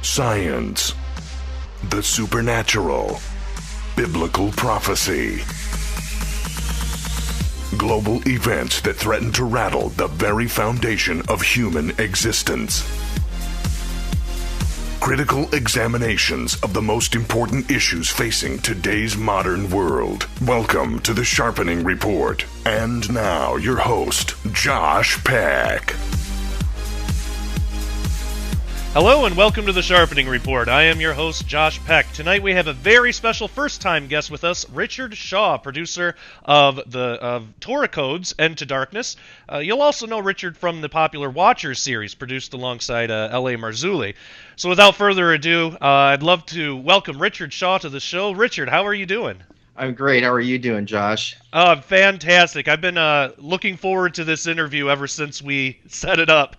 Science, the supernatural, biblical prophecy, global events that threaten to rattle the very foundation of human existence. Critical examinations of the most important issues facing today's modern world. Welcome to the Sharpening Report. And now, your host, Josh Peck. Hello and welcome to the Sharpening Report. I am your host, Josh Peck. Tonight we have a very special first-time guest with us, Richard Shaw, producer of Torah Codes, End to Darkness. You'll also know Richard from the popular Watchers series, produced alongside L.A. Marzulli. So without further ado, I'd love to welcome Richard Shaw to the show. Richard, how are you doing? I'm great. How are you doing, Josh? Fantastic. I've been looking forward to this interview ever since we set it up.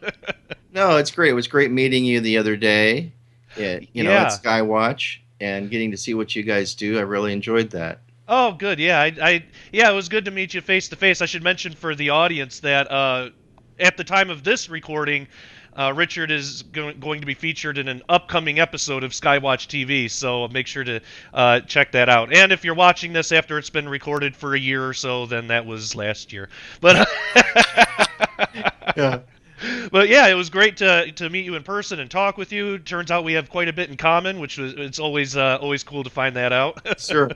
No, it's great. It was great meeting you the other day, at Skywatch, and getting to see what you guys do. I really enjoyed that. Oh, good. Yeah, it was good to meet you face to face. I should mention for the audience that at the time of this recording, Richard is going to be featured in an upcoming episode of Skywatch TV, so make sure to check that out. And if you're watching this after it's been recorded for a year or so, then that was last year. But yeah. But yeah, it was great to meet you in person and talk with you. Turns out we have quite a bit in common, it's always cool to find that out. Sure.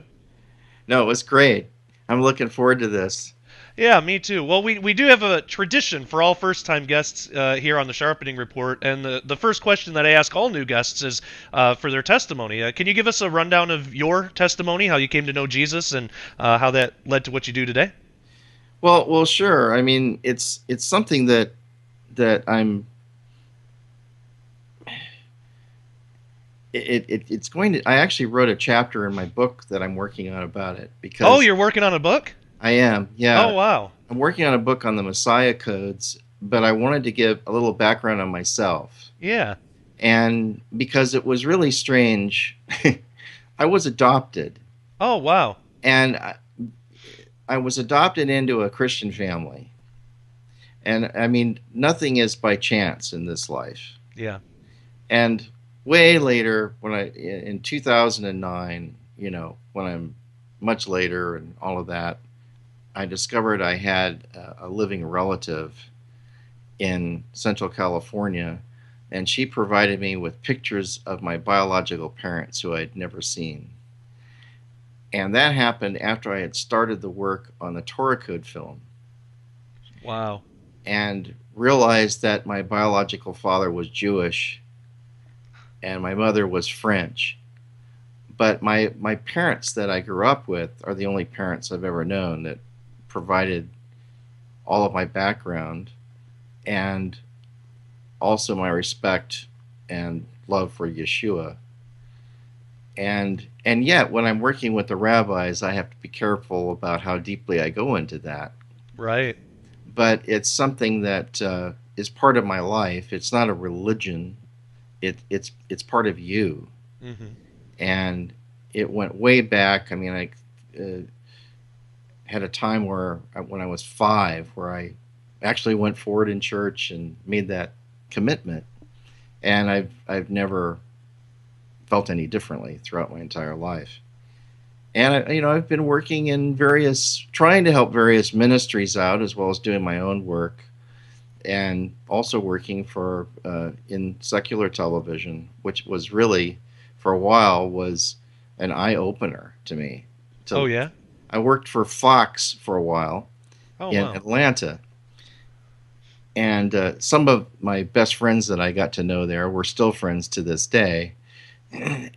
No, it was great. I'm looking forward to this. Yeah, me too. Well, we do have a tradition for all first-time guests here on the Sharpening Report, and the first question that I ask all new guests is for their testimony. Can you give us a rundown of your testimony, how you came to know Jesus, and how that led to what you do today? Well, sure. I mean, it's something that I'm. It's going to. I actually wrote a chapter in my book that I'm working on about it because. Oh, you're working on a book? I am, yeah. Oh, wow. I'm working on a book on the Messiah codes, but I wanted to give a little background on myself. Yeah. And because it was really strange, I was adopted. Oh, wow. And I was adopted into a Christian family. And I mean, nothing is by chance in this life. Yeah. And way later, in 2009, when I'm much later and all of that, I discovered I had a living relative in Central California, and she provided me with pictures of my biological parents who I'd never seen. And that happened after I had started the work on the Torah Code film. Wow. And realized that my biological father was Jewish and my mother was French. But my parents that I grew up with are the only parents I've ever known that provided all of my background and also my respect and love for Yeshua. And yet, when I'm working with the rabbis, I have to be careful about how deeply I go into that. Right. But it's something that is part of my life. It's not a religion. It's part of you. Mm-hmm. And it went way back. I mean, I had a time when I was 5, where I actually went forward in church and made that commitment. And I've never felt any differently throughout my entire life. And I've been working in trying to help various ministries out, as well as doing my own work, and also working for in secular television, which was really, for a while, was an eye opener to me. Oh yeah. I worked for Fox for a while in Atlanta, and some of my best friends that I got to know there were still friends to this day,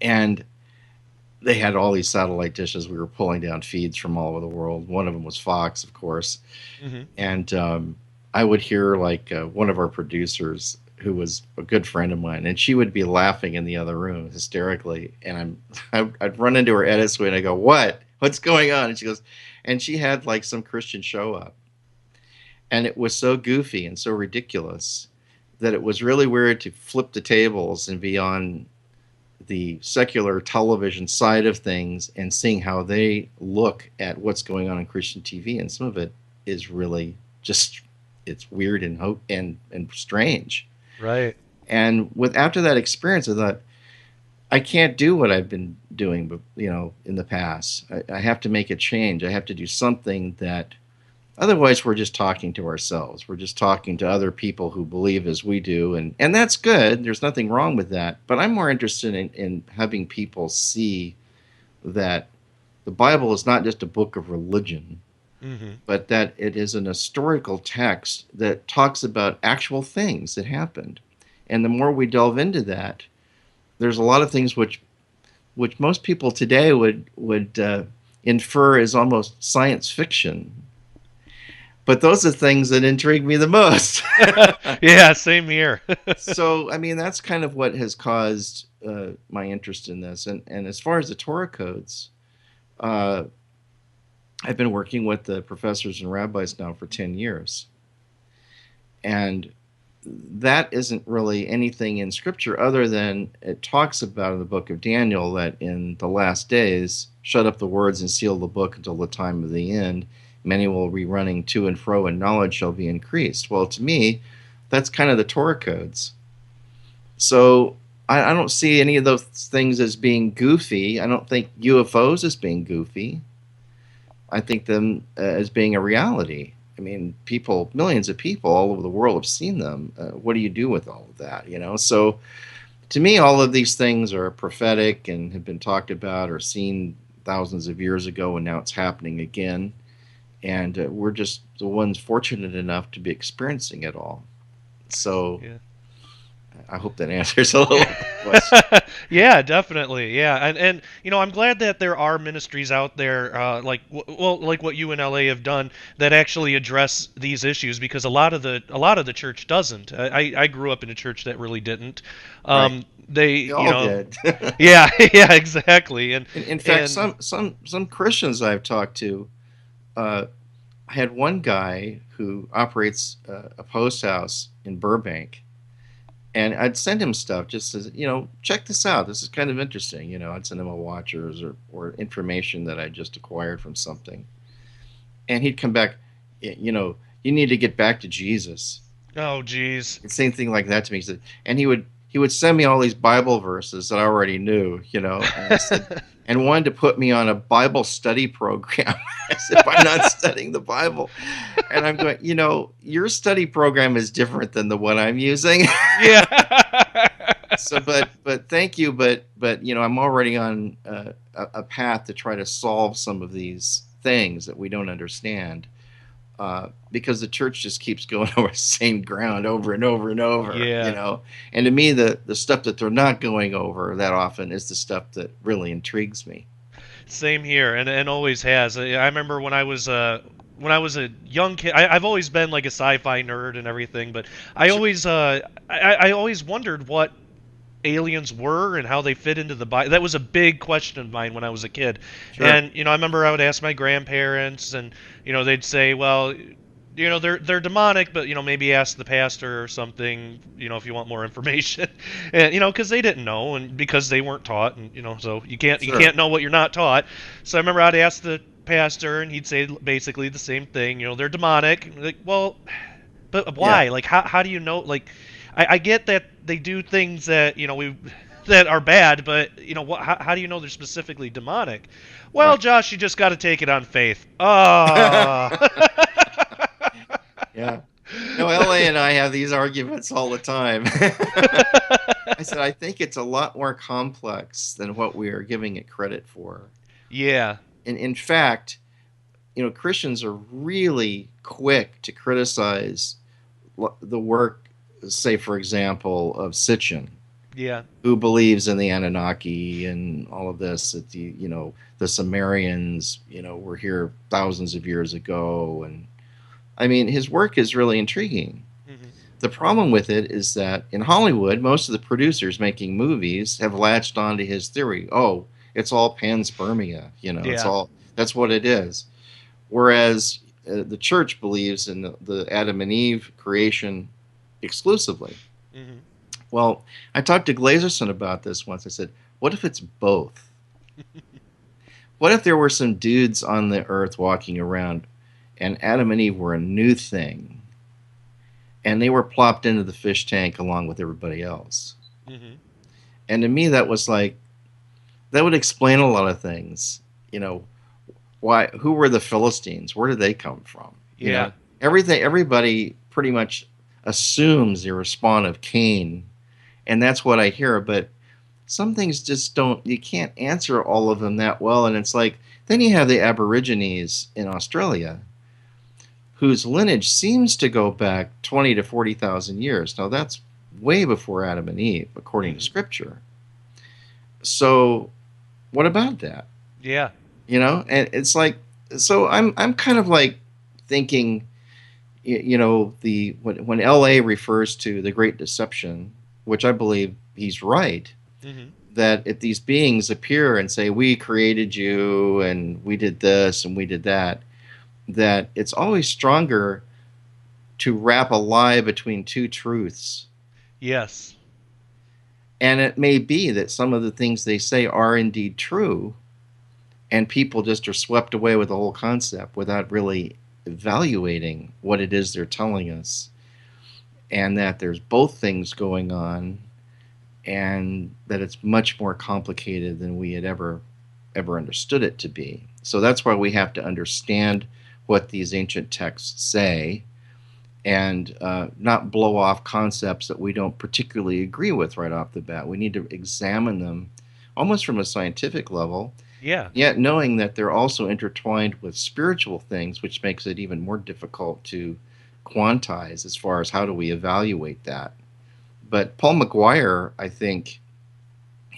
and they had all these satellite dishes. We were pulling down feeds from all over the world. One of them was Fox, of course. Mm-hmm. And I would hear one of our producers, who was a good friend of mine, and she would be laughing in the other room hysterically. And I'd run into her edit suite and I go, What's going on? And she goes, and she had some Christian show up. And it was so goofy and so ridiculous that it was really weird to flip the tables and be on the secular television side of things and seeing how they look at what's going on in Christian TV. And some of it is really just, it's weird and strange. Right. And after that experience, I thought, I can't do what I've been doing, but in the past. I have to make a change. I have to do something that otherwise we're just talking to ourselves. We're just talking to other people who believe as we do, and that's good. There's nothing wrong with that. But I'm more interested in having people see that the Bible is not just a book of religion, but that it is an historical text that talks about actual things that happened. And the more we delve into that, there's a lot of things which most people today would infer as almost science fiction. But those are things that intrigue me the most. Yeah, same here. So, I mean, that's kind of what has caused my interest in this. And as far as the Torah codes, I've been working with the professors and rabbis now for 10 years. And that isn't really anything in Scripture other than it talks about in the book of Daniel that in the last days, shut up the words and seal the book until the time of the end. Many will be running to and fro, and knowledge shall be increased. Well, to me, that's kind of the Torah codes. So I don't see any of those things as being goofy. I don't think UFOs as being goofy. I think them as being a reality. I mean, millions of people all over the world have seen them. What do you do with all of that, So to me, all of these things are prophetic and have been talked about or seen thousands of years ago, and now it's happening again. And we're just the ones fortunate enough to be experiencing it all. So yeah. I hope that answers a little question. Yeah, definitely. Yeah, and I'm glad that there are ministries out there like what you and LA have done that actually address these issues, because a lot of the church doesn't. I grew up in a church that really didn't. Right. They all did. Yeah, exactly. And in fact, some Christians I've talked to, I had one guy who operates a post house in Burbank. And I'd send him stuff just as, check this out. This is kind of interesting. I'd send him a watchers or information that I just acquired from something. And he'd come back, you need to get back to Jesus. Oh, geez. Same thing like that to me. He said, and he would send me all these Bible verses that I already knew, and I said, and wanted to put me on a Bible study program as if I'm not studying the Bible. And I'm going, your study program is different than the one I'm using. Yeah. So, but thank you. But I'm already on a path to try to solve some of these things that we don't understand. Because the church just keeps going over the same ground over and over and over, yeah. And to me, the stuff that they're not going over that often is the stuff that really intrigues me. Same here, and always has. I remember when I was a young kid. I've always been like a sci-fi nerd and everything, but I always I always wondered what aliens were and how they fit into the Bible. That was a big question of mine when I was a kid. Sure. And I remember I would ask my grandparents, and they'd say, well, they're demonic, but maybe ask the pastor or something, if you want more information. And because they didn't know, and because they weren't taught, and so you can't know what you're not taught. So I remember I'd ask the pastor, and he'd say basically the same thing. They're demonic. Like, well, but why? Yeah. Like, how do you know? Like, I get that they do things that that are bad, but how do you know they're specifically demonic? Well, right. Josh, you just got to take it on faith. Oh. Yeah. LA and I have these arguments all the time. I said, I think it's a lot more complex than what we are giving it credit for. Yeah. And in fact, Christians are really quick to criticize the work, say, for example, of Sitchin. Yeah. Who believes in the Anunnaki and all of this, that the Sumerians, were here thousands of years ago. And I mean, his work is really intriguing. Mm-hmm. The problem with it is that in Hollywood, most of the producers making movies have latched onto his theory. Oh, it's all panspermia, it's that's what it is. Whereas the church believes in the Adam and Eve creation exclusively. Mm-hmm. Well, I talked to Glazerson about this once. I said, what if it's both? What if there were some dudes on the earth walking around and Adam and Eve were a new thing and they were plopped into the fish tank along with everybody else? Mm-hmm. And to me, that was like that would explain a lot of things. You know, who were the Philistines? Where did they come from? You Yeah. know, everybody pretty much assumes you're a spawn of Cain, and that's what I hear. But some things just don't. You can't answer all of them that well, and it's like then you have the Aborigines in Australia, whose lineage seems to go back 20 to 40,000 years. Now that's way before Adam and Eve, according to Scripture. So, what about that? Yeah. You know, and it's like, so I'm kind of like thinking, you know, when LA refers to the Great Deception, which I believe he's right, that if these beings appear and say we created you and we did this and we did that, that it's always stronger to wrap a lie between two truths. Yes. And it may be that some of the things they say are indeed true, and people just are swept away with the whole concept without really evaluating what it is they're telling us, and that there's both things going on, and that it's much more complicated than we had ever understood it to be. So that's why we have to understand what these ancient texts say, and not blow off concepts that we don't particularly agree with right off the bat. We need to examine them almost from a scientific level, Yeah. yet knowing that they're also intertwined with spiritual things, which makes it even more difficult to quantize as far as how do we evaluate that. But Paul McGuire, I think,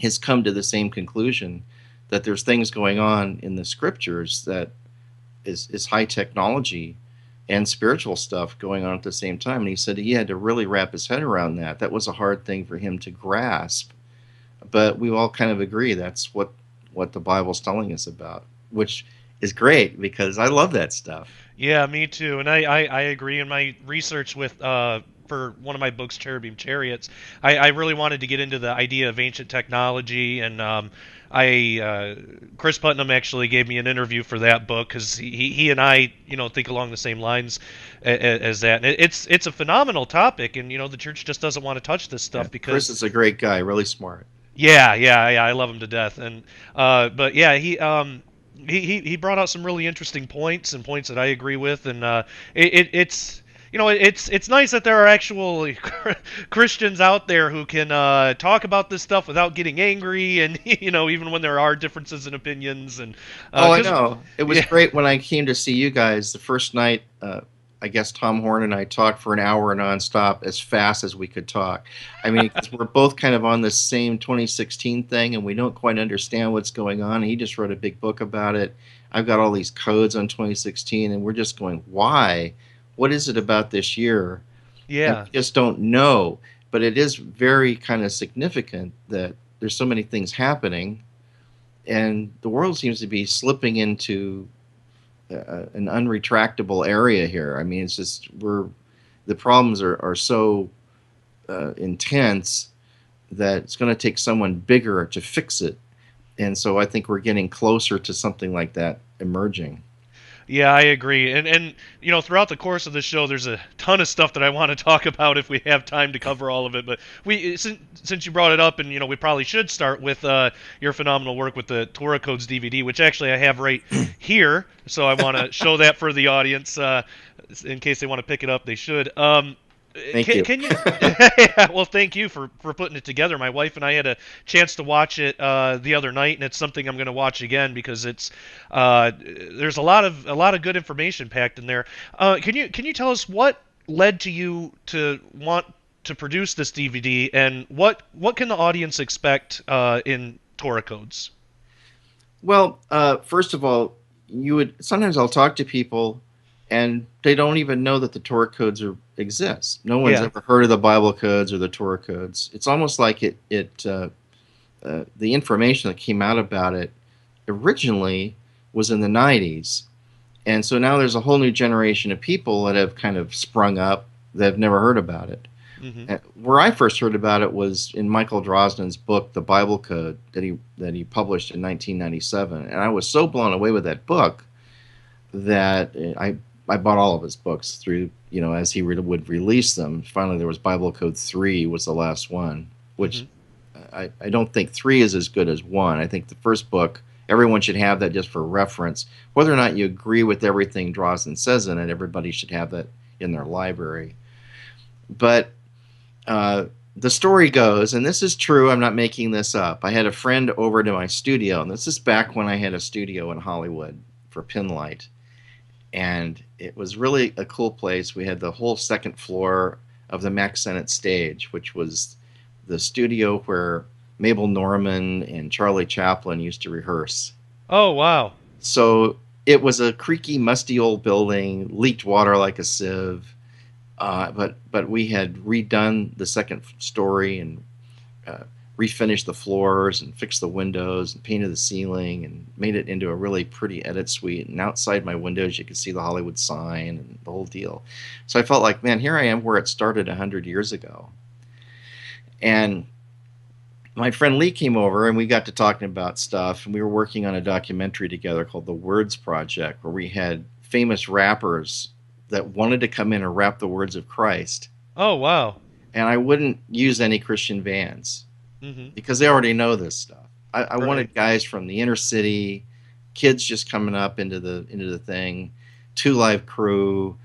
has come to the same conclusion that there's things going on in the scriptures that is high technology and spiritual stuff going on at the same time. And he said he had to really wrap his head around that. That was a hard thing for him to grasp. But we all kind of agree that's what the Bible's telling us about, which is great because I love that stuff. Yeah, me too. And I agree. In my research with for one of my books, Cherubim Chariots, I really wanted to get into the idea of ancient technology, and Chris Putnam actually gave me an interview for that book because he and I, think along the same lines as that. And it's a phenomenal topic, and the church just doesn't want to touch this stuff because Chris is a great guy, really smart. Yeah, I love him to death, and but yeah, he brought out some really interesting points and points that I agree with, and it's nice that there are actual Christians out there who can talk about this stuff without getting angry, and even when there are differences in opinions. And I know it was great when I came to see you guys the first night. I guess Tom Horn and I talked for an hour nonstop as fast as we could talk. I mean, 'cause we're both kind of on this same 2016 thing, and we don't quite understand what's going on. He just wrote a big book about it. I've got all these codes on 2016, and we're just going, why? What is it about this year? Yeah. And we just don't know. But it is very kind of significant that there's so many things happening, and the world seems to be slipping into an unretractable area here. I mean, it's just the problems are so intense that it's going to take someone bigger to fix it. And so I think we're getting closer to something like that emerging. Yeah, I agree. And throughout the course of the show, there's a ton of stuff that I want to talk about if we have time to cover all of it. But since you brought it up, and we probably should start with your phenomenal work with the Torah Codes DVD, which actually I have right here. So I want to show that for the audience in case they want to pick it up. They should. Thank you. Can you? Yeah, well, thank you for putting it together. My wife and I had a chance to watch it the other night, and it's something I'm going to watch again because it's there's a lot of good information packed in there. Can you tell us what led to you to want to produce this DVD, and what can the audience expect in Torah Codes? Well, first of all, sometimes I'll talk to people, and they don't even know that the Torah Codes exist. No one's ever heard of the Bible Codes or the Torah Codes. It's almost like the information that came out about it originally was in the 90s. And so now there's a whole new generation of people that have kind of sprung up that have never heard about it. Mm-hmm. Where I first heard about it was in Michael Drosnin's book, The Bible Code, that he published in 1997. And I was so blown away with that book that I bought all of his books through, as he would release them. Finally, there was Bible Code 3 was the last one, which I don't think 3 is as good as 1. I think the first book, everyone should have that just for reference. Whether or not you agree with everything Drosnin says in it, everybody should have that in their library. But the story goes, and this is true, I'm not making this up. I had a friend over to my studio, and this is back when I had a studio in Hollywood for Pinlight. And it was really a cool place. We had the whole second floor of the Mack Sennett stage, which was the studio where Mabel Normand and Charlie Chaplin used to rehearse. Oh, wow. So it was a creaky, musty old building, leaked water like a sieve. But we had redone the second story and refinished the floors and fixed the windows and painted the ceiling and made it into a really pretty edit suite. And outside my windows, you could see the Hollywood sign and the whole deal. So I felt like, man, here I am where it started 100 years ago. And my friend Lee came over and we got to talking about stuff. And we were working on a documentary together called The Words Project, where we had famous rappers that wanted to come in and rap the words of Christ. Oh, wow. And I wouldn't use any Christian bands because they already know this stuff. I wanted guys from the inner city, kids just coming up into the thing, Two Live Crew,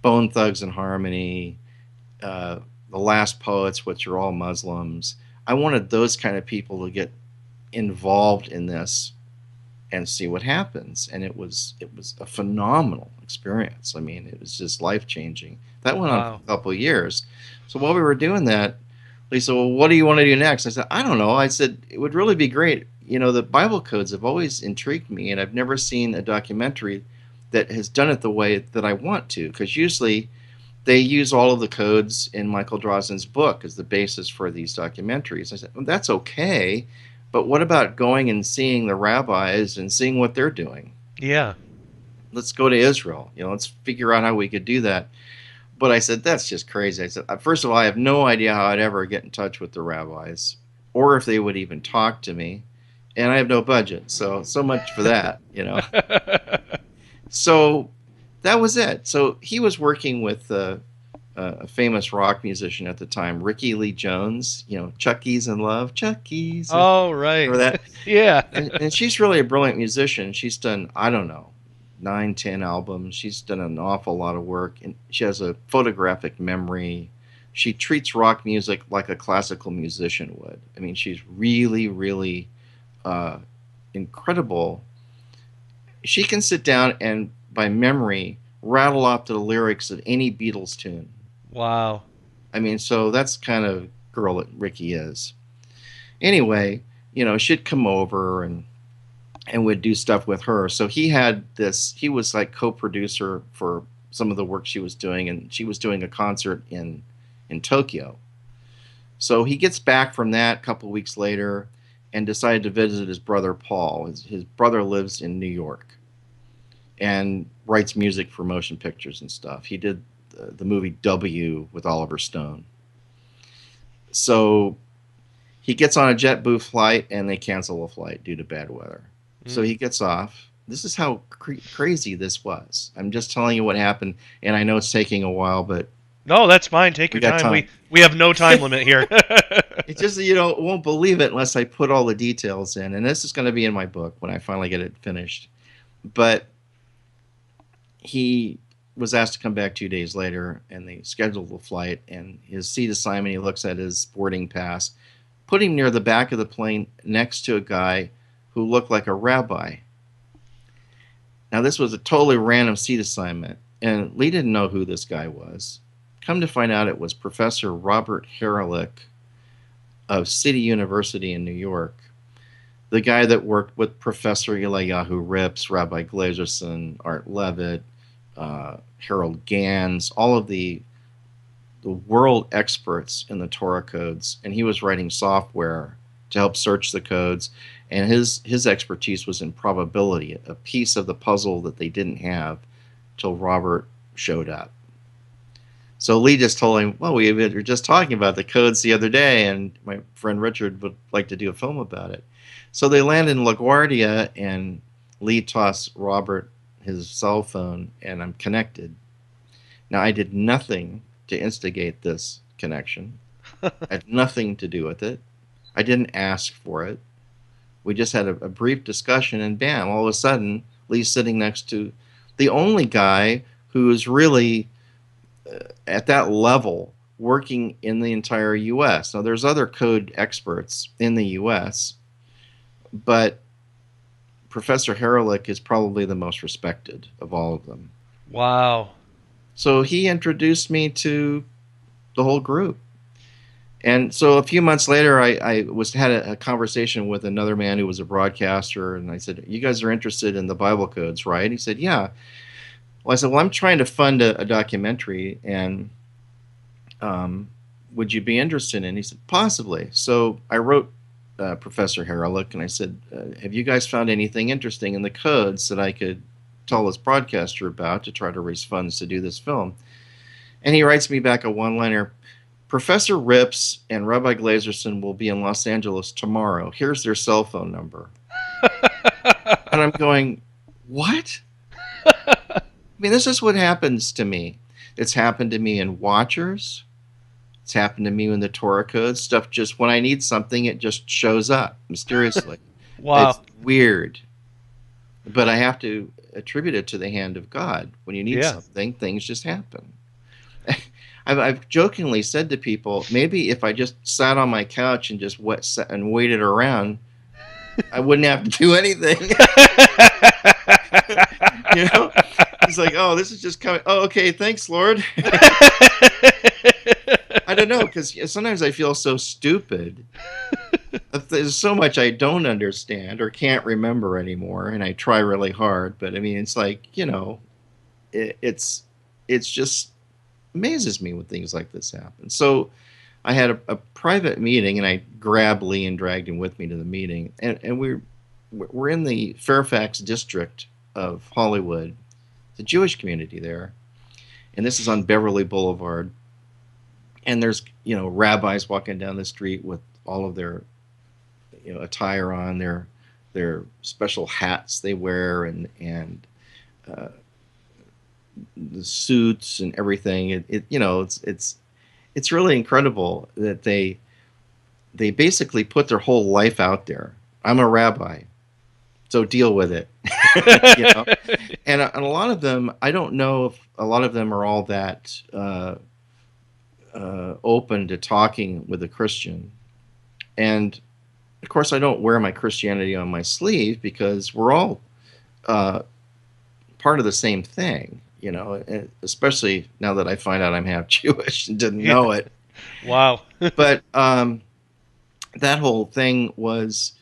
Bone Thugs and Harmony, the Last Poets, which are all Muslims. I wanted those kind of people to get involved in this and see what happens. And it was a phenomenal experience. I mean, it was just life-changing. That went on for a couple of years. So while we were doing that, Lisa, well, what do you want to do next? I said, I don't know. I said, it would really be great. You know, the Bible codes have always intrigued me, and I've never seen a documentary that has done it the way that I want to, because usually they use all of the codes in Michael Drosnin's book as the basis for these documentaries. I said, well, that's okay, but what about going and seeing the rabbis and seeing what they're doing? Yeah. Let's go to Israel. You know, let's figure out how we could do that. But I said, that's just crazy. I said, first of all, I have no idea how I'd ever get in touch with the rabbis or if they would even talk to me. And I have no budget. So much for that, you know. So that was it. So he was working with a famous rock musician at the time, Ricky Lee Jones, you know, Chucky's in Love, Chucky's. Oh, right. Remember that? Yeah. And she's really a brilliant musician. She's done, I don't know, 9, 10 albums. She's done an awful lot of work, and she has a photographic memory. She treats rock music like a classical musician would. I mean, she's really, really incredible. She can sit down and, by memory, rattle off the lyrics of any Beatles tune. Wow. I mean, so that's kind of girl that Ricky is. Anyway, you know, she'd come over and would do stuff with her. So he was like co-producer for some of the work she was doing, and she was doing a concert in Tokyo. So he gets back from that a couple of weeks later and decided to visit his brother Paul. His brother lives in New York and writes music for motion pictures and stuff. He did the movie W with Oliver Stone. So he gets on a JetBlue flight and they cancel a flight due to bad weather. So he gets off. This is how crazy this was. I'm just telling you what happened, and I know it's taking a while, but... No, that's fine. Take your time. We have no time limit here. It's just, you know, won't believe it unless I put all the details in, and this is going to be in my book when I finally get it finished. But he was asked to come back 2 days later, and they scheduled the flight, and his seat assignment, he looks at his boarding pass, put him near the back of the plane next to a guy who looked like a rabbi. Now, this was a totally random seat assignment, and Lee didn't know who this guy was. Come to find out, it was Professor Robert Herlick of City University in New York, the guy that worked with Professor Eliyahu Rips, Rabbi Glazerson, Art Levitt, Harold Gans, all of the world experts in the Torah codes, and he was writing software to help search the codes, and his expertise was in probability, a piece of the puzzle that they didn't have till Robert showed up. So Lee just told him, well, we were just talking about the codes the other day, and my friend Richard would like to do a film about it. So they land in LaGuardia, and Lee tossed Robert his cell phone, and I'm connected. Now, I did nothing to instigate this connection. I had nothing to do with it. I didn't ask for it. We just had a brief discussion, and bam, all of a sudden, Lee's sitting next to the only guy who is really at that level working in the entire U.S. Now, there's other code experts in the U.S., but Professor Haralick is probably the most respected of all of them. Wow. So he introduced me to the whole group. And so a few months later, I had a conversation with another man who was a broadcaster, and I said, "You guys are interested in the Bible codes, right?" And he said, "Yeah." Well, I said, "Well, I'm trying to fund a documentary, and would you be interested?" And he said, "Possibly." So I wrote Professor Haralick, and I said, "Have you guys found anything interesting in the codes that I could tell this broadcaster about to try to raise funds to do this film?" And he writes me back a one-liner. "Professor Rips and Rabbi Glazerson will be in Los Angeles tomorrow. Here's their cell phone number." And I'm going, what? I mean, this is what happens to me. It's happened to me in Watchers. It's happened to me in the Torah codes. Stuff just, when I need something, it just shows up mysteriously. Wow. It's weird. But I have to attribute it to the hand of God. When you need something, things just happen. I've jokingly said to people, maybe if I just sat on my couch and just waited around, I wouldn't have to do anything. You know, it's like, oh, this is just coming. Oh, okay, thanks, Lord. I don't know, because sometimes I feel so stupid. There's so much I don't understand or can't remember anymore, and I try really hard. But I mean, it's like, you know, it's just amazes me when things like this happen. So I had a private meeting, and I grabbed Lee and dragged him with me to the meeting. And we're in the Fairfax district of Hollywood, the Jewish community there. And this is on Beverly Boulevard. And there's, you know, rabbis walking down the street with all of their, you know, attire on, their special hats they wear, and the suits and everything. It you know, it's really incredible that they basically put their whole life out there. I'm a rabbi, so deal with it. You know? And a lot of them, I don't know if a lot of them are all that open to talking with a Christian. And of course, I don't wear my Christianity on my sleeve, because we're all part of the same thing. You know, especially now that I find out I'm half Jewish and didn't know it. Wow. But that whole thing was,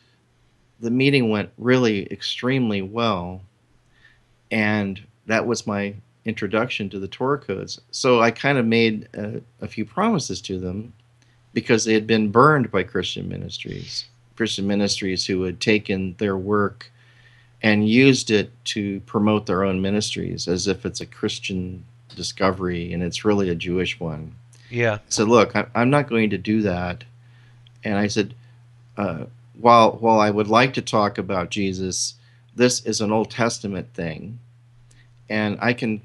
the meeting went really extremely well. And that was my introduction to the Torah codes. So I kind of made a few promises to them, because they had been burned by Christian ministries who had taken their work and used it to promote their own ministries as if it's a Christian discovery and it's really a Jewish one. Yeah. I said, look, I'm not going to do that. And I said, while I would like to talk about Jesus, this is an Old Testament thing, and I can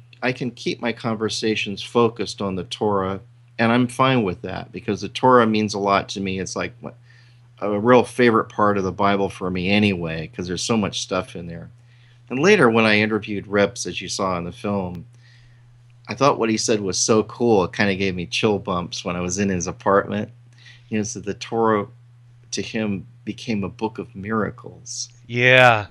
keep my conversations focused on the Torah, and I'm fine with that, because the Torah means a lot to me. It's like a real favorite part of the Bible for me anyway, because there's so much stuff in there. And later, when I interviewed Rips, as you saw in the film, I thought what he said was so cool. It kind of gave me chill bumps when I was in his apartment. You know, so the Torah to him became a book of miracles. Yeah.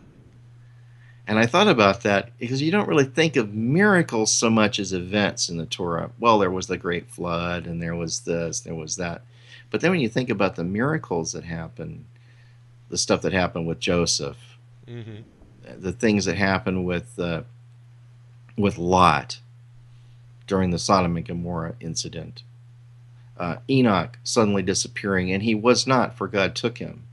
And I thought about that, because you don't really think of miracles so much as events in the Torah. Well, there was the Great Flood, and there was this, there was that. But then when you think about the miracles that happened, the stuff that happened with Joseph, the things that happened with Lot during the Sodom and Gomorrah incident, Enoch suddenly disappearing, and he was not, for God took him.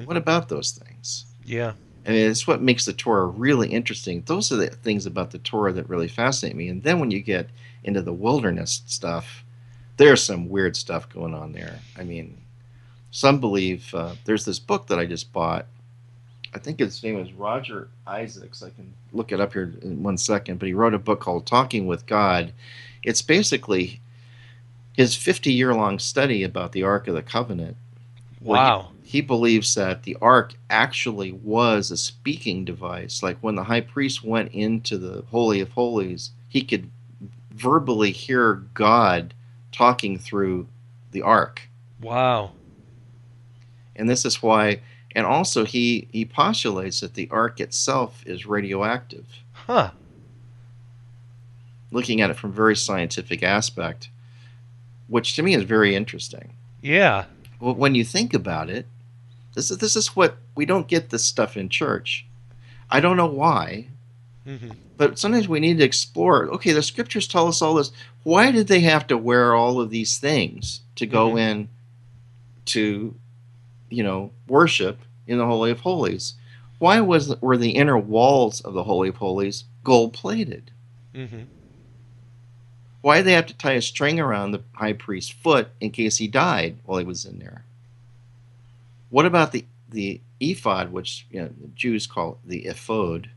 What about those things? Yeah. I mean, it's what makes the Torah really interesting. Those are the things about the Torah that really fascinate me. And then when you get into the wilderness stuff, there's some weird stuff going on there. I mean, some believe there's this book that I just bought. I think his name is Roger Isaacs. I can look it up here in 1 second. But he wrote a book called Talking with God. It's basically his 50-year-long study about the Ark of the Covenant. Wow. he believes that the ark actually was a speaking device. Like when the high priest went into the Holy of Holies, he could verbally hear God talking through the ark. Wow. And this is why, and also he postulates that the ark itself is radioactive. Huh. Looking at it from a very scientific aspect, which to me is very interesting. Yeah. Well, when you think about it, this is what we don't get this stuff in church. I don't know why, but sometimes we need to explore. Okay, the scriptures tell us all this. Why did they have to wear all of these things to go in to, worship in the Holy of Holies? Why were the inner walls of the Holy of Holies gold plated? Why did they have to tie a string around the high priest's foot in case he died while he was in there? What about the Ephod, which the Jews call the Ephod,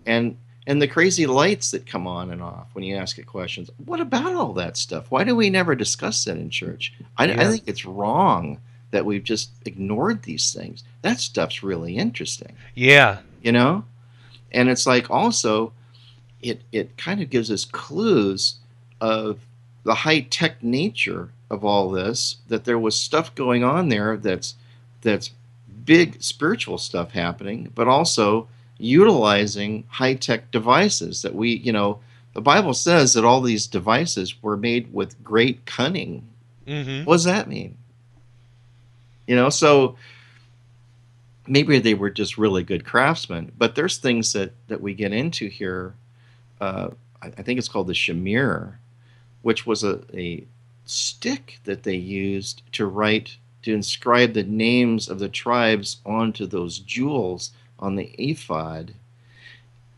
and the crazy lights that come on and off when you ask it questions? What about all that stuff? Why do we never discuss that in church? I think it's wrong that we've just ignored these things. That stuff's really interesting. Yeah. And it's like also it kind of gives us clues of the high-tech nature of all this, that there was stuff going on there that's big spiritual stuff happening, but also utilizing high-tech devices that the Bible says that all these devices were made with great cunning. What does that mean? So maybe they were just really good craftsmen, but there's things that we get into here. I think it's called the shamir, which was a stick that they used to inscribe the names of the tribes onto those jewels on the ephod.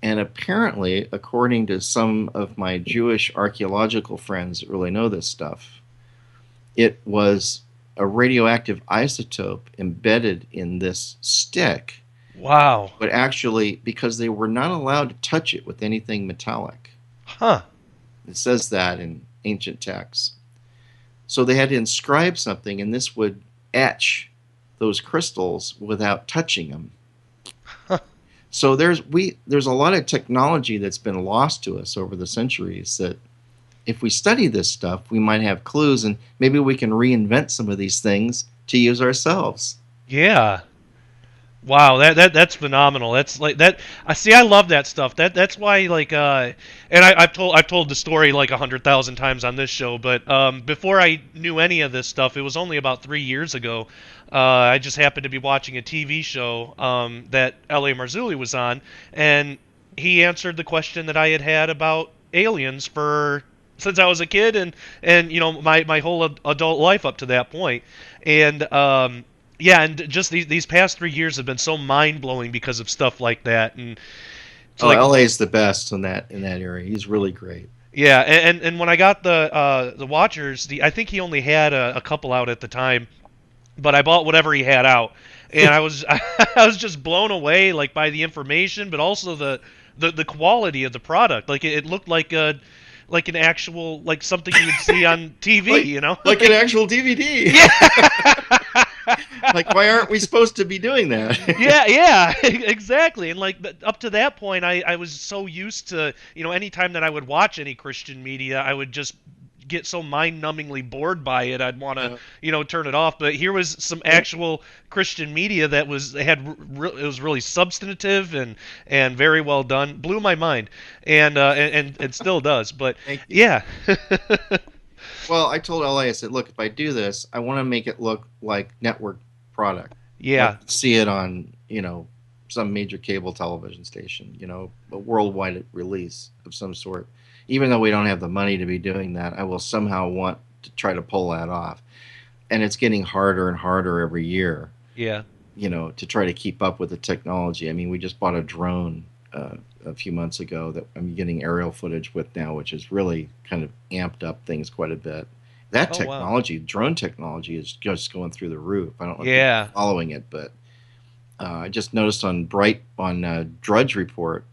And apparently, according to some of my Jewish archaeological friends that really know this stuff, it was a radioactive isotope embedded in this stick. Wow. But actually, because they were not allowed to touch it with anything metallic. Huh. It says that in ancient texts. So they had to inscribe something, and this would etch those crystals without touching them. Huh. So there's a lot of technology that's been lost to us over the centuries that if we study this stuff, we might have clues, and maybe we can reinvent some of these things to use ourselves. Yeah. Wow, that's phenomenal. That's like that. I love that stuff. That's why and I've told the story like 100,000 times on this show. But before I knew any of this stuff, it was only about 3 years ago. I just happened to be watching a TV show that L.A. Marzulli was on, and he answered the question that I had about aliens since I was a kid, and my whole adult life up to that point, and yeah, and just these past 3 years have been so mind-blowing because of stuff like that. And LA is the best in that area. He's really great. Yeah, and when I got the Watchers, I think he only had a couple out at the time, but I bought whatever he had out, and I was just blown away by the information, but also the quality of the product. It looked like an actual something you would see on TV, like an actual DVD. Yeah. Why aren't we supposed to be doing that? yeah, exactly. And up to that point, I was so used to, anytime that I would watch any Christian media, I would just get so mind-numbingly bored by it, I'd want to, turn it off. But here was some actual Christian media that it was really substantive and very well done. Blew my mind, and still does. But yeah. Well, I told LA, I said, look, if I do this, I want to make it look like network product. Yeah. See it on, some major cable television station, a worldwide release of some sort. Even though we don't have the money to be doing that, I will somehow want to try to pull that off. And it's getting harder and harder every year. Yeah. To try to keep up with the technology. I mean, we just bought a drone a few months ago that I'm getting aerial footage with now, which has really kind of amped up things quite a bit. That technology, wow. Drone technology, is just going through the roof. I don't know if you're following it, but I just noticed on Drudge Report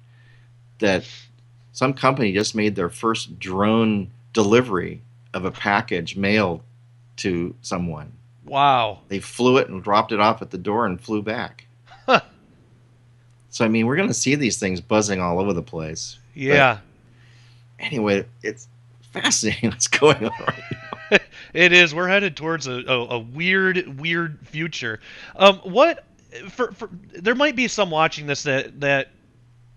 that some company just made their first drone delivery of a package mailed to someone. Wow. They flew it and dropped it off at the door and flew back. Huh. So, I mean, we're going to see these things buzzing all over the place. Yeah. But anyway, it's fascinating what's going on right now. It is. We're headed towards a weird future. What for there might be some watching this that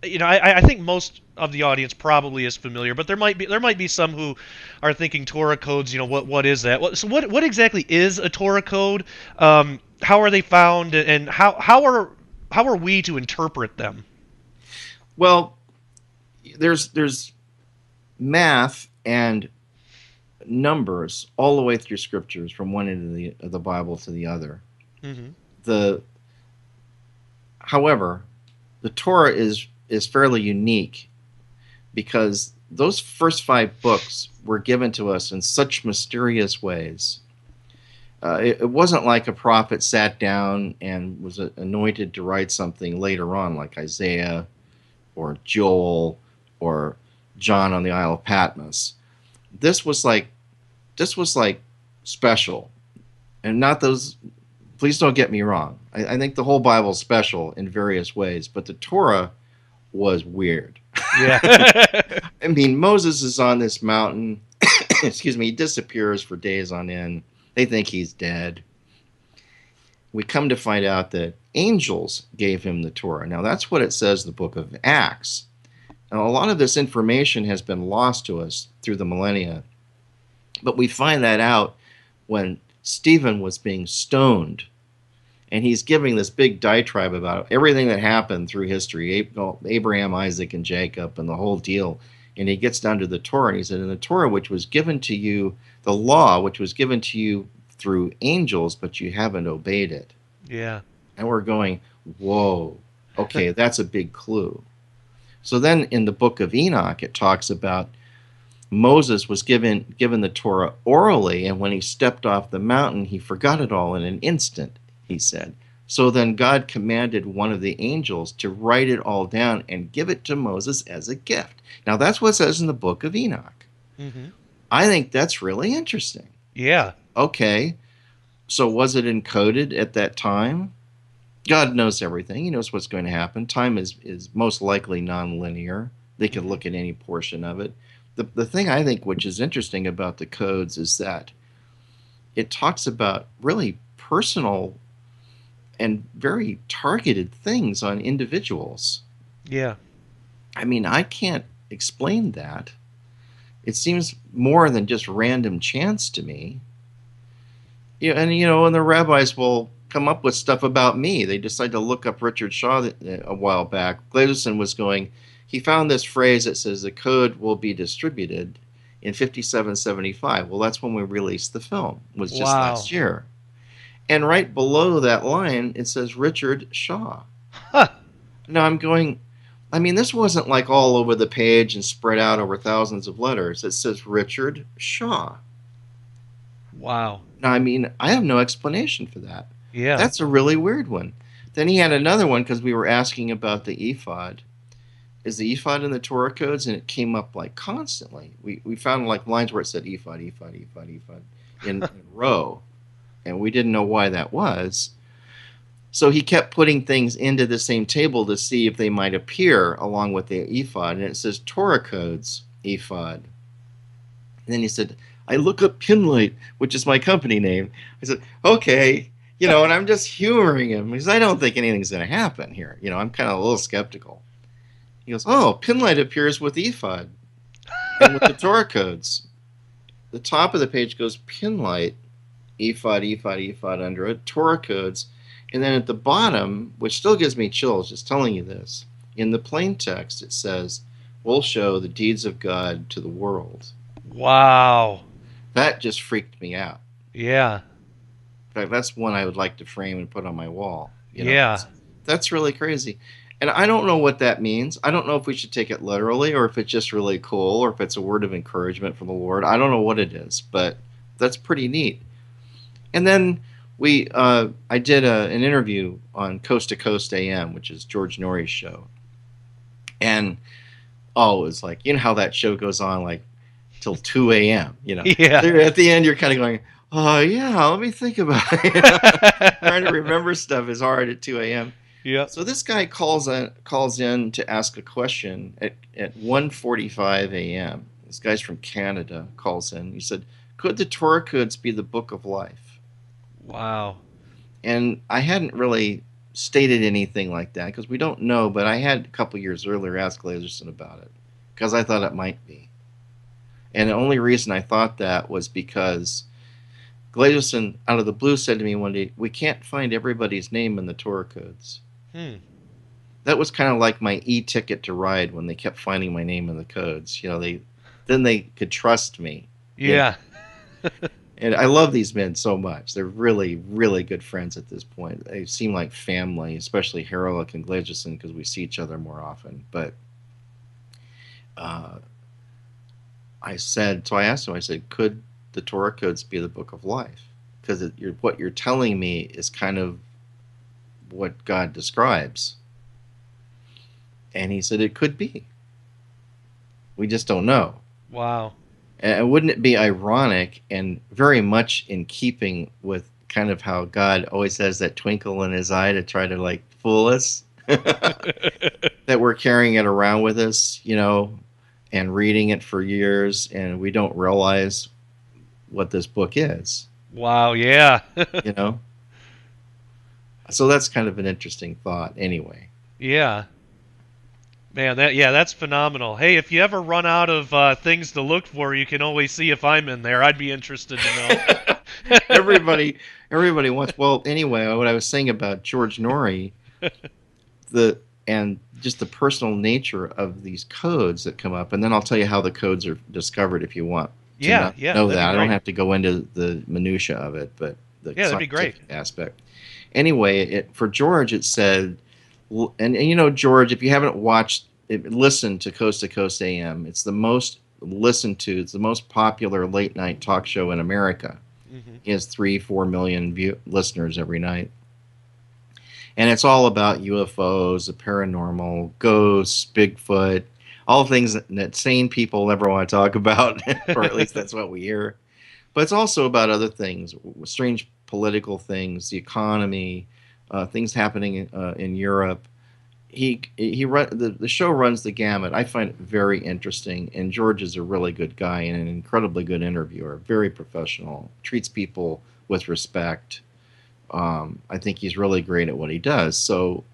I think most of the audience probably is familiar, but there might be some who are thinking Torah codes. What is that? So what exactly is a Torah code? How are they found, and how are we to interpret them? Well, there's math and numbers all the way through scriptures from one end of the Bible to the other. Mm-hmm. However, the Torah is fairly unique because those first 5 books were given to us in such mysterious ways. It wasn't like a prophet sat down and was anointed to write something later on, like Isaiah or Joel or John on the Isle of Patmos. This was like special, and not those. Please don't get me wrong. I think the whole Bible is special in various ways, but the Torah was weird. Yeah. I mean, Moses is on this mountain. Excuse me. He disappears for days on end. They think he's dead. We come to find out that angels gave him the Torah. Now, that's what it says in the book of Acts. Now, a lot of this information has been lost to us through the millennia, but we find that out when Stephen was being stoned, and he's giving this big diatribe about everything that happened through history, Abraham, Isaac, and Jacob, and the whole deal. And he gets down to the Torah, and he said, in the Torah, which was given to you, the law, which was given to you through angels, but you haven't obeyed it. Yeah. And we're going, whoa, okay, that's a big clue. So then in the book of Enoch, it talks about Moses was given the Torah orally, and when he stepped off the mountain, he forgot it all in an instant, he said. So then God commanded one of the angels to write it all down and give it to Moses as a gift. Now, that's what it says in the book of Enoch. Mm-hmm. I think that's really interesting. Yeah. Okay, so was it encoded at that time? God knows everything. He knows what's going to happen. Time is most likely nonlinear. They can look at any portion of it. The thing I think which is interesting about the codes is that it talks about really personal and very targeted things on individuals. Yeah. I mean, I can't explain that. It seems more than just random chance to me. Yeah, and the rabbis will come up with stuff about me. They decided to look up Richard Shaw a while back. Gleason was going, he found this phrase that says the code will be distributed in 5775. Well, that's when we released the film. It was just last year. And right below that line, it says Richard Shaw. Huh. Now I'm going, I mean, this wasn't like all over the page and spread out over thousands of letters. It says Richard Shaw. Wow. Now, I mean, I have no explanation for that. Yeah. That's a really weird one. Then he had another one because we were asking about the Ephod. Is the Ephod in the Torah codes? And it came up like constantly. We found like lines where it said Ephod, Ephod, Ephod, Ephod in a row. And we didn't know why that was. So he kept putting things into the same table to see if they might appear along with the Ephod. And it says Torah codes, Ephod. And then he said, I look up Pinlight, which is my company name. I said, okay. And I'm just humoring him because I don't think anything's going to happen here. I'm kind of a little skeptical. He goes, oh, Pinlight appears with Ephod and with the Torah codes. The top of the page goes Pinlight, Ephod, Ephod, Ephod under it, Torah codes. And then at the bottom, which still gives me chills just telling you this, in the plain text it says, we'll show the deeds of God to the world. Wow. That just freaked me out. Yeah. In fact, that's one I would like to frame and put on my wall. Yeah. That's really crazy. And I don't know what that means. I don't know if we should take it literally or if it's just really cool or if it's a word of encouragement from the Lord. I don't know what it is, but that's pretty neat. And then I did an interview on Coast to Coast AM, which is George Norrie's show. And, it was like, how that show goes on like till 2 a.m., Yeah. At the end, you're kind of going, Oh, yeah, let me think about it. Trying to remember stuff is hard at 2 a.m. Yep. So this guy calls in to ask a question at 1:45 a.m. This guy's from Canada, calls in. He said, "Could the Torah codes be the book of life?" Wow. And I hadn't really stated anything like that because we don't know, but I had a couple years earlier asked Glazerson about it because I thought it might be. And the only reason I thought that was because Glazerson, out of the blue, said to me one day, "We can't find everybody's name in the Torah codes." That was kind of like my e-ticket to ride when they kept finding my name in the codes. They could trust me. Yeah. And I love these men so much. They're really, really good friends at this point. They seem like family, especially Haralick and Glazerson, because we see each other more often. But I asked him, I said, could the Torah codes be the book of life? Because what you're telling me is kind of what God describes. And he said it could be. We just don't know. Wow. And wouldn't it be ironic and very much in keeping with kind of how God always has that twinkle in his eye to try to like fool us? That we're carrying it around with us, and reading it for years, and we don't realize what this book is. Wow, yeah. So that's kind of an interesting thought anyway. Yeah. Man, that's phenomenal. Hey, if you ever run out of things to look for, you can always see if I'm in there. I'd be interested to know. everybody wants. Well, anyway, what I was saying about George Norrie, and just the personal nature of these codes that come up, and then I'll tell you how the codes are discovered if you want. Yeah, know that. I don't have to go into the minutia of it, but the that'd be great aspect. Anyway, for George, it said. And George, if you haven't listened to Coast AM, it's the most listened to, it's the most popular late night talk show in America. Mm-hmm. He has 3-4 million listeners every night. And it's all about UFOs, the paranormal, ghosts, Bigfoot, all things that sane people never want to talk about, or at least that's what we hear. But it's also about other things, strange political things, the economy, things happening in Europe. The show runs the gamut. I find it very interesting, and George is a really good guy and an incredibly good interviewer, very professional, treats people with respect. I think he's really great at what he does. So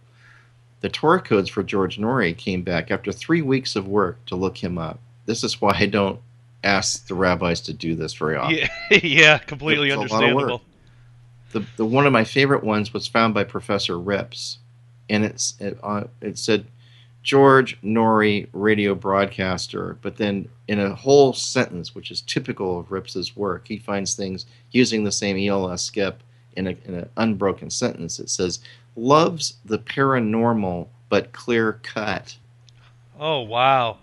the Torah codes for George Norrie came back after 3 weeks of work to look him up. This is why I don't ask the rabbis to do this very often. Yeah, completely understandable. The one of my favorite ones was found by Professor Rips, and it said George Norrie, radio broadcaster, but then in a whole sentence, which is typical of Rips's work, he finds things using the same ELS skip in an unbroken sentence. It says, loves the paranormal, but clear cut. Oh, wow.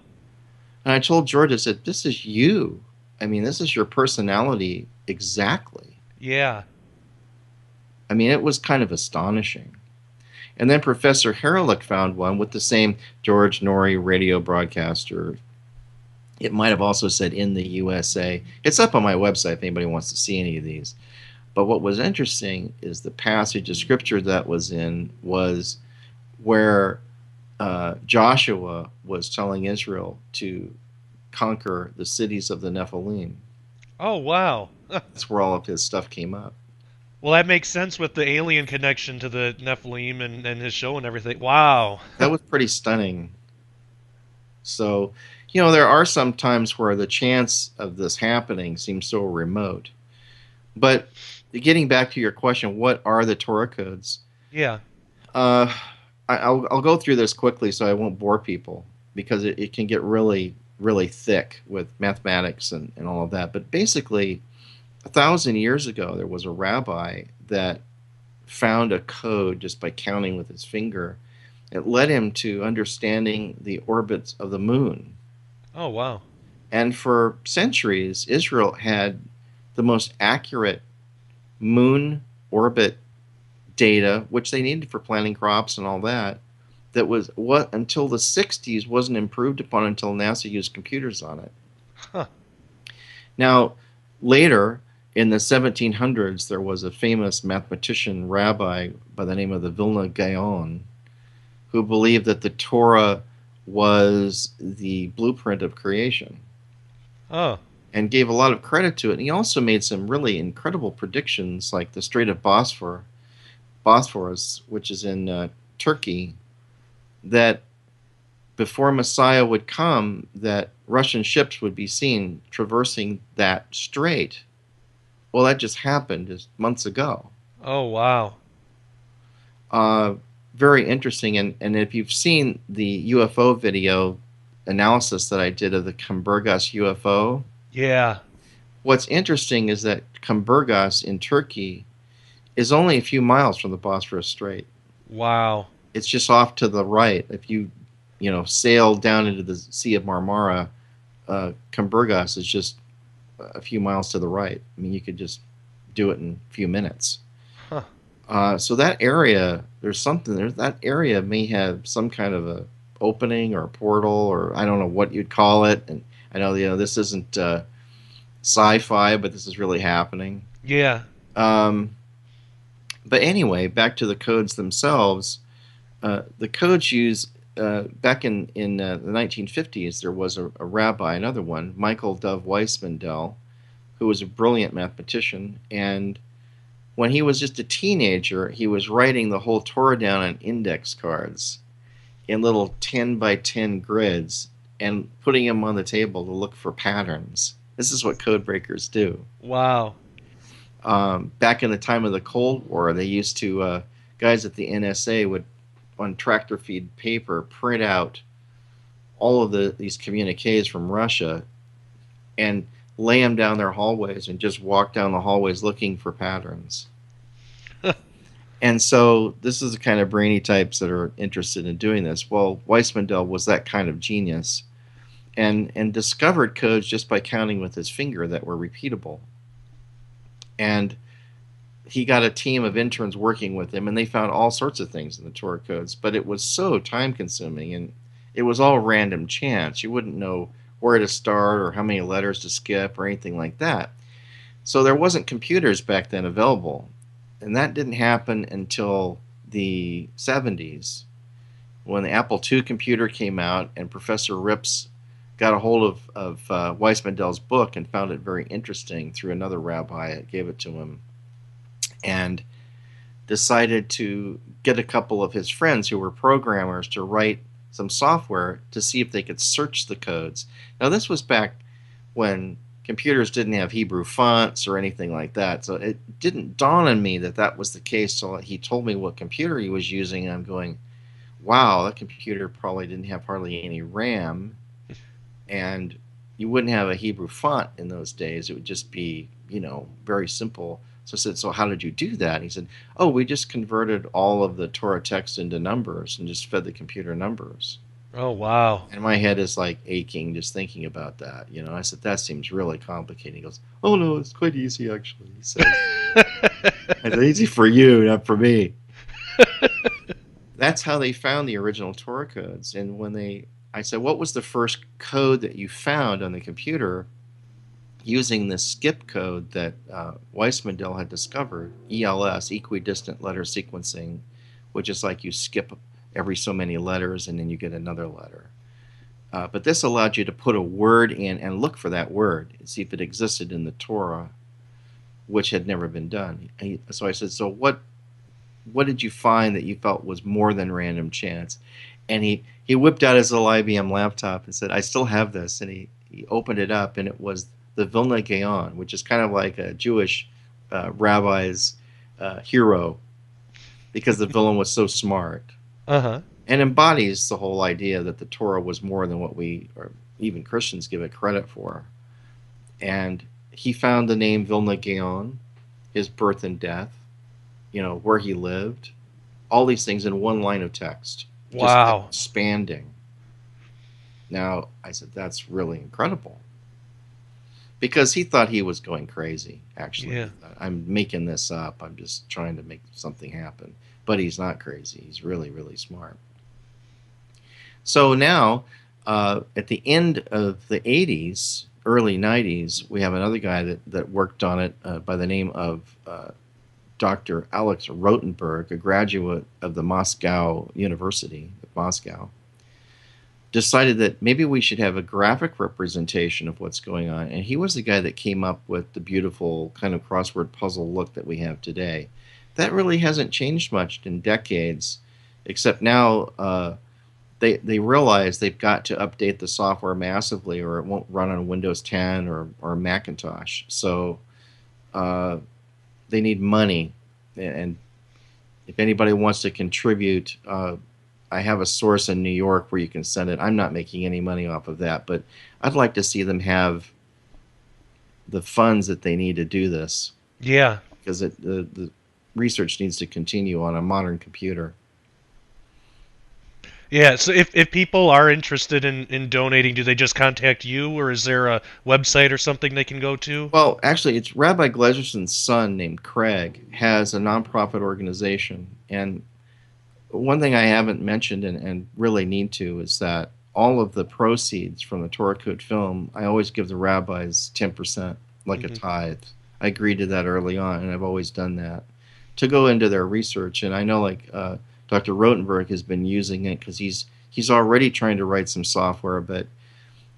And I told George, I said, this is you. I mean, this is your personality exactly. Yeah. I mean, it was kind of astonishing. And then Professor Haralick found one with the same George Norrie radio broadcaster. It might have also said in the USA. It's up on my website if anybody wants to see any of these. But what was interesting is the passage of scripture that was where Joshua was telling Israel to conquer the cities of the Nephilim. Oh, wow. That's where all of his stuff came up. Well, that makes sense with the alien connection to the Nephilim and his show and everything. Wow. That was pretty stunning. So, there are some times where the chance of this happening seems so remote. But getting back to your question, what are the Torah codes? Yeah. I'll go through this quickly so I won't bore people, because it can get really, really thick with mathematics and all of that. But basically, 1,000 years ago, there was a rabbi that found a code just by counting with his finger. It led him to understanding the orbits of the moon. Oh, wow. And for centuries, Israel had the most accurate moon orbit data, which they needed for planting crops and all that. That was what until the 60s wasn't improved upon until NASA used computers on it. Huh. Now, later, In the 1700s, there was a famous mathematician rabbi by the name of the Vilna Gaon who believed that the Torah was the blueprint of creation. Oh. And gave a lot of credit to it. And he also made some really incredible predictions, like the Strait of Bosphorus, which is in Turkey, that before Messiah would come, that Russian ships would be seen traversing that strait. Well, that just happened just months ago. Oh, wow. Very interesting. And if you've seen the UFO video analysis that I did of the Kumburgos UFO, Yeah. what's interesting is that Kumburgos in Turkey is only a few miles from the Bosphorus Strait. Wow. It's just off to the right. If you sail down into the Sea of Marmara, Kumburgos is just a few miles to the right. I mean, you could just do it in a few minutes. Huh. So that area, that area may have some kind of a opening or a portal, or I don't know what you'd call it. And I know this isn't sci-fi, but this is really happening. Yeah. But anyway, back to the codes themselves. The codes use back in the 1950s. There was a rabbi, another one, Michael Dov Weissmandel, who was a brilliant mathematician, and when he was just a teenager, he was writing the whole Torah down on index cards in little 10 by 10 grids and putting them on the table to look for patterns. This is what code breakers do. Wow. Back in the time of the Cold War, they used to, guys at the NSA would, on tractor feed paper, print out all of these communiques from Russia and lay them down their hallways and just walk down the hallways looking for patterns. And so this is the kind of brainy types that are interested in doing this. Well, Weissmandel was that kind of genius and discovered codes just by counting with his finger that were repeatable. And he got a team of interns working with him, and they found all sorts of things in the Torah codes, but it was so time-consuming, and it was all random chance. You wouldn't know where to start or how many letters to skip or anything like that. So there wasn't computers back then available, and that didn't happen until the 70s when the Apple II computer came out, and Professor Rips got a hold of Weissmandel's book and found it very interesting through another rabbi that gave it to him, and decided to get a couple of his friends who were programmers to write some software to see if they could search the codes. Now, this was back when computers didn't have Hebrew fonts or anything like that, so it didn't dawn on me that that was the case. So he told me what computer he was using, and I'm going, wow, that computer probably didn't have hardly any RAM, and you wouldn't have a Hebrew font in those days. It would just be, very simple. So I said, so how did you do that? And he said, oh, we just converted all of the Torah text into numbers and just fed the computer numbers. Oh, wow. And my head is like aching just thinking about that. I said, that seems really complicated. He goes, oh, no, it's quite easy, actually. He said, I said, easy for you, not for me. That's how they found the original Torah codes. And when I said, what was the first code that you found on the computer using the skip code that Weissmandel had discovered, ELS, equidistant letter sequencing, which is like you skip every so many letters and then you get another letter. But this allowed you to put a word in and look for that word and see if it existed in the Torah, which had never been done. So I said, so what did you find that you felt was more than random chance? And he whipped out his little IBM laptop and said, I still have this. And he opened it up, and it was the Vilna Gaon, which is kind of like a Jewish rabbi's hero, because the villain was so smart. Uh-huh. And embodies the whole idea that the Torah was more than what we, or even Christians, give it credit for. And he found the name Vilna Gaon, his birth and death, where he lived, all these things in one line of text. Wow. Just expanding. Now, I said, that's really incredible. Because he thought he was going crazy, actually. Yeah. I'm making this up. I'm just trying to make something happen. But he's not crazy. He's really, really smart. So now, at the end of the 80s, early 90s, we have another guy that worked on it by the name of Dr. Alex Rotenberg, a graduate of the Moscow University of Moscow, decided that maybe we should have a graphic representation of what's going on. And he was the guy that came up with the beautiful kind of crossword puzzle look that we have today. That really hasn't changed much in decades, except now they realize they've got to update the software massively or it won't run on Windows 10 or Macintosh. So they need money. And if anybody wants to contribute, I have a source in New York where you can send it. I'm not making any money off of that, but I'd like to see them have the funds that they need to do this. Yeah. Because the research needs to continue on a modern computer. Yeah, so if people are interested in donating, do they just contact you, or is there a website or something they can go to? Well, actually, it's Rabbi Glezerson's son named Craig has a nonprofit organization. And one thing I haven't mentioned and really need to is that all of the proceeds from the Torah Code film, I always give the rabbis 10%, like a tithe. I agreed to that early on, and I've always done that, to go into their research. And I know Dr. Rotenberg has been using it because he's already trying to write some software, but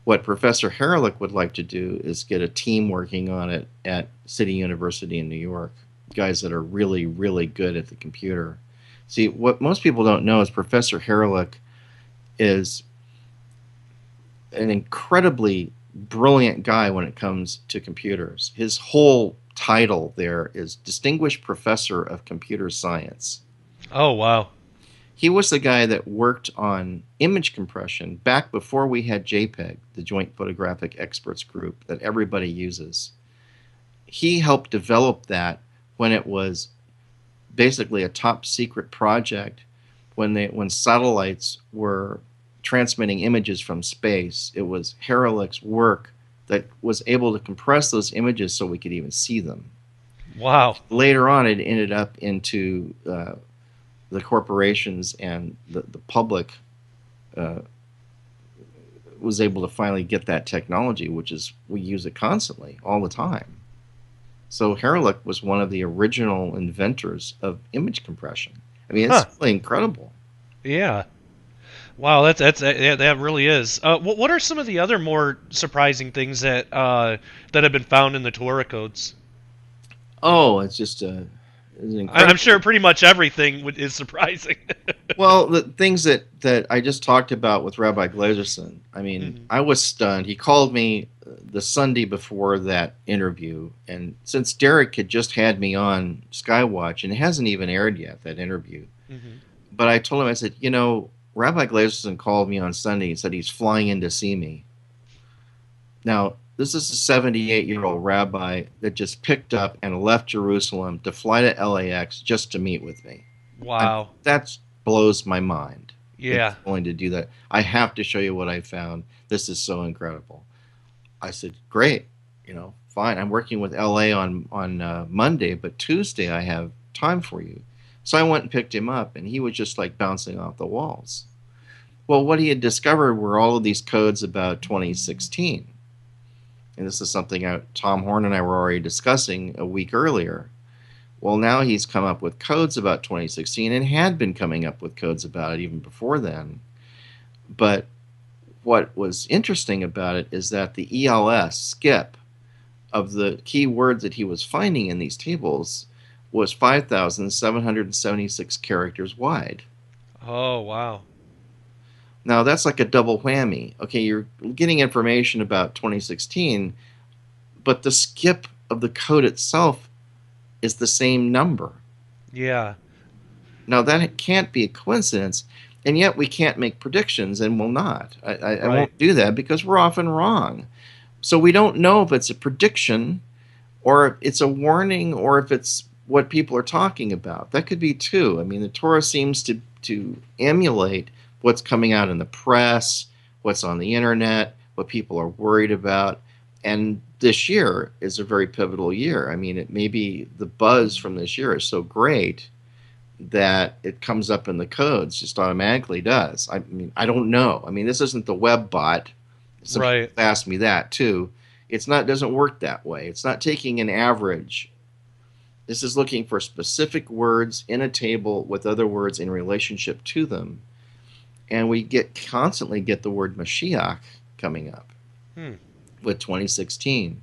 what Professor Haralick would like to do is get a team working on it at City University in New York, guys that are really, really good at the computer. See, what most people don't know is Professor Haralick is an incredibly brilliant guy when it comes to computers. His whole title there is Distinguished Professor of Computer Science. Oh, wow. He was the guy that worked on image compression back before we had JPEG, the Joint Photographic Experts Group that everybody uses. He helped develop that when it was basically a top secret project. When satellites were transmitting images from space, it was Haralick's work that was able to compress those images so we could even see them. Wow. Later on, it ended up into the corporations and the public was able to finally get that technology, which is we use it constantly, all the time. So Haralick was one of the original inventors of image compression. I mean, it's really incredible. Yeah. Wow, that really is. What are some of the other more surprising things that have been found in the Torah codes? Oh, it's just I'm sure pretty much everything is surprising. Well, the things that I just talked about with Rabbi Glazerson, I mean, I was stunned. He called me the Sunday before that interview, and since Derek had just had me on Skywatch, and it hasn't even aired yet, that interview, but I told him, I said, you know, Rabbi Glazerson called me on Sunday and said he's flying in to see me. Now, this is a 78-year-old rabbi that just picked up and left Jerusalem to fly to LAX just to meet with me. Wow. That blows my mind. Yeah. He's going to do that. I have to show you what I found. This is so incredible. I said, great. You know, fine. I'm working with LA on Monday, but Tuesday I have time for you. So I went and picked him up, and he was just like bouncing off the walls. Well, what he had discovered were all of these codes about 2016. And this is something Tom Horn and I were already discussing a week earlier. Well, now he's come up with codes about 2016 and had been coming up with codes about it even before then. But what was interesting about it is that the ELS, skip, of the key words that he was finding in these tables was 5,776 characters wide. Oh, wow. Now, that's like a double whammy. Okay, you're getting information about 2016, but the skip of the code itself is the same number. Yeah. Now, that can't be a coincidence, and yet we can't make predictions, and will not. I won't do that because we're often wrong. So we don't know if it's a prediction or if it's a warning or if it's what people are talking about. That could be too. I mean, the Torah seems to emulate what's coming out in the press, what's on the internet, what people are worried about. And this year is a very pivotal year. I mean, it maybe the buzz from this year is so great that it comes up in the codes, just automatically does. I mean, I don't know. I mean, this isn't the web bot. Some people asked me that too. doesn't work that way. It's not taking an average. This is looking for specific words in a table with other words in relationship to them. And we constantly get the word Mashiach coming up with 2016.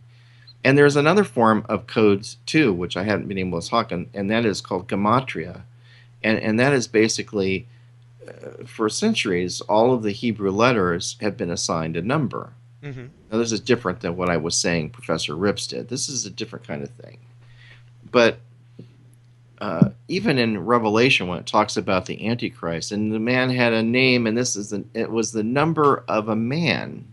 And there's another form of codes too, which I haven't been able to talk on, and that is called gematria. And that is basically, for centuries, all of the Hebrew letters have been assigned a number. Mm-hmm. Now, this is different than what I was saying Professor Rips did. This is a different kind of thing. But even in Revelation, when it talks about the Antichrist, and the man had a name, and it was the number of a man.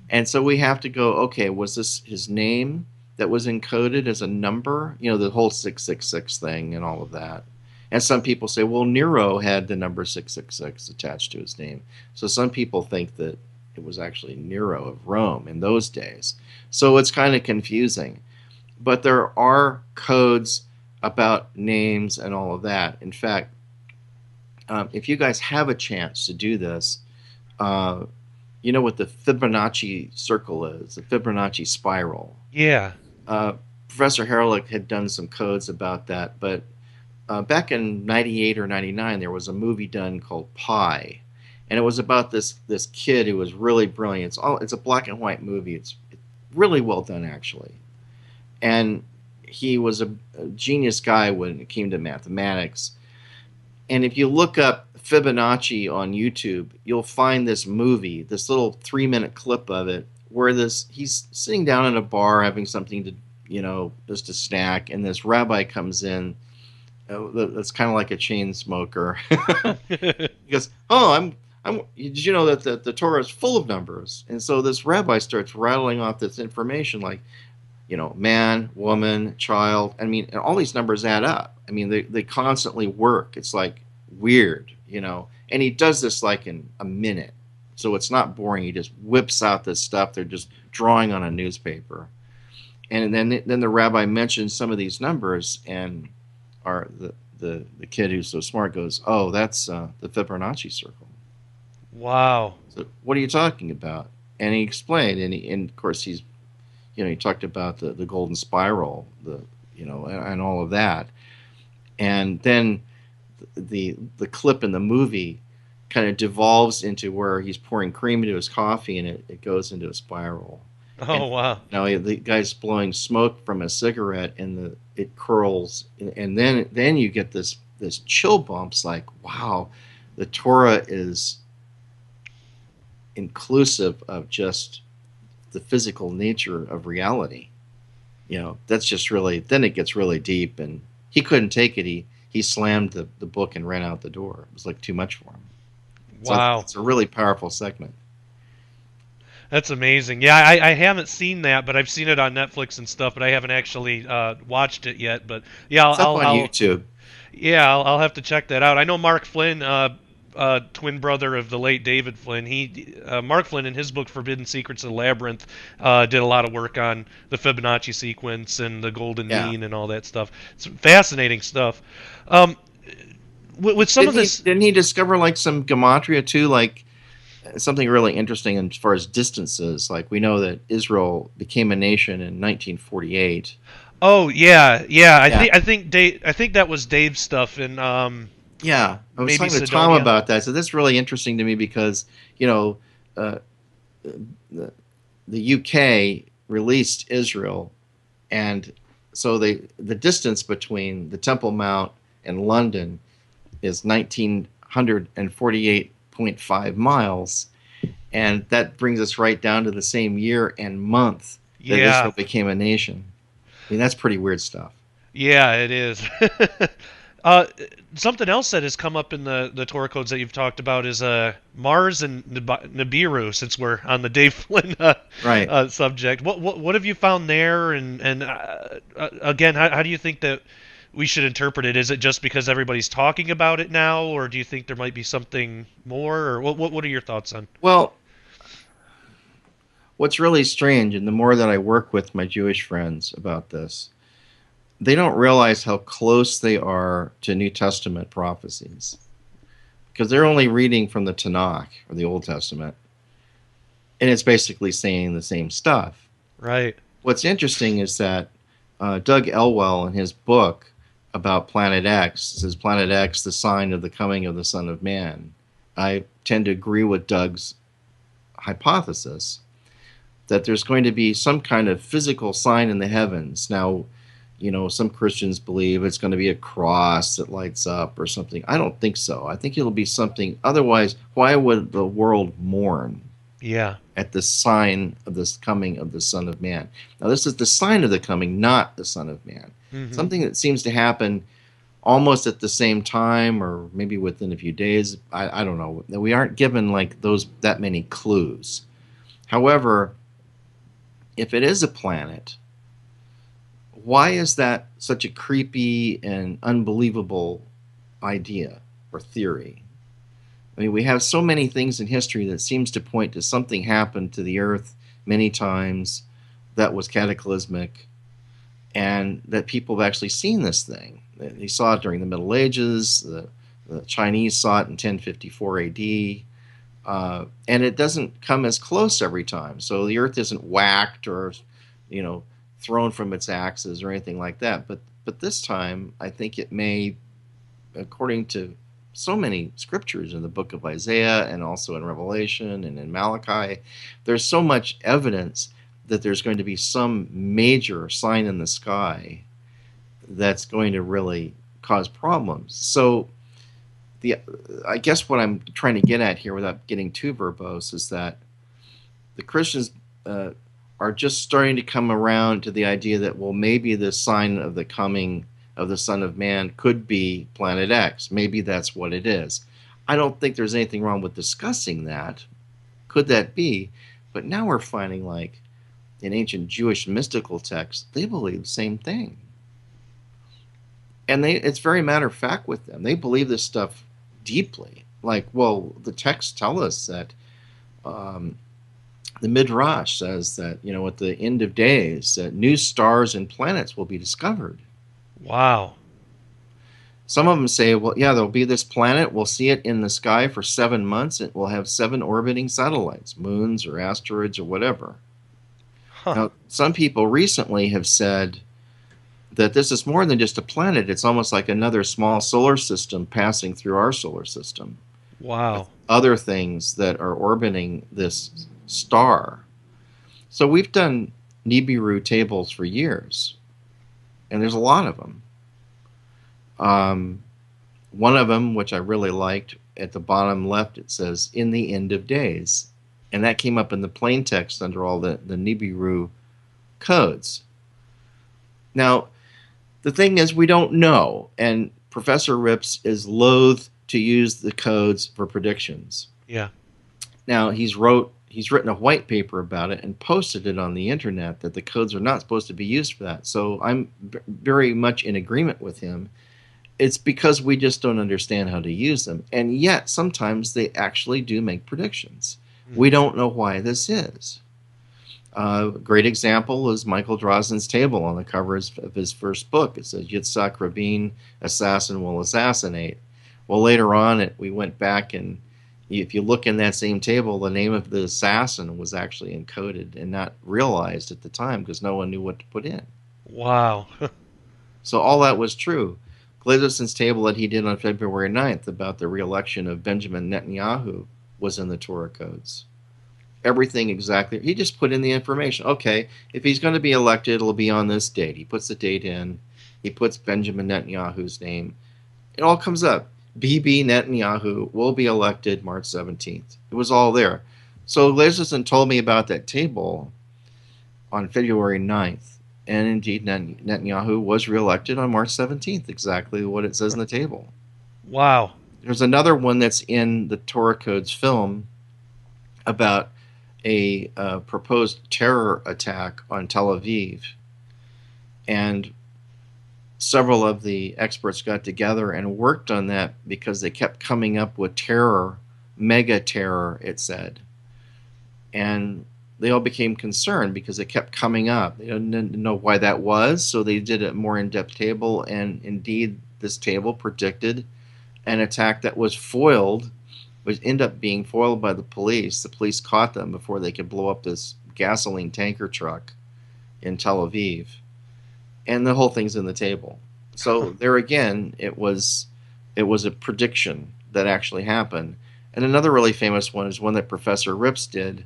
And so we have to go, okay, was this his name that was encoded as a number? You know, the whole 666 thing and all of that. And some people say, well, Nero had the number 666 attached to his name. So some people think that it was actually Nero of Rome in those days. So it's kind of confusing. But there are codes about names and all of that. In fact, if you guys have a chance to do this, you know what the Fibonacci circle is, the Fibonacci spiral. Yeah. Professor Herlick had done some codes about that, but back in 98 or 99, there was a movie done called Pi, and it was about this kid who was really brilliant. It's a black and white movie. It's really well done, actually. And he was a genius guy when it came to mathematics. And if you look up Fibonacci on YouTube, you'll find this movie, this little 3-minute clip of it, where he's sitting down in a bar having something to, just a snack, and this rabbi comes in. That's kind of like a chain smoker. He goes, "Oh, did you know that the Torah is full of numbers?" And so this rabbi starts rattling off this information, like, man, woman, child. I mean, and all these numbers add up. I mean, they constantly work. It's like weird, And he does this like in a minute, so it's not boring. He just whips out this stuff. They're just drawing on a newspaper, and then the rabbi mentions some of these numbers, and the kid who's so smart goes, "Oh, that's the Fibonacci circle." Wow. So what are you talking about? And he explained, and of course he talked about the golden spiral, and all of that. And then the clip in the movie kind of devolves into where he's pouring cream into his coffee, and it goes into a spiral. Oh, wow. Now the guy's blowing smoke from a cigarette, and it curls, and then you get this chill bumps, like, wow, the Torah is inclusive of just the physical nature of reality. That's just really, then it gets really deep, and he couldn't take it. He slammed the book and ran out the door. It was like too much for him. Wow. So it's a really powerful segment. That's amazing. Yeah, I haven't seen that, but I've seen it on Netflix and stuff, but I haven't actually watched it yet. But yeah, it's up on YouTube. Yeah, I'll have to check that out. I know Mark Flynn, twin brother of the late David Flynn. Mark Flynn, in his book Forbidden Secrets of the Labyrinth, did a lot of work on the Fibonacci sequence and the golden mean and all that stuff. It's fascinating stuff. With some of this, didn't he discover like some gematria too, like something really interesting as far as distances? Like, we know that Israel became a nation in 1948. Oh yeah. I think that was Dave's stuff in. Yeah, I was talking to Tom about that. So that's really interesting to me because the UK released Israel, and so the distance between the Temple Mount and London is 1,948.5 miles, and that brings us right down to the same year and month that Israel became a nation. I mean, that's pretty weird stuff. Yeah, it is. Something else that has come up in the Torah codes that you've talked about is Mars and Nibiru, since we're on the Dave Flynn subject. What have you found there? And again, how do you think that we should interpret it? Is it just because everybody's talking about it now, or do you think there might be something more? Or what are your thoughts on? Well, what's really strange, and the more that I work with my Jewish friends about this, they don't realize how close they are to New Testament prophecies, because they're only reading from the Tanakh, or the Old Testament, and it's basically saying the same stuff, Right. What's interesting is that Doug Elwell, in his book about Planet X, says Planet X, the sign of the coming of the Son of Man. I tend to agree with Doug's hypothesis that there's going to be some kind of physical sign in the heavens. Now, some Christians believe it's going to be a cross that lights up or something. I don't think so. I think it'll be something. Otherwise, why would the world mourn Yeah. at the sign of this coming of the Son of Man? Now, this is the sign of the coming, not the Son of Man. Mm-hmm. Something that seems to happen almost at the same time, or maybe within a few days. I don't know. We aren't given that many clues. However, if it is a planet, why is that such a creepy and unbelievable idea or theory? I mean, we have so many things in history that seems to point to something happened to the Earth many times that was cataclysmic, and that people have actually seen this thing. They saw it during the Middle Ages. The Chinese saw it in 1054 AD. And it doesn't come as close every time. So the Earth isn't whacked or, thrown from its axis or anything like that. But this time, I think it may, according to so many scriptures in the book of Isaiah and also in Revelation and in Malachi, there's so much evidence that there's going to be some major sign in the sky that's going to really cause problems. So I guess what I'm trying to get at here, without getting too verbose, is that the Christians are just starting to come around to the idea that, well, maybe the sign of the coming of the Son of Man could be Planet X. Maybe that's what it is. I don't think there's anything wrong with discussing that. Could that be? But now we're finding, like, in ancient Jewish mystical texts, they believe the same thing. And it's very matter of fact with them. They believe this stuff deeply. Like, well, the texts tell us that the Midrash says that, at the end of days, that new stars and planets will be discovered. Wow. Some of them say, well, yeah, there'll be this planet. We'll see it in the sky for 7 months. It will have 7 orbiting satellites, moons or asteroids or whatever. Huh. Now, some people recently have said that this is more than just a planet. It's almost like another small solar system passing through our solar system. Wow. Other things that are orbiting this star. So we've done Nibiru tables for years, and there's a lot of them. One of them, which I really liked, at the bottom left, it says, "In the end of days." And that came up in the plain text under all the Nibiru codes. Now, the thing is, we don't know, and Professor Rips is loath to use the codes for predictions. Yeah. Now, he's written a white paper about it and posted it on the internet that the codes are not supposed to be used for that. So I'm very much in agreement with him. It's because we just don't understand how to use them. And yet, sometimes they actually do make predictions. We don't know why this is. A great example is Michael Drosnin's table on the cover of his first book. It says, Yitzhak Rabin, assassin will assassinate. Well, later on, we went back, and if you look in that same table, the name of the assassin was actually encoded and not realized at the time because no one knew what to put in. Wow. So all that was true. Glazersen's table that he did on February 9th about the re-election of Benjamin Netanyahu was in the Torah codes. Everything exactly. He just put in the information. Okay, if he's going to be elected, it'll be on this date. He puts the date in. He puts Benjamin Netanyahu's name. It all comes up. Bibi Netanyahu will be elected March 17th. It was all there. So Glazersen told me about that table on February 9th. And indeed, Netanyahu was reelected on March 17th, exactly what it says in the table. Wow. There's another one that's in the Torah Codes film about a proposed terror attack on Tel Aviv. And several of the experts got together and worked on that because they kept coming up with terror, mega terror, it said. And they all became concerned because it kept coming up. They didn't know why that was, so they did a more in-depth table, and indeed this table predicted an attack that was foiled, which ended up being foiled by the police. The police caught them before they could blow up this gasoline tanker truck in Tel Aviv, and the whole thing's in the table. So there again, it was a prediction that actually happened. And another really famous one is one that Professor Rips did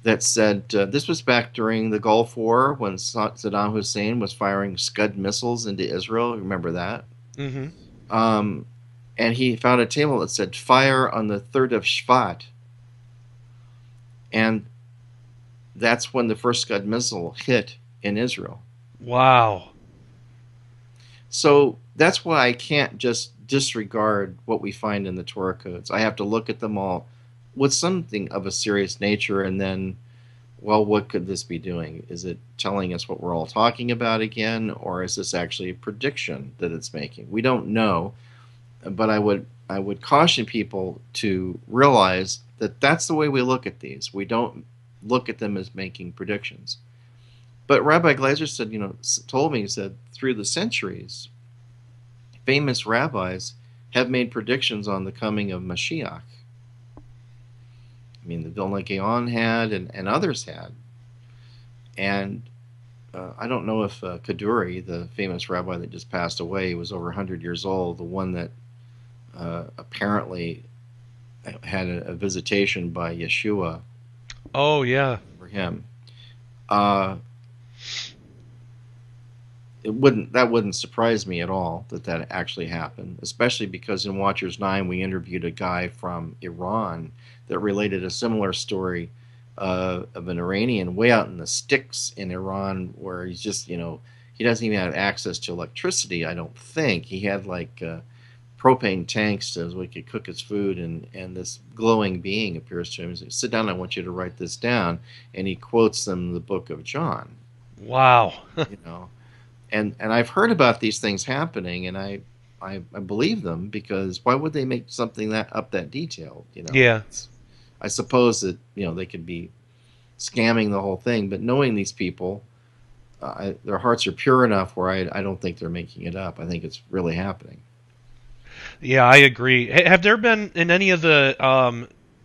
that said this was back during the Gulf War when Saddam Hussein was firing Scud missiles into Israel. Remember that? Mm-hmm. And he found a table that said fire on the 3rd of Shvat. And that's when the first Scud missile hit in Israel. Wow. So that's why I can't just disregard what we find in the Torah codes. I have to look at them all with something of a serious nature, and then, well, what could this be doing? Is it telling us what we're all talking about again, or is this actually a prediction that it's making? We don't know, but I would caution people to realize that that's the way we look at these. We don't look at them as making predictions. But Rabbi Glazer said, told me, he said, through the centuries, famous rabbis have made predictions on the coming of Mashiach. I mean, the Vilna Gaon had, and others had. And I don't know if Kaduri, the famous rabbi that just passed away, was over 100 years old, the one that apparently had a visitation by Yeshua. Oh, yeah. For him. That wouldn't surprise me at all that actually happened, especially because in Watchers 9 we interviewed a guy from Iran that related a similar story of an Iranian way out in the sticks in Iran, where he's just, he doesn't even have access to electricity, I don't think. He had like propane tanks so he could cook his food, and this glowing being appears to him and says, "Sit down, I want you to write this down." And he quotes them the book of John. Wow. And I've heard about these things happening, and I believe them, because why would they make something that detailed? Yeah. I suppose that they could be scamming the whole thing, but knowing these people, their hearts are pure enough where I don't think they're making it up. I think it's really happening. Yeah, I agree. Have there been, in any of the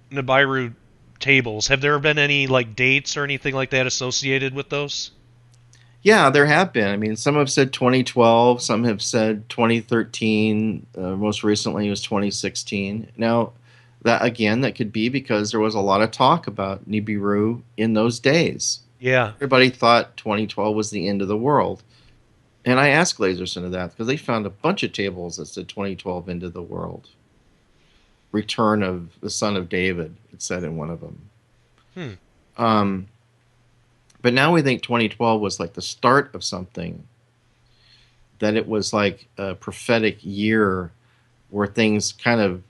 Nibiru tables, have there been any like dates or anything like that associated with those? Yeah, there have been. I mean, some have said 2012, some have said 2013. Most recently, it was 2016. Now, that could be because there was a lot of talk about Nibiru in those days. Yeah. Everybody thought 2012 was the end of the world. And I asked Glazerson of that because they found a bunch of tables that said 2012 end of the world. Return of the Son of David, it said in one of them. But now we think 2012 was like the start of something, that it was like a prophetic year where things kind of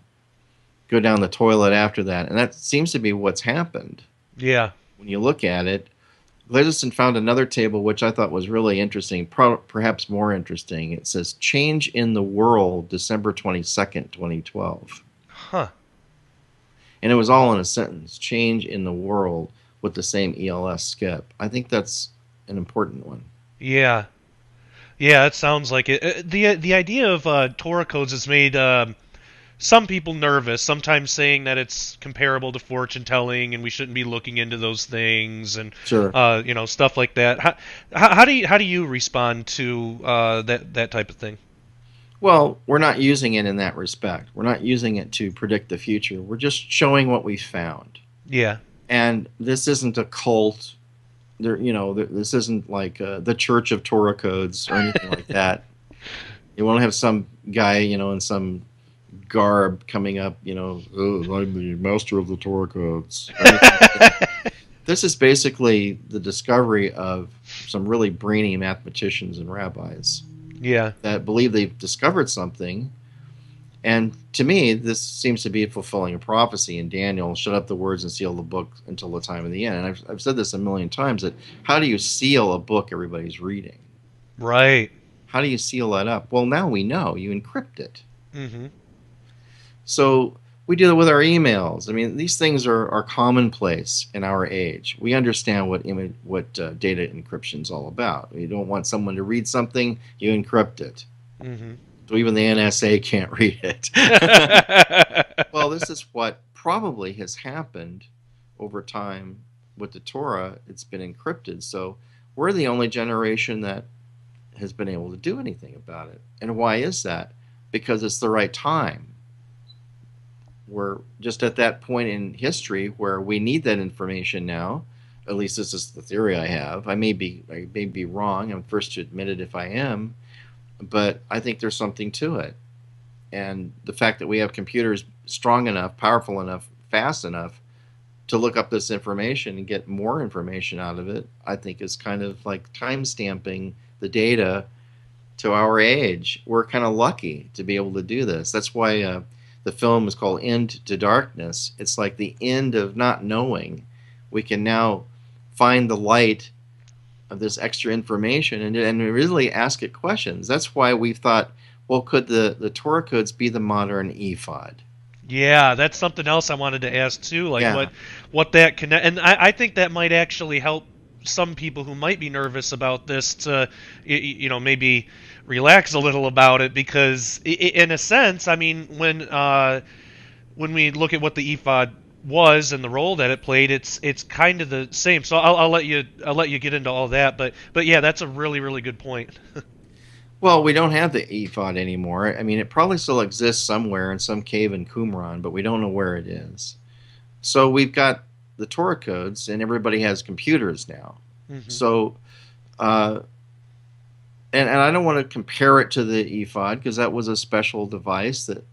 go down the toilet after that. And that seems to be what's happened. Yeah. When you look at it, Glazerson found another table which I thought was really interesting, perhaps more interesting. It says, "Change in the World, December 22nd, 2012. Huh. And it was all in a sentence, "Change in the world," with the same ELS skip. I think that's an important one. Yeah. Yeah, it sounds like it. The idea of Torah codes has made some people nervous, sometimes saying that it's comparable to fortune telling and we shouldn't be looking into those things, and Sure. Stuff like that. How do you respond to that type of thing? Well, we're not using it in that respect. We're not using it to predict the future. We're just showing what we found. Yeah. And this isn't a cult. This isn't like the Church of Torah Codes or anything like that. You won't have some guy, in some garb coming up, "Oh, I'm the master of the Torah Codes." This is basically the discovery of some really brainy mathematicians and rabbis. Yeah. That believe they've discovered something. And to me, this seems to be fulfilling a prophecy in Daniel: "Shut up the words and seal the book until the time of the end." And I've said this a million times, that how do you seal a book everybody's reading? Right. How do you seal that up? Well, now we know. You encrypt it. Mm-hmm. So we do that with our emails. I mean, these things are commonplace in our age. We understand what data encryption is all about. You don't want someone to read something, you encrypt it. Mm-hmm. So even the NSA can't read it. Well, this is what probably has happened over time with the Torah. It's been encrypted. So we're the only generation that has been able to do anything about it. And why is that? Because it's the right time. We're just at that point in history where we need that information now. At least this is the theory I have. I may be wrong. I'm first to admit it if I am, but I think there's something to it. And the fact that we have computers strong enough, powerful enough, fast enough to look up this information and get more information out of it, I think is kind of like time stamping the data to our age. We're kind of lucky to be able to do this. That's why the film is called End to Darkness. It's like the end of not knowing. We can now find the light of this extra information and really ask it questions. That's why we've thought, well, could the Torah codes be the modern Ephod? Yeah, that's something else I wanted to ask too. Like Yeah. what that connect, and I think that might actually help some people who might be nervous about this to, maybe relax a little about it, because in a sense, I mean, when we look at what the ephod was and the role that it played, it's kind of the same. So I'll let you get into all that, but yeah, that's a really really good point. Well, we don't have the ephod anymore. I mean, it probably still exists somewhere in some cave in Qumran, but we don't know where it is. So we've got the Torah codes, and everybody has computers now. Mm-hmm. So, and I don't want to compare it to the ephod because that was a special device that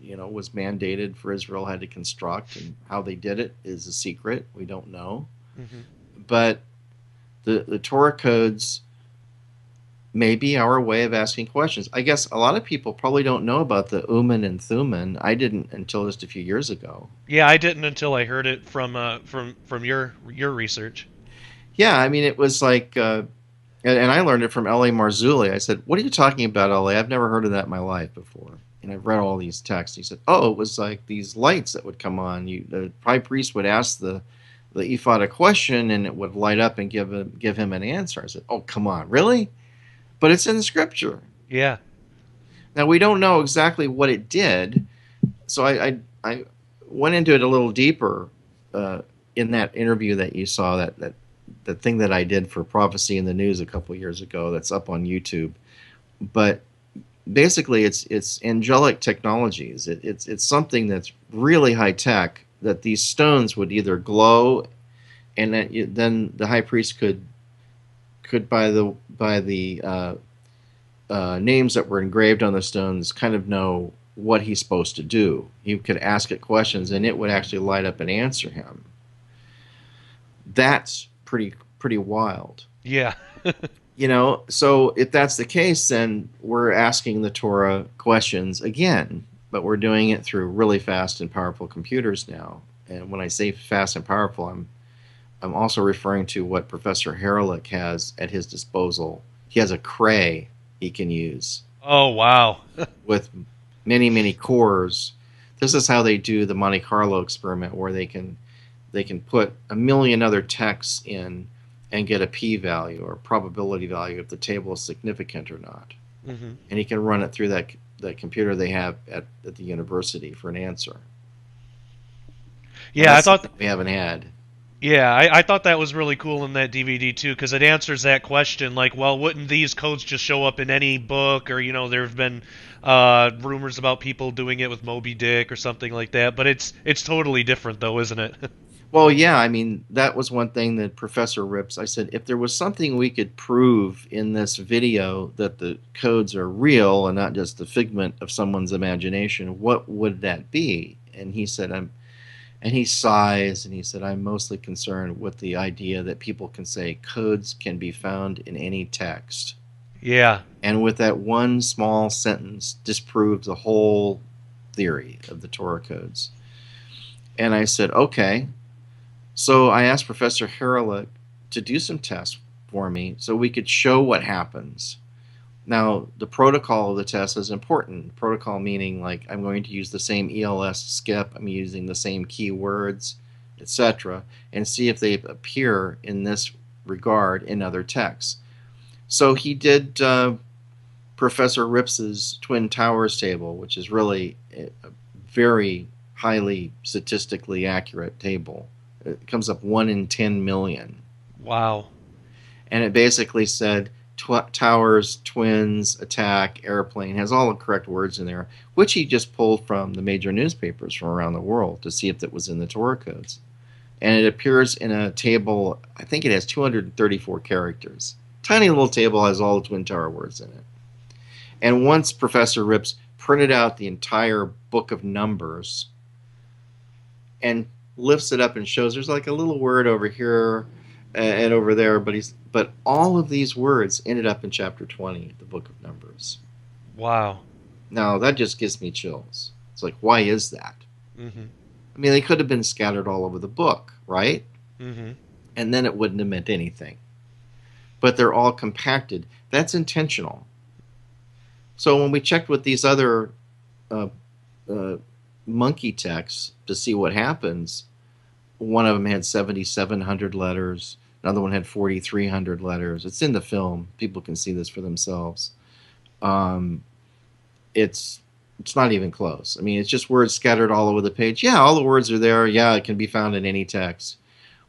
was mandated for Israel had to construct, and how they did it is a secret. We don't know. Mm-hmm. But the Torah codes may be our way of asking questions. I guess a lot of people probably don't know about the Uman and Thuman. I didn't until just a few years ago. Yeah, I didn't until I heard it from your research. Yeah, I mean, it was like, and I learned it from L.A. Marzulli. I said, "What are you talking about, L.A.? I've never heard of that in my life before." And I've read all these texts. He said, "Oh, it was like these lights that would come on. The high priest would ask the ephod a question, and it would light up and give him an answer." I said, "Oh, come on, really?" But it's in the scripture. Yeah. Now, we don't know exactly what it did, so I went into it a little deeper in that interview that you saw, that thing that I did for Prophecy in the News a couple years ago that's up on YouTube. But basically, it's angelic technologies. It's something that's really high tech, that these stones would either glow, and then the high priest could by the names that were engraved on the stones kind of know what he's supposed to do. He could ask it questions, and it would actually light up and answer him. That's pretty wild. Yeah. So if that's the case, then we're asking the Torah questions again, but we're doing it through really fast and powerful computers now. And when I say fast and powerful, I'm also referring to what Professor Haralick has at his disposal. He has a cray he can use. Oh, wow. With many, many cores. This is how they do the Monte Carlo experiment, where they can put a million other texts in and get a p-value or probability value if the table is significant or not. Mm-hmm. And he can run it through that computer they have at the university for an answer. Yeah, I thought we haven't had. Yeah, I thought that was really cool in that DVD too, because it answers that question, like, well, wouldn't these codes just show up in any book, or there have been rumors about people doing it with Moby Dick or something like that, but it's totally different though, isn't it? Well, yeah, I mean, that was one thing that Professor Rips, I said, if there was something we could prove in this video that the codes are real and not just the figment of someone's imagination, what would that be? And he said, and he sighs, and he said, "I'm mostly concerned with the idea that people can say codes can be found in any text." Yeah. And with that one small sentence, disproves the whole theory of the Torah codes. And I said, okay. So I asked Professor Haralick to do some tests for me so we could show what happens. Now, the protocol of the test is important. Protocol meaning, like, I'm going to use the same ELS skip, I'm using the same keywords, etc., and see if they appear in this regard in other texts. So he did Professor Rips's Twin Towers table, which is really a very highly statistically accurate table. It comes up 1 in 10 million. Wow. and it basically said towers, twins, attack, airplane, has all the correct words in there, which he just pulled from the major newspapers from around the world to see if that was in the Torah codes. And it appears in a table, I think it has 234 characters. Tiny little table, has all the Twin Tower words in it. And once Professor Rips printed out the entire book of numbers and lifts it up and shows there's like a little word over here and over there, but all of these words ended up in chapter 20 of the book of Numbers. Wow. Now, that just gives me chills. It's like, why is that? Mm-hmm. I mean, they could have been scattered all over the book, right? Mm-hmm. And then it wouldn't have meant anything. But they're all compacted. That's intentional. So when we checked with these other monkey texts to see what happens, one of them had 7,700 letters. Another one had 4,300 letters. It's in the film. People can see this for themselves. It's not even close. I mean, it's just words scattered all over the page. Yeah, all the words are there. Yeah, it can be found in any text.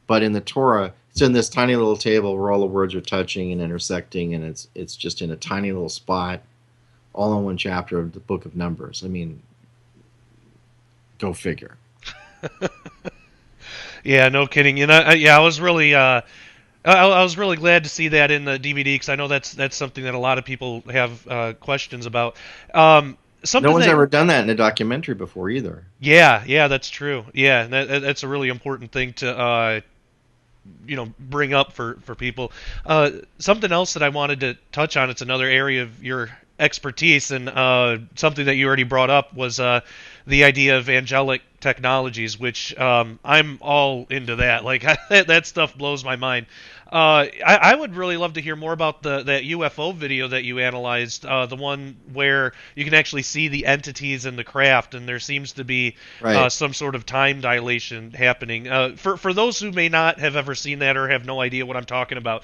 But in the Torah, it's in this tiny little table where all the words are touching and intersecting, and it's just in a tiny little spot, all in one chapter of the book of Numbers. I mean, go figure. Yeah, no kidding. And I was really I was really glad to see that in the DVD, because I know that's something that a lot of people have questions about. No one's ever done that in a documentary before either. Yeah, that's true. Yeah, that's a really important thing to bring up for people. Something else that I wanted to touch on, it's another area of your expertise, and something that you already brought up was the idea of angelic technologies, which I'm all into that. Like, that stuff blows my mind. I would really love to hear more about that UFO video that you analyzed, the one where you can actually see the entities in the craft, and there seems to be some sort of time dilation happening. For those who may not have ever seen that or have no idea what I'm talking about,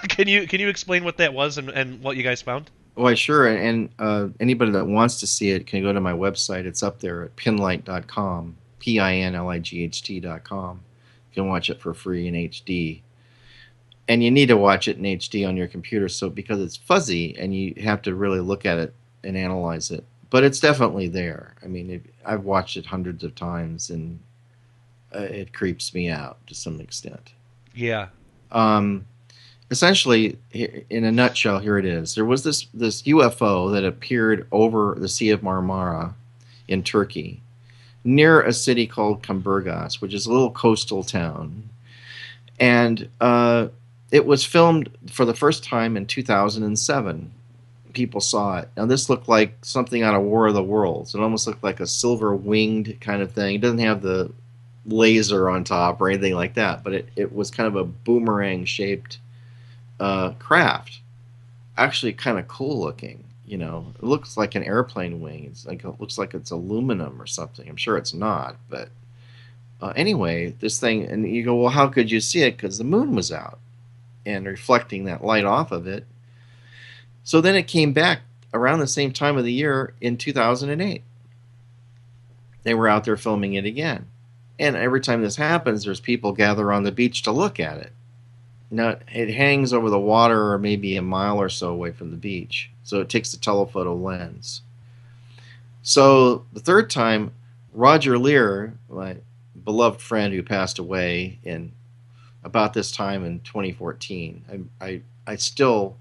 can you explain what that was and what you guys found? Why, sure. And anybody that wants to see it can go to my website. It's up there at pinlight.com, pinlight.com. You can watch it for free in HD. And you need to watch it in HD on your computer because it's fuzzy and you have to really look at it and analyze it. But it's definitely there. I mean, I've watched it hundreds of times, and it creeps me out to some extent. Yeah. Essentially, in a nutshell, here it is. There was this UFO that appeared over the Sea of Marmara in Turkey, near a city called Kumburgaz, which is a little coastal town. And it was filmed for the first time in 2007. People saw it. Now, this looked like something out of War of the Worlds. It almost looked like a silver-winged kind of thing. It doesn't have the laser on top or anything like that, but it was kind of a boomerang-shaped craft. Actually kind of cool looking. It looks like an airplane wing. It looks like it's aluminum or something. I'm sure it's not, but anyway, this thing, and you go, well, how could you see it? Because the moon was out and reflecting that light off of it. So then it came back around the same time of the year in 2008. They were out there filming it again. And every time this happens, there's people gather on the beach to look at it. Now, it hangs over the water or maybe a mile or so away from the beach. So it takes a telephoto lens. So the third time, Roger Lear, my beloved friend who passed away in about this time in 2014, I still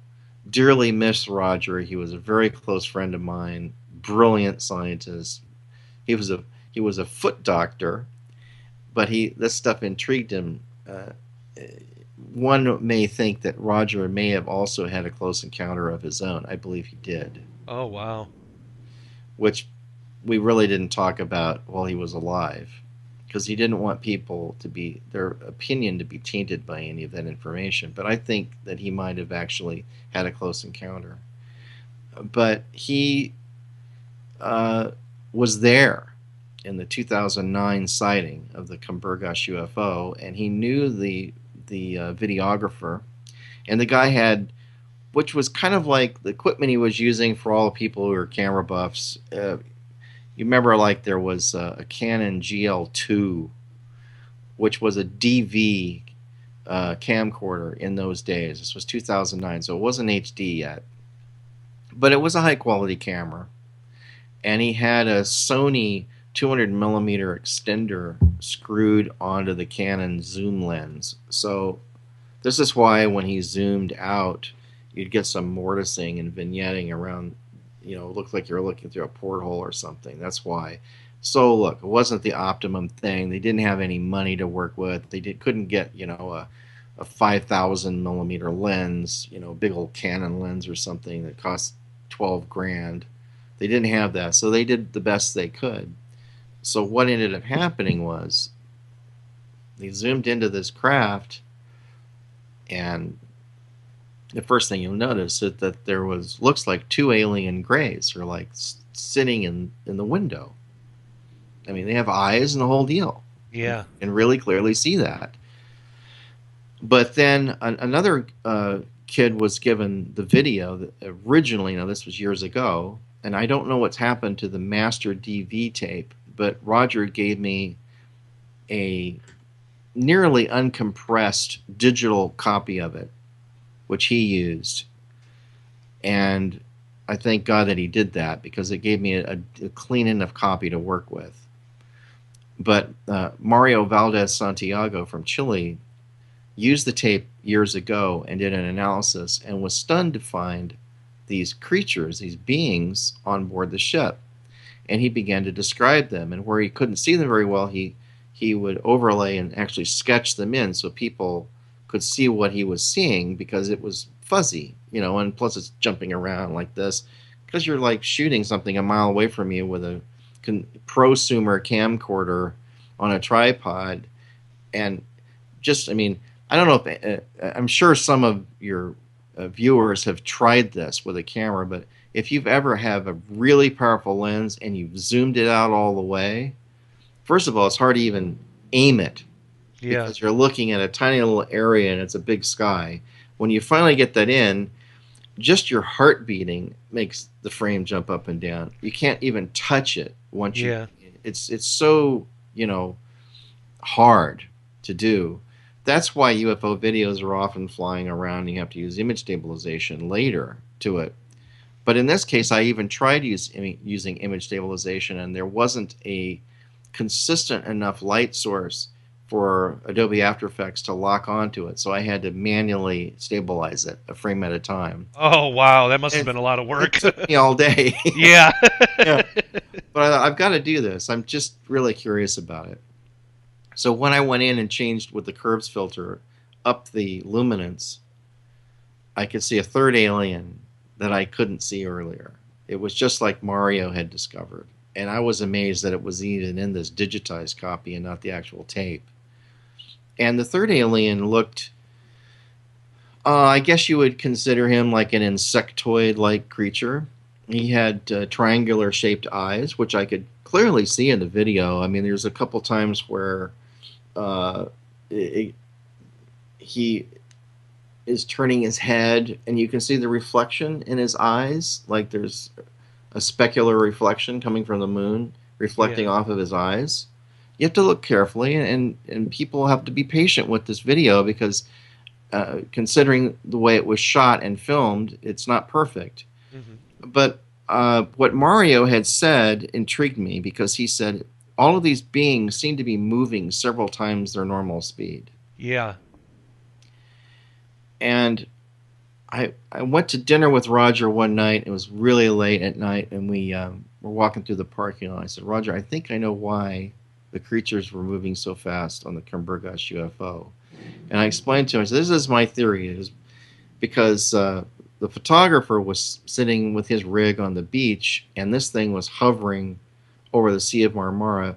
dearly miss Roger. He was a very close friend of mine, brilliant scientist. He was a foot doctor, but this stuff intrigued him. One may think that Roger may have also had a close encounter of his own. I believe he did. Oh, wow. Which we really didn't talk about while he was alive, because he didn't want people their opinion to be tainted by any of that information. But I think that he might have actually had a close encounter. But he was there in the 2009 sighting of the Kumburgaz UFO, and he knew the videographer, and the guy had, which was kind of like the equipment he was using for all the people who are camera buffs. You remember, like, there was a Canon GL2, which was a DV camcorder in those days. This was 2009, so it wasn't HD yet. But it was a high-quality camera. And he had a Sony 200 millimeter extender screwed onto the Canon zoom lens. So this is why when he zoomed out, you'd get some mortising and vignetting around, it looked like you were looking through a porthole or something. That's why. So look, it wasn't the optimum thing. They didn't have any money to work with. They couldn't get, a 5,000 millimeter lens, big old Canon lens or something that cost 12 grand. They didn't have that, so they did the best they could. So what ended up happening was they zoomed into this craft, and the first thing you'll notice is that there looks like two alien grays are like sitting in the window. I mean, they have eyes and the whole deal. Yeah. And really clearly see that. But then another kid was given the video that originally, this was years ago, and I don't know what's happened to the master DV tape, but Roger gave me a nearly uncompressed digital copy of it, which he used. And I thank God that he did that, because it gave me a clean enough copy to work with. But Mario Valdez Santiago from Chile used the tape years ago and did an analysis and was stunned to find these creatures, these beings on board the ship. And he began to describe them, and where he couldn't see them very well, he would overlay and actually sketch them in so people could see what he was seeing, because it was fuzzy, and plus it's jumping around like this, because you're like shooting something a mile away from you with a prosumer camcorder on a tripod. And I don't know if I'm sure some of your viewers have tried this with a camera, but if you've ever have a really powerful lens and you've zoomed it out all the way, first of all, it's hard to even aim it, because you're looking at a tiny little area and it's a big sky. When you finally get that in, just your heart beating makes the frame jump up and down. You can't even touch it once you. It's so hard to do. That's why UFO videos are often flying around, and you have to use image stabilization later to it. But in this case, I even tried using image stabilization, and there wasn't a consistent enough light source for Adobe After Effects to lock onto it. So I had to manually stabilize it a frame at a time. Oh, wow. That must have been a lot of work. It took me all day. Yeah. Yeah. But I've got to do this. I'm just really curious about it. So when I went in and changed with the curves filter up the luminance, I could see a third alien that I couldn't see earlier. It was just like Mario had discovered. And I was amazed that it was even in this digitized copy and not the actual tape. And the third alien looked, I guess you would consider him like an insectoid-like creature. He had triangular shaped eyes, which I could clearly see in the video. I mean, there's a couple times where he is turning his head, and you can see the reflection in his eyes, like there's a specular reflection coming from the moon reflecting off of his eyes. You have to look carefully, and people have to be patient with this video, because considering the way it was shot and filmed, it's not perfect. Mm-hmm. But what Mario had said intrigued me, because he said all of these beings seem to be moving several times their normal speed. Yeah. And I went to dinner with Roger one night. It was really late at night, and we were walking through the parking lot. I said, Roger, I think I know why the creatures were moving so fast on the Kumburgash UFO. And I explained to him, I said, this is my theory. It is because the photographer was sitting with his rig on the beach, and this thing was hovering over the Sea of Marmara.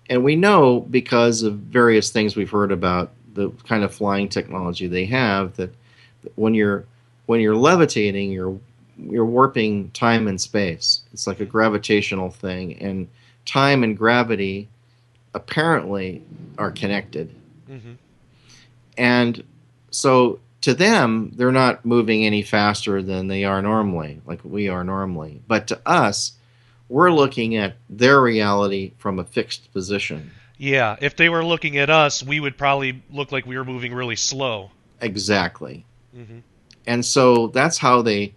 And we know, because of various things we've heard about the kind of flying technology they have, that when you're levitating, you're warping time and space. It's like a gravitational thing, and time and gravity apparently are connected. Mm-hmm. And so to them, they're not moving any faster than they are normally, like we are normally. But to us, we're looking at their reality from a fixed position. Yeah, if they were looking at us, we would probably look like we were moving really slow. Exactly. Hmm. And so that's how they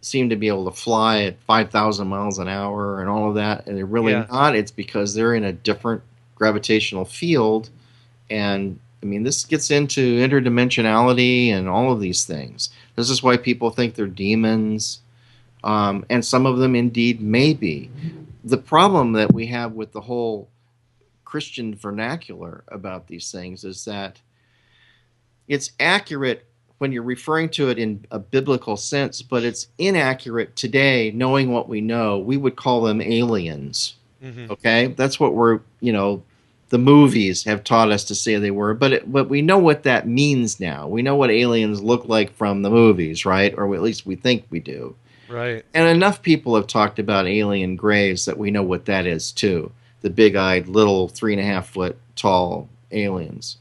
seem to be able to fly at 5,000 miles an hour and all of that. And they're really Yeah. not. It's because they're in a different gravitational field. And I mean, this gets into interdimensionality and all of these things. This is why people think they're demons. And some of them indeed may be. The problem that we have with the whole Christian vernacular about these things is that it's accurate when you're referring to it in a biblical sense, but it's inaccurate today, knowing what we know. We would call them aliens. Hmm. Okay? That's what the movies have taught us to say they were, but we know what that means now. We know what aliens look like from the movies, right? Or at least we think we do. Right. And enough people have talked about alien graves that we know what that is too. The big-eyed, little 3.5-foot tall aliens.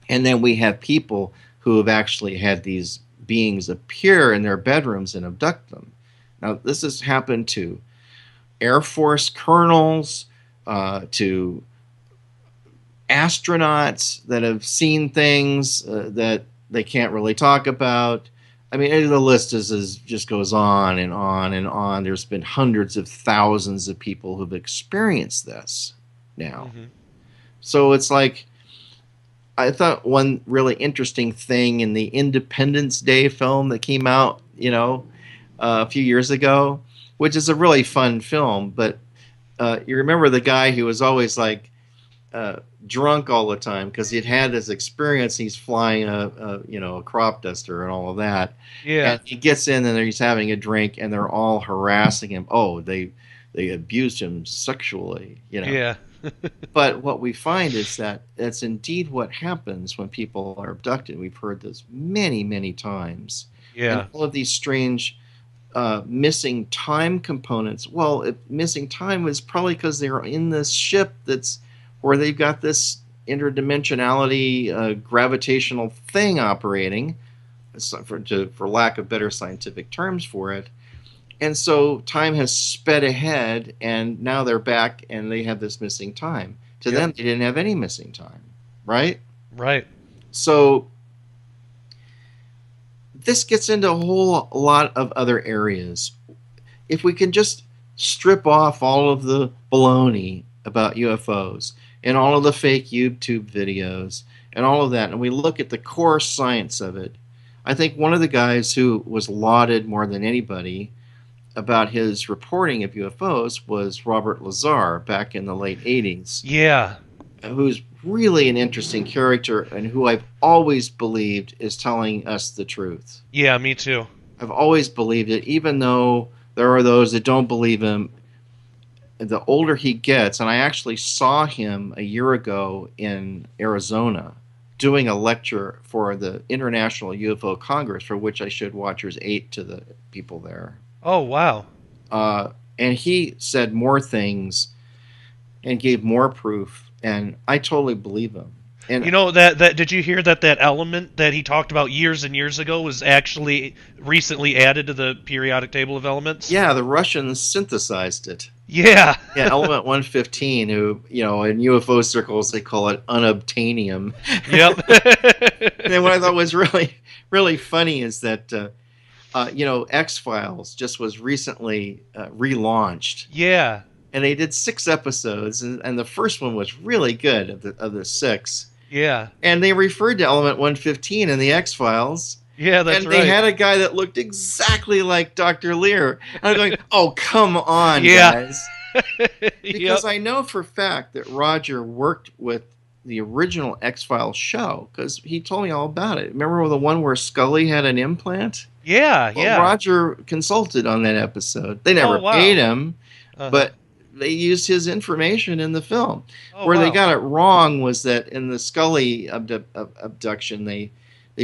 And then we have people who have actually had these beings appear in their bedrooms and abduct them. Now, this has happened to Air Force colonels, to astronauts that have seen things that they can't really talk about. I mean, the list just goes on and on and on. There's been hundreds of thousands of people who've experienced this now. Hmm. So it's like, I thought one really interesting thing in the Independence Day film that came out, a few years ago, which is a really fun film, but you remember the guy who was always like drunk all the time because he'd had this experience. He's flying a crop duster and all of that. Yeah. And he gets in and he's having a drink and they're all harassing him. Oh, they abused him sexually, Yeah. But what we find is that that's indeed what happens when people are abducted. We've heard this many, many times. Yeah. And all of these strange missing time components. Well, missing time is probably because they're in this ship where they've got this interdimensionality gravitational thing operating, for lack of better scientific terms for it. And so time has sped ahead, and now they're back, and they have this missing time. To them, they didn't have any missing time, right? Right. So this gets into a whole lot of other areas. If we can just strip off all of the baloney about UFOs and all of the fake YouTube videos and all of that, and we look at the core science of it, I think one of the guys who was lauded more than anybody about his reporting of UFOs was Robert Lazar back in the late 80s. Yeah. Who's really an interesting character and who I've always believed is telling us the truth. Yeah, me too. I've always believed it, even though there are those that don't believe him. The older he gets, and I actually saw him a year ago in Arizona doing a lecture for the International UFO Congress, for which I should watchers 8 to the people there. Oh, wow. And he said more things and gave more proof, and I totally believe him. And that did you hear that element that he talked about years and years ago was actually recently added to the periodic table of elements? yeah, the Russians synthesized it. Yeah. Yeah, element 115, who, in UFO circles, they call it unobtainium. Yep. And then what I thought was really, really funny is that, X-Files just was recently relaunched. Yeah. And they did 6 episodes, and the first one was really good of the 6. Yeah. And they referred to element 115 in the X-Files. Yeah, that's and right. they had a guy that looked exactly like Dr. Lear. And I'm going, oh, come on, guys. Because I know for a fact that Roger worked with the original X-Files show, because he told me all about it. Remember the one where Scully had an implant? Yeah, Well, yeah. Roger consulted on that episode. They never paid him, but they used his information in the film. Where they got it wrong was that in the Scully abduction, they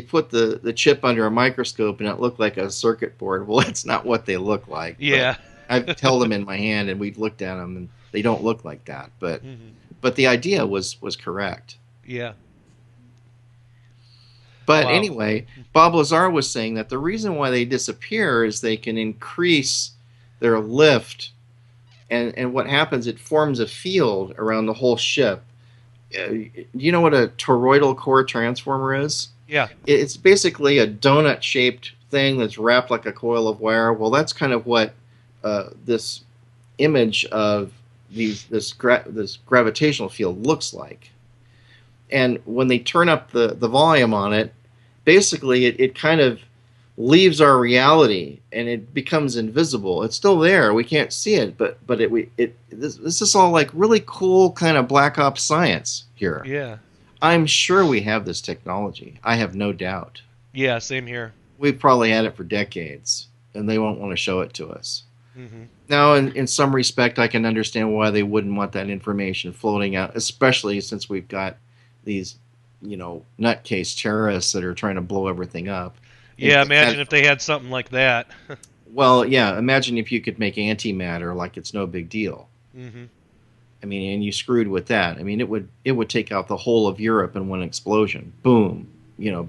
put the chip under a microscope and it looked like a circuit board. Well, that's not what they look like. Yeah. I've held them in my hand and we've looked at them and they don't look like that. But the idea was correct. Yeah. But anyway, Bob Lazar was saying that the reason why they disappear is they can increase their lift. And what happens, it forms a field around the whole ship you know what a toroidal core transformer is? Yeah. It's basically a donut-shaped thing that's wrapped like a coil of wire. Well, that's kind of what this image of this gravitational field looks like. And when they turn up the volume on it, basically it kind of leaves our reality and it becomes invisible. It's still there. We can't see it, but this is all like really cool kind of black ops science here. Yeah. I'm sure we have this technology. I have no doubt. Yeah, same here. We've probably had it for decades, and they won't want to show it to us. Mm-hmm. Now, in some respect, I can understand why they wouldn't want that information floating out, especially since we've got these, nutcase terrorists that are trying to blow everything up. Yeah, imagine if they had something like that. Well, yeah, imagine if you could make antimatter like it's no big deal. Mm-hmm. I mean, and you screwed with that. I mean, it would take out the whole of Europe in one explosion. Boom.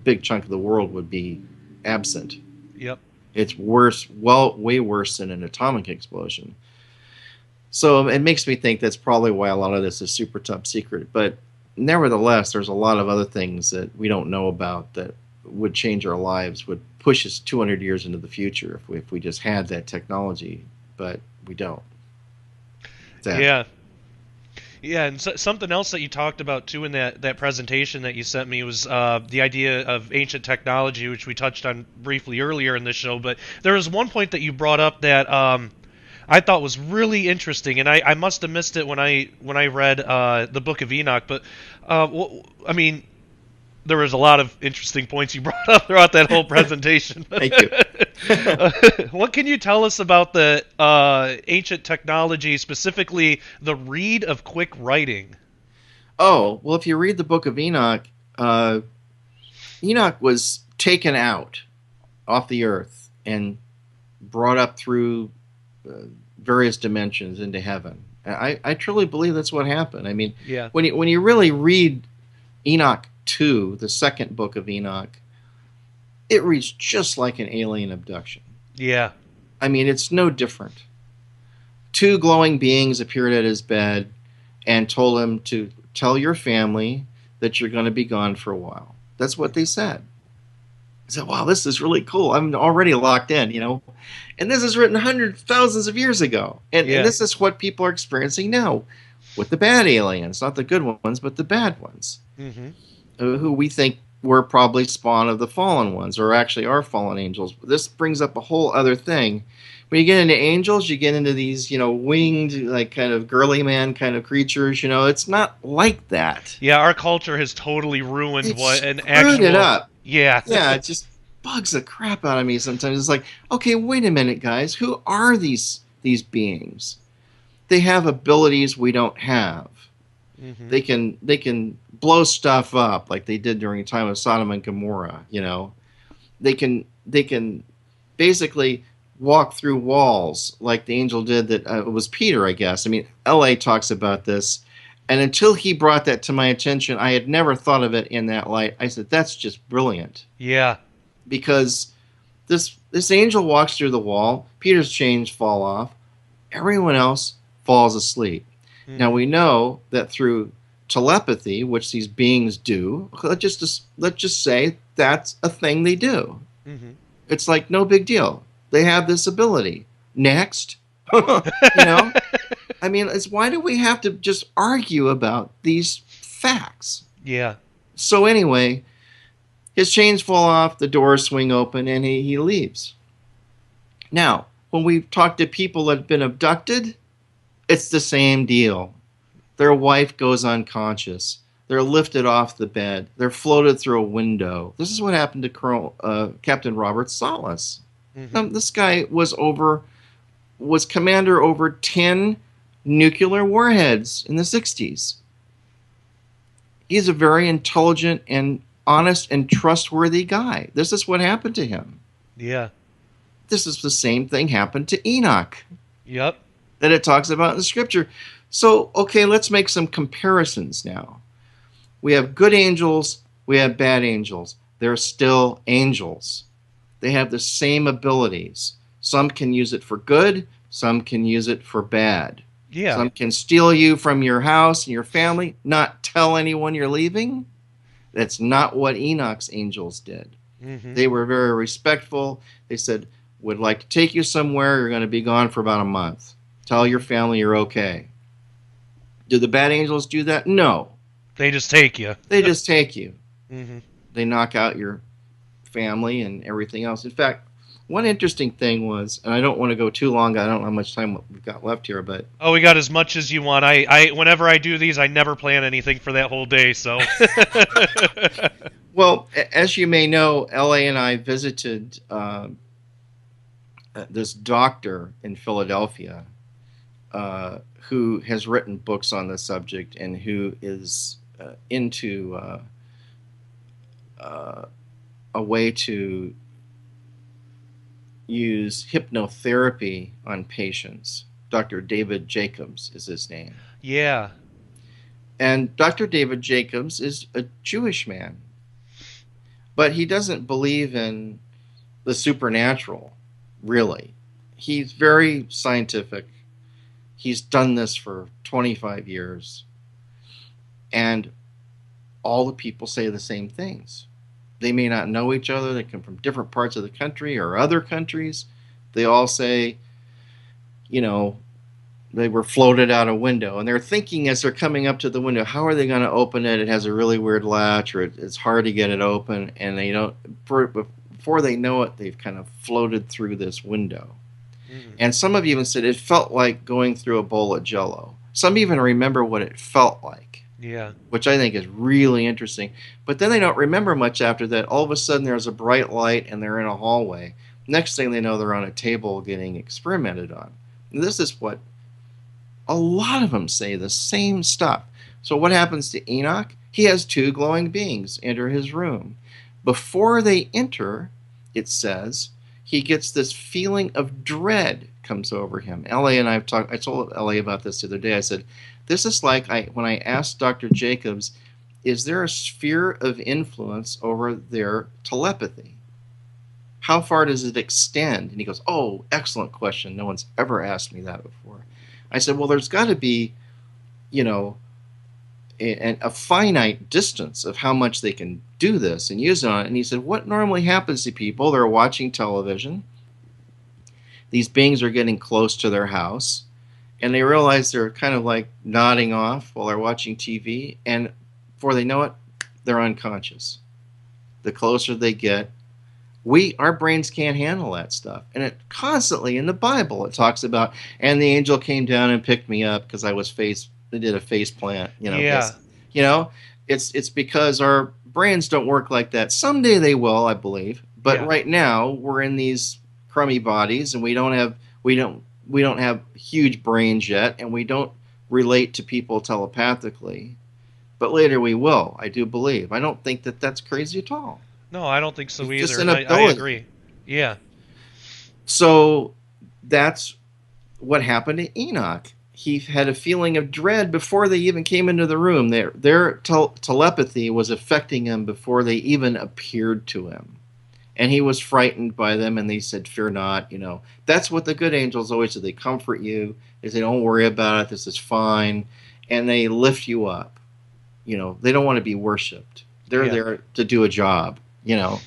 Big chunk of the world would be absent. Yep. It's worse, way worse than an atomic explosion. So it makes me think that's probably why a lot of this is super top secret. But nevertheless, there's a lot of other things that we don't know about that would change our lives, would push us 200 years into the future if we just had that technology. But we don't. Yeah. Yeah, and something else that you talked about too in that presentation that you sent me was the idea of ancient technology, which we touched on briefly earlier in this show. But there was one point that you brought up that I thought was really interesting, and I must have missed it when I read the Book of Enoch. But I mean, there was a lot of interesting points you brought up throughout that whole presentation. Thank you. What can you tell us about the ancient technology, specifically the read of quick writing? Oh, well, if you read the Book of Enoch, Enoch was taken out off the earth and brought up through various dimensions into heaven. I truly believe that's what happened. I mean, yeah. when you really read Enoch 2, the second book of Enoch, it reads just like an alien abduction. Yeah. I mean, it's no different. Two glowing beings appeared at his bed and told him to tell your family that you're going to be gone for a while. That's what they said. I said, wow, this is really cool. I'm already locked in, And this is written hundreds, thousands of years ago. And this is what people are experiencing now with the bad aliens. Not the good ones, but the bad ones. Mm-hmm. Who we think were probably spawn of the fallen ones, or actually are fallen angels. This brings up a whole other thing. When you get into angels, you get into these, winged, like kind of girly man kind of creatures. It's not like that. Yeah, our culture has totally ruined what an actual... Screwed it up. Yeah. Yeah, it just bugs the crap out of me sometimes. It's like, okay, wait a minute, guys. Who are these beings? They have abilities we don't have. Mm-hmm. They can blow stuff up like they did during the time of Sodom and Gomorrah. They can basically walk through walls like the angel did. That it was Peter, I guess. I mean, L.A. talks about this, and until he brought that to my attention, I had never thought of it in that light. I said, that's just brilliant. Yeah, because this angel walks through the wall. Peter's chains fall off. Everyone else falls asleep. Now, we know that through telepathy, which these beings do, let's just say that's a thing they do. Mm-hmm. It's like no big deal. They have this ability. Next. I mean, why do we have to just argue about these facts? Yeah. So anyway, his chains fall off, the doors swing open, and he leaves. Now, when we talk to people that have been abducted, it's the same deal. Their wife goes unconscious. They're lifted off the bed. They're floated through a window. This is what happened to Captain Robert Salas. Mm-hmm. This guy was commander over 10 nuclear warheads in the 60s. He's a very intelligent and honest and trustworthy guy. This is what happened to him. Yeah. This is the same thing happened to Enoch. Yep. That it talks about in the scripture. So, okay, let's make some comparisons now. We have good angels, we have bad angels. They're still angels. They have the same abilities. Some can use it for good, some can use it for bad. Yeah. Some can steal you from your house and your family, not tell anyone you're leaving. That's not what Enoch's angels did. Mm-hmm. They were very respectful. They said, would like to take you somewhere. You're going to be gone for about a month. Tell your family you're okay. Do the bad angels do that? No. They just take you. They just take you. Mm-hmm. They knock out your family and everything else. In fact, one interesting thing was, and I don't want to go too long. I don't know how much time we've got left here, but Oh, we got as much as you want. I whenever I do these, I never plan anything for that whole day. So. well, as you may know, LA and I visited this doctor in Philadelphia who has written books on the subject and who is into a way to use hypnotherapy on patients. Dr. David Jacobs is his name. Yeah. And Dr. David Jacobs is a Jewish man, but he doesn't believe in the supernatural, really. He's very scientific. He's done this for 25 years. And all the people say the same things. They may not know each other. They come from different parts of the country or other countries. They all say, you know, they were floated out a window. And they're thinking as they're coming up to the window, how are they going to open it? It has a really weird latch, or it's hard to get it open. And they don't, before they know it, they've kind of floated through this window. Mm-hmm. And some have even said it felt like going through a bowl of Jell-O. Some even remember what it felt like. Yeah. Which I think is really interesting. But then they don't remember much after that. All of a sudden there's a bright light and they're in a hallway. Next thing they know, they're on a table getting experimented on. And this is what a lot of them say, the same stuff. So what happens to Enoch? He has two glowing beings enter his room. Before they enter, it says, he gets this feeling of dread comes over him. L.A. and I told L.A. about this the other day. I said, this is like when I asked Dr. Jacobs, is there a sphere of influence over their telepathy? How far does it extend? And he goes, oh, excellent question. No one's ever asked me that before. I said, well, there's got to be, you know, a finite distance of how much they can do this and use it on it. And he said, what normally happens to people? They're watching television. These beings are getting close to their house. And they realize they're kind of like nodding off while they're watching TV. And before they know it, they're unconscious. The closer they get, our brains can't handle that stuff. And it constantly in the Bible, it talks about, and the angel came down and picked me up because they did a face plant. You know, yeah. You know, it's because our brains don't work like that. Someday they will, I believe. But right now we're in these crummy bodies and we don't have huge brains yet, and we don't relate to people telepathically. But later we will, I do believe. I don't think that that's crazy at all. No, I don't think so it's either. Just an I agree. Yeah. So that's what happened to Enoch. He had a feeling of dread before they even came into the room. Their telepathy was affecting him before they even appeared to him. And he was frightened by them, and they said, fear not, you know. That's what the good angels always do. They comfort you. They say, don't worry about it. This is fine. And they lift you up. You know, they don't want to be worshipped. They're there to do a job, you know.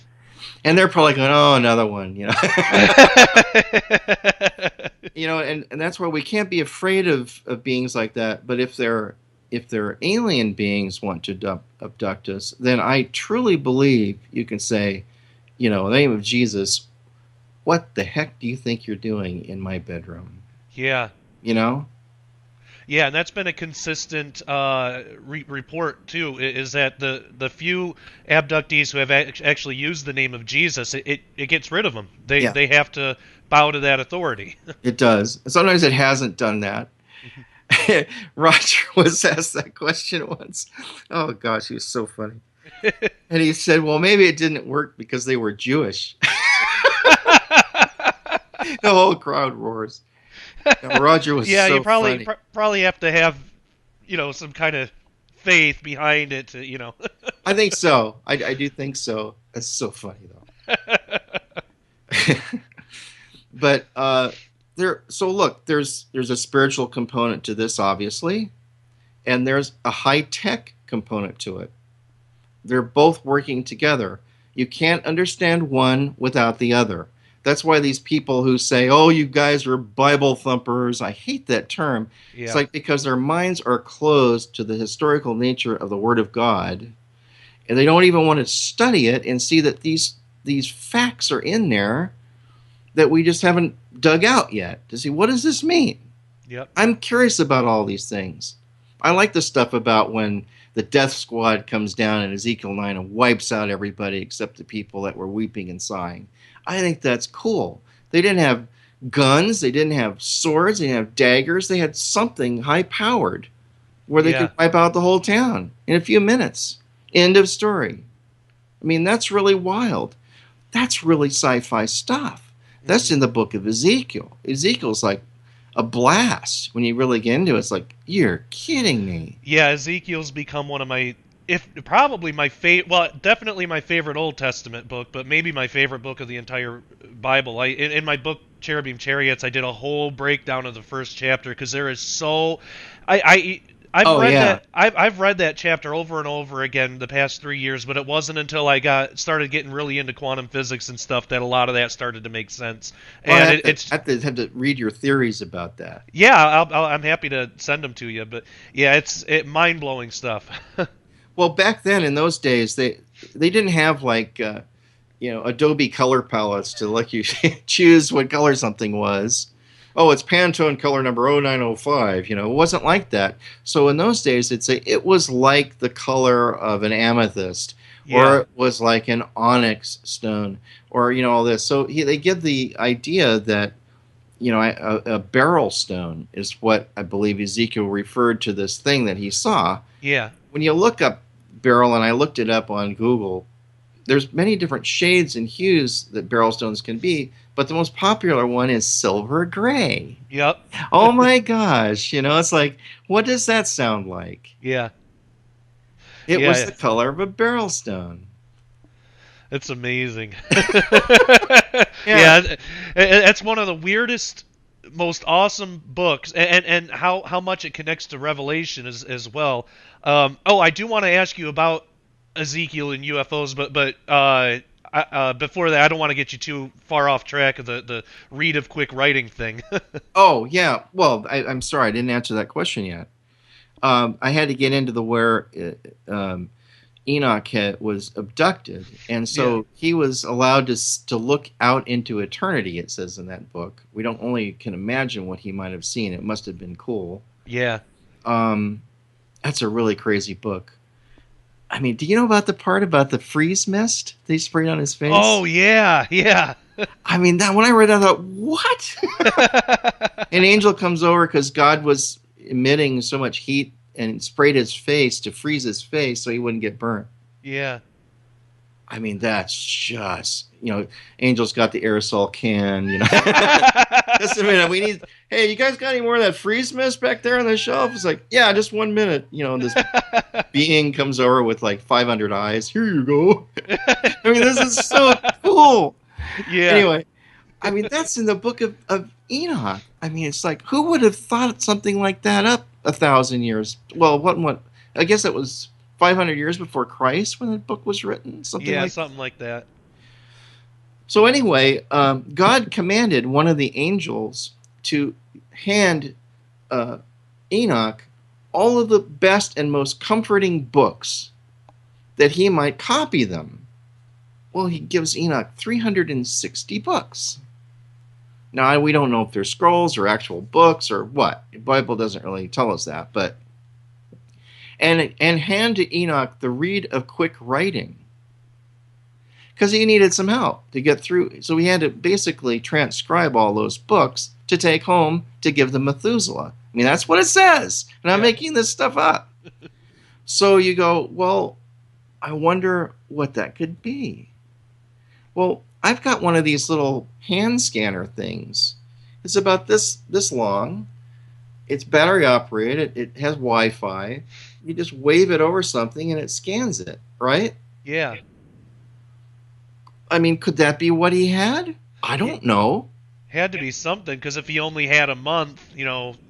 And they're probably going, oh, another one, you know. You know, and that's why we can't be afraid of beings like that. But if they're alien beings want to abduct us, then I truly believe you can say, you know, in the name of Jesus, what the heck do you think you're doing in my bedroom? Yeah. You know? Yeah, and that's been a consistent report, too, is that the few abductees who have actually used the name of Jesus, it gets rid of them. They have to bow to that authority. It does. Sometimes it hasn't done that. Roger was asked that question once. Oh, gosh, he was so funny. And he said, well, maybe it didn't work because they were Jewish. The whole crowd roars. And Roger was so you funny. probably have to have, you know, some kind of faith behind it, you know. I think so. I do think so. That's so funny, though. But look, there's a spiritual component to this, obviously, and there's a high-tech component to it. They're both working together. You can't understand one without the other. That's why these people who say, oh, you guys are Bible thumpers, I hate that term. Yeah. It's like because their minds are closed to the historical nature of the Word of God, and they don't even want to study it and see that these facts are in there that we just haven't dug out yet to see, what does this mean? Yep. I'm curious about all these things. I like the stuff about when the death squad comes down in Ezekiel 9 and wipes out everybody except the people that were weeping and sighing. I think that's cool. They didn't have guns. They didn't have swords. They didn't have daggers. They had something high-powered where they could wipe out the whole town in a few minutes. End of story. I mean, that's really wild. That's really sci-fi stuff. That's in the book of Ezekiel. Ezekiel's like a blast. When you really get into it, it's like, you're kidding me. Yeah, Ezekiel's become one of my, definitely my favorite Old Testament book, but maybe my favorite book of the entire Bible. In my book, Cherubim Chariots, I did a whole breakdown of the first chapter because there is so... I've read that chapter over and over again the past 3 years, but it wasn't until I started getting really into quantum physics and stuff that a lot of that started to make sense. Well, And I have to read your theories about that. Yeah, I'm happy to send them to you, but yeah, it's mind blowing stuff. Well, back then in those days, they didn't have like Adobe color palettes to let you choose what color something was. Oh, it's Pantone color number 0905. It wasn't like that. So in those days, it'd say it was like the color of an amethyst, or it was like an onyx stone, or all this. So they give the idea that a beryl stone is what I believe Ezekiel referred to this thing that he saw. Yeah. When you look up beryl, and I looked it up on Google, there's many different shades and hues that beryl stones can be, but the most popular one is silver gray. Yep. Oh my gosh, it's like, what does that sound like? Yeah. It was the color of a beryl stone. It's amazing. Yeah. It's one of the weirdest, most awesome books, and how much it connects to Revelation as well. I do want to ask you about Ezekiel and UFOs, but before that, I don't want to get you too far off track of the read of quick writing thing. Oh, yeah. Well, I'm sorry, I didn't answer that question yet. I had to get into where Enoch was abducted, and so he was allowed to look out into eternity, it says in that book. We don't only can imagine what he might have seen. It must have been cool. Yeah. That's a really crazy book. I mean, do you know about the part about the freeze mist they sprayed on his face? Oh, yeah, yeah. I mean, when I read that, I thought, what? An angel comes over because God was emitting so much heat and sprayed his face to freeze his face so he wouldn't get burnt. Yeah. I mean, that's just, Angel's got the aerosol can, Just a minute, hey, you guys got any more of that freeze mist back there on the shelf? It's like, yeah, just 1 minute. This being comes over with like 500 eyes. Here you go. I mean, this is so cool. Yeah. Anyway, I mean, that's in the book of Enoch. I mean, it's like, who would have thought something like that up 1,000 years? Well, what? I guess it was 500 years before Christ when the book was written. Something like that. So anyway, God commanded one of the angels to hand Enoch all of the best and most comforting books that he might copy them. Well, he gives Enoch 360 books. Now, we don't know if they're scrolls or actual books or what. The Bible doesn't really tell us that, but... And hand to Enoch the reed of quick writing. Because he needed some help to get through. So he had to basically transcribe all those books to take home to give to Methuselah. I mean, that's what it says. And I'm making this stuff up. So you go, well, I wonder what that could be. Well, I've got one of these little hand scanner things. It's about this long. It's battery operated. It has Wi-Fi. You just wave it over something and it scans it, right? Yeah. I mean, could that be what he had? I don't know. Had to be something, because if he only had a month,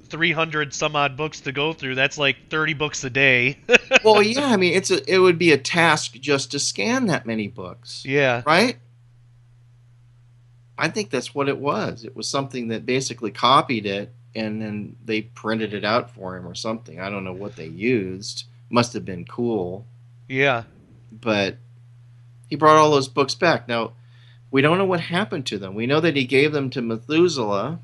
300 some odd books to go through, that's like 30 books a day. Well, yeah, I mean, it would be a task just to scan that many books, Yeah. right? I think that's what it was. It was something that basically copied it, and then they printed it out for him or something. I don't know what they used. Must have been cool. Yeah. But he brought all those books back. Now, we don't know what happened to them. We know that he gave them to Methuselah.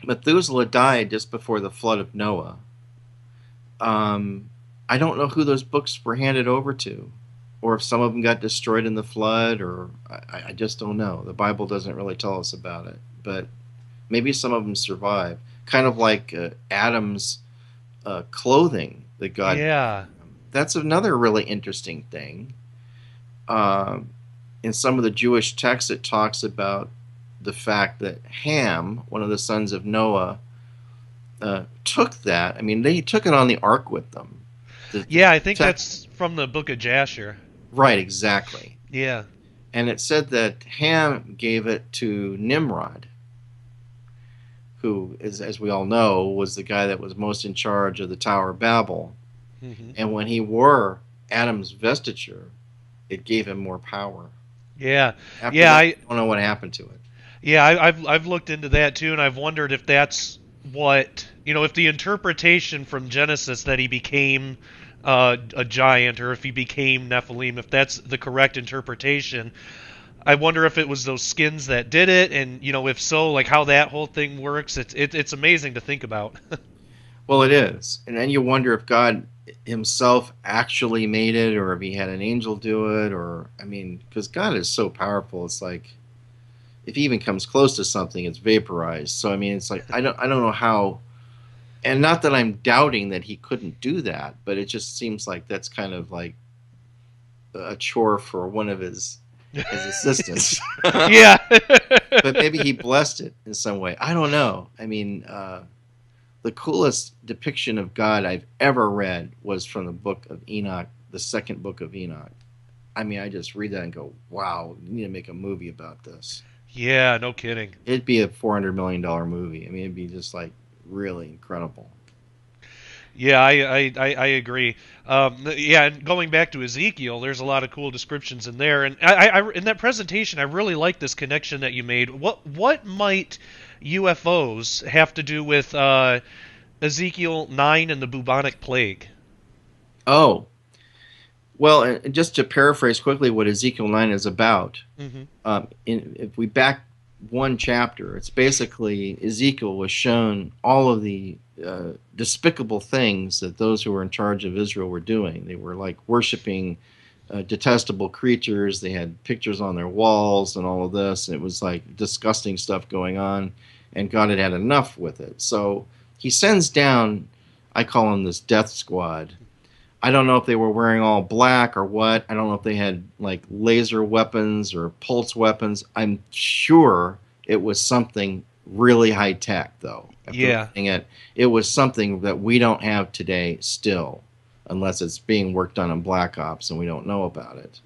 Methuselah died just before the flood of Noah. I don't know who those books were handed over to, or if some of them got destroyed in the flood, or I just don't know. The Bible doesn't really tell us about it, but maybe some of them survived. Kind of like Adam's clothing that God. Yeah. That's another really interesting thing. In some of the Jewish texts, it talks about the fact that Ham, one of the sons of Noah, took that. I mean, they took it on the ark with them. Yeah, I think that's from the book of Jasher. Right, exactly. Yeah. And it said that Ham gave it to Nimrod, who, as we all know, was the guy that was most in charge of the Tower of Babel. Mm-hmm. And when he wore Adam's vesture, it gave him more power. Yeah. After Yeah, that, I don't know what happened to it. Yeah, I've looked into that too, and I've wondered if that's what, if the interpretation from Genesis that he became a giant, or if he became Nephilim, if that's the correct interpretation. I wonder if it was those skins that did it, and if so, like how that whole thing works. It's amazing to think about. Well, it is, and then you wonder if God himself actually made it, or if he had an angel do it, or because God is so powerful, it's like if he even comes close to something, it's vaporized. So it's like I don't know how, and not that I'm doubting that he couldn't do that, but it just seems like that's kind of like a chore for one of his assistants. Yeah. But maybe he blessed it in some way. I don't know. The coolest depiction of God I've ever read was from the book of Enoch, the second book of Enoch. I just read that and go, wow, you need to make a movie about this. Yeah, no kidding. It'd be a $400 million movie. It'd be just like really incredible. Yeah, I agree. Yeah, and going back to Ezekiel, there's a lot of cool descriptions in there, and I in that presentation, I really like this connection that you made. What might UFOs have to do with Ezekiel 9 and the bubonic plague? Oh, well, and just to paraphrase quickly what Ezekiel 9 is about, if we back one chapter, it's basically Ezekiel was shown all of the despicable things that those who were in charge of Israel were doing. They were like worshiping detestable creatures. They had pictures on their walls and all of this. And it was like disgusting stuff going on, and God had had enough with it. So he sends down, I call them this death squad. I don't know if they were wearing all black or what. I don't know if they had like laser weapons or pulse weapons. I'm sure it was something really high tech, though. Yeah. It was something that we don't have today still, unless it's being worked on in Black Ops and we don't know about it.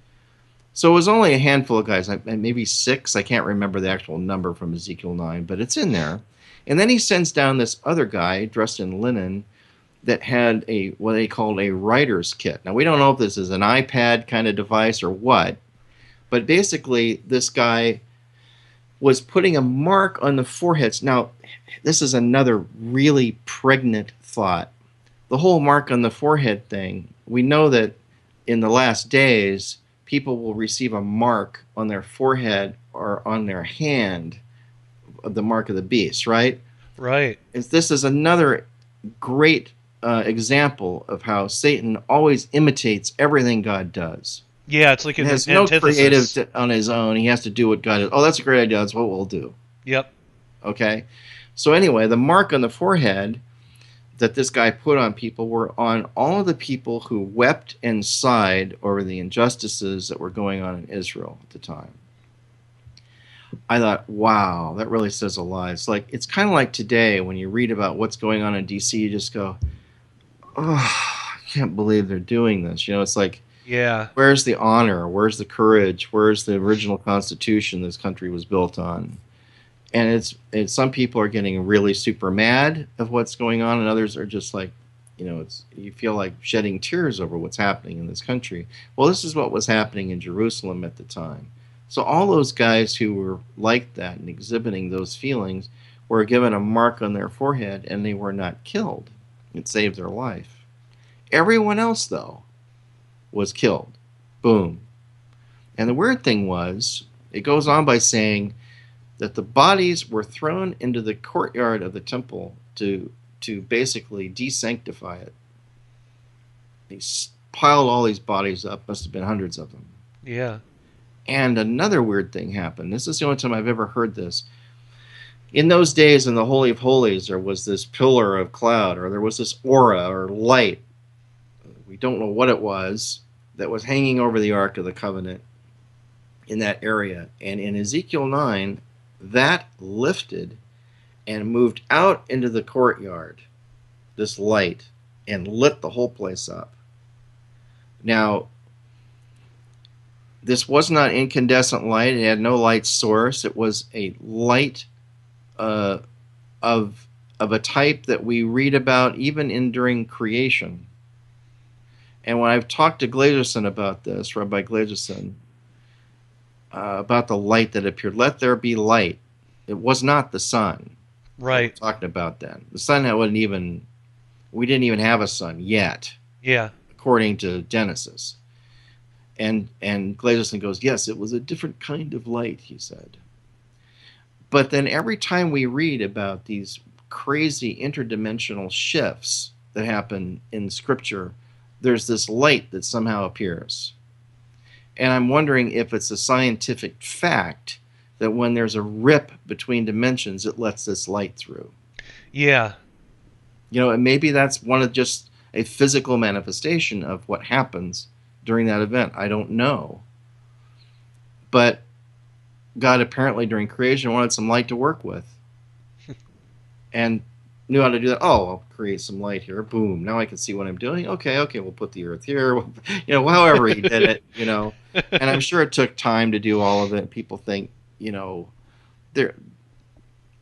So it was only a handful of guys, maybe 6. I can't remember the actual number from Ezekiel 9, but it's in there. And then he sends down this other guy dressed in linen that had what they called a writer's kit. Now, we don't know if this is an iPad kind of device or what, but basically this guy was putting a mark on the foreheads. Now, this is another really pregnant thought. The whole mark on the forehead thing, we know that in the last days, people will receive a mark on their forehead or on their hand of the mark of the beast, right? Right. This is another great example of how Satan always imitates everything God does. Yeah, it's like he has no creative on his own. He has to do what God does. Oh, that's a great idea. That's what we'll do. Yep. Okay. So anyway, the mark on the forehead that this guy put on people were on all of the people who wept and sighed over the injustices that were going on in Israel at the time. I thought, wow, that really says a lot. It's kind of like today when you read about what's going on in D.C., you just go, oh, I can't believe they're doing this. It's like, yeah, where's the honor? Where's the courage? Where's the original Constitution this country was built on? And it's some people are getting really super mad of what's going on, and others are just like, you feel like shedding tears over what's happening in this country. Well, this is what was happening in Jerusalem at the time. So all those guys who were like that and exhibiting those feelings were given a mark on their forehead, and they were not killed. It saved their life. Everyone else, though, was killed. Boom. And the weird thing was, it goes on by saying that the bodies were thrown into the courtyard of the temple to basically desanctify it. They piled all these bodies up, must have been hundreds of them. Yeah. And another weird thing happened. This is the only time I've ever heard this. In those days, in the Holy of Holies, there was this pillar of cloud, or there was this aura or light. We don't know what it was, that was hanging over the Ark of the Covenant in that area. And in Ezekiel 9, that lifted and moved out into the courtyard, this light, and lit the whole place up. Now, this was not incandescent light. It had no light source. It was a light of a type that we read about even during creation. And when I've talked to Glazerson about this, Rabbi Glazerson, about the light that appeared, let there be light. It was not the sun. Right. We're talking about that. The sun we didn't even have a sun yet. Yeah. According to Genesis. And Glazerson goes, yes, it was a different kind of light, he said. But then every time we read about these crazy interdimensional shifts that happen in Scripture, there's this light that somehow appears. And I'm wondering if it's a scientific fact that when there's a rip between dimensions, it lets this light through. Yeah. And maybe that's one of just a physical manifestation of what happens during that event. I don't know. But God apparently during creation wanted some light to work with. And knew how to do that. Oh, I'll create some light here. Boom. Now I can see what I'm doing. Okay, we'll put the earth here. However he did it, And I'm sure it took time to do all of it. People think, there.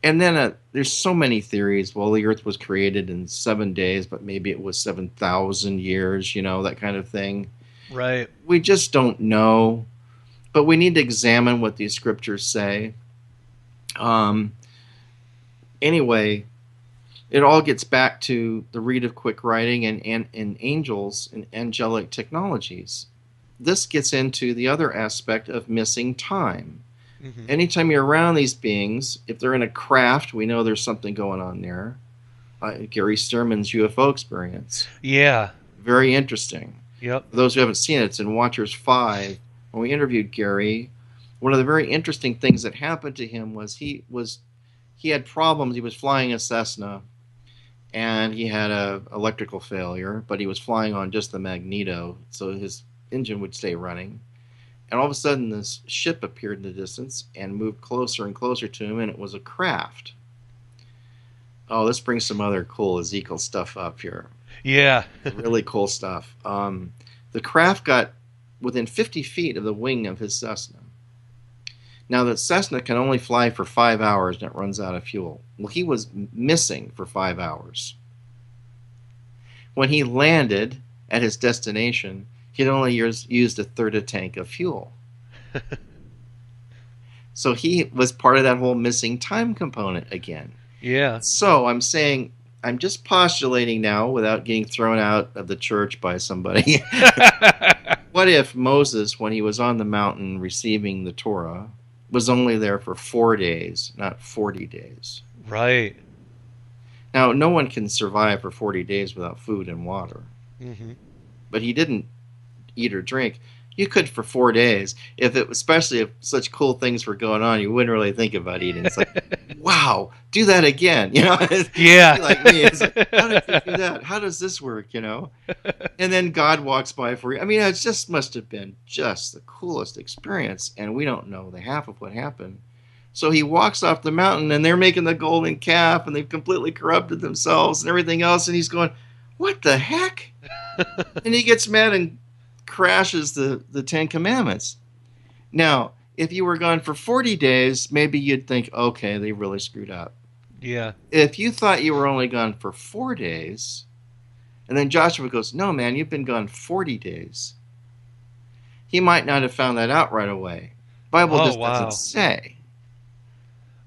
And then there's so many theories. Well, the earth was created in 7 days, but maybe it was 7,000 years, that kind of thing. Right. We just don't know. But we need to examine what these scriptures say. Anyway, it all gets back to the read of quick writing and angels and angelic technologies. This gets into the other aspect of missing time. Mm-hmm. Anytime you're around these beings, if they're in a craft, we know there's something going on there. Gary Sterman's UFO experience. Yeah. Very interesting. Yep. For those who haven't seen it, it's in Watchers 5. When we interviewed Gary, one of the very interesting things that happened to him was he had problems. He was flying a Cessna, and he had a electrical failure, but he was flying on just the magneto, so his engine would stay running. And all of a sudden, this ship appeared in the distance and moved closer and closer to him, and it was a craft. Oh, let's bring some other cool Ezekiel stuff up here. Yeah. Really cool stuff. The craft got within 50 feet of the wing of his Cessna. Now, the Cessna can only fly for 5 hours and it runs out of fuel. Well, he was missing for 5 hours. When he landed at his destination, he'd only used a third of a tank of fuel. So he was part of that whole missing time component again. Yeah. So I'm saying, I'm just postulating now without getting thrown out of the church by somebody. What if Moses, when he was on the mountain receiving the Torah, was only there for 4 days, not 40 days? Right. Now, no one can survive for 40 days without food and water. Mm-hmm. But he didn't eat or drink. You could for 4 days, especially if such cool things were going on, you wouldn't really think about eating. It's like, wow, do that again, Yeah. Like me, it's like, how did you do that? How does this work, And then God walks by for you. I mean, it just must have been just the coolest experience, and we don't know the half of what happened. So he walks off the mountain, and they're making the golden calf, and they've completely corrupted themselves and everything else, and he's going, what the heck? And he gets mad and crashes the Ten Commandments. Now, If you were gone for 40 days, maybe you'd think, okay, they really screwed up. Yeah. If you thought you were only gone for 4 days, and then Joshua goes, no, man, you've been gone 40 days. He might not have found that out right away. Bible Oh, just doesn't wow. say.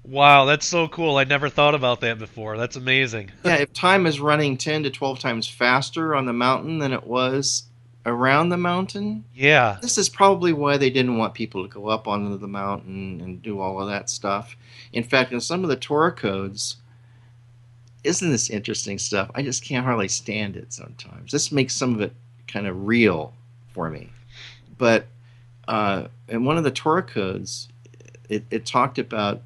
Wow, that's so cool. I never thought about that before. That's amazing. Yeah, if time is running 10 to 12 times faster on the mountain than it was around the mountain, Yeah. this is probably why they didn't want people to go up onto the mountain and do all of that stuff. In fact, in some of the Torah codes, isn't this interesting stuff? I just can't hardly stand it sometimes. This makes some of it kind of real for me. But in one of the Torah codes, it talked about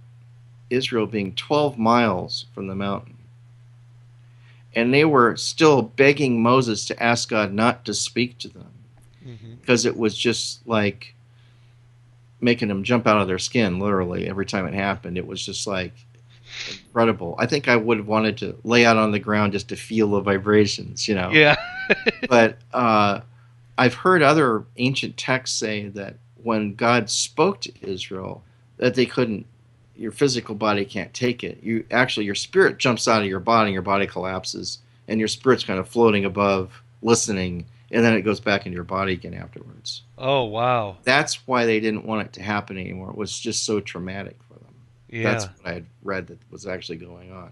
Israel being 12 miles from the mountain. And they were still begging Moses to ask God not to speak to them. Because it was just like making them jump out of their skin, literally, every time it happened. It was just like incredible. I think I would have wanted to lay out on the ground just to feel the vibrations, Yeah. But I've heard other ancient texts say that when God spoke to Israel, that they couldn't, your physical body can't take it. Your spirit jumps out of your body collapses, and your spirit's kind of floating above, listening, and then it goes back into your body again afterwards. Oh, wow. That's why they didn't want it to happen anymore. It was just so traumatic for them. Yeah. That's what I had read that was actually going on.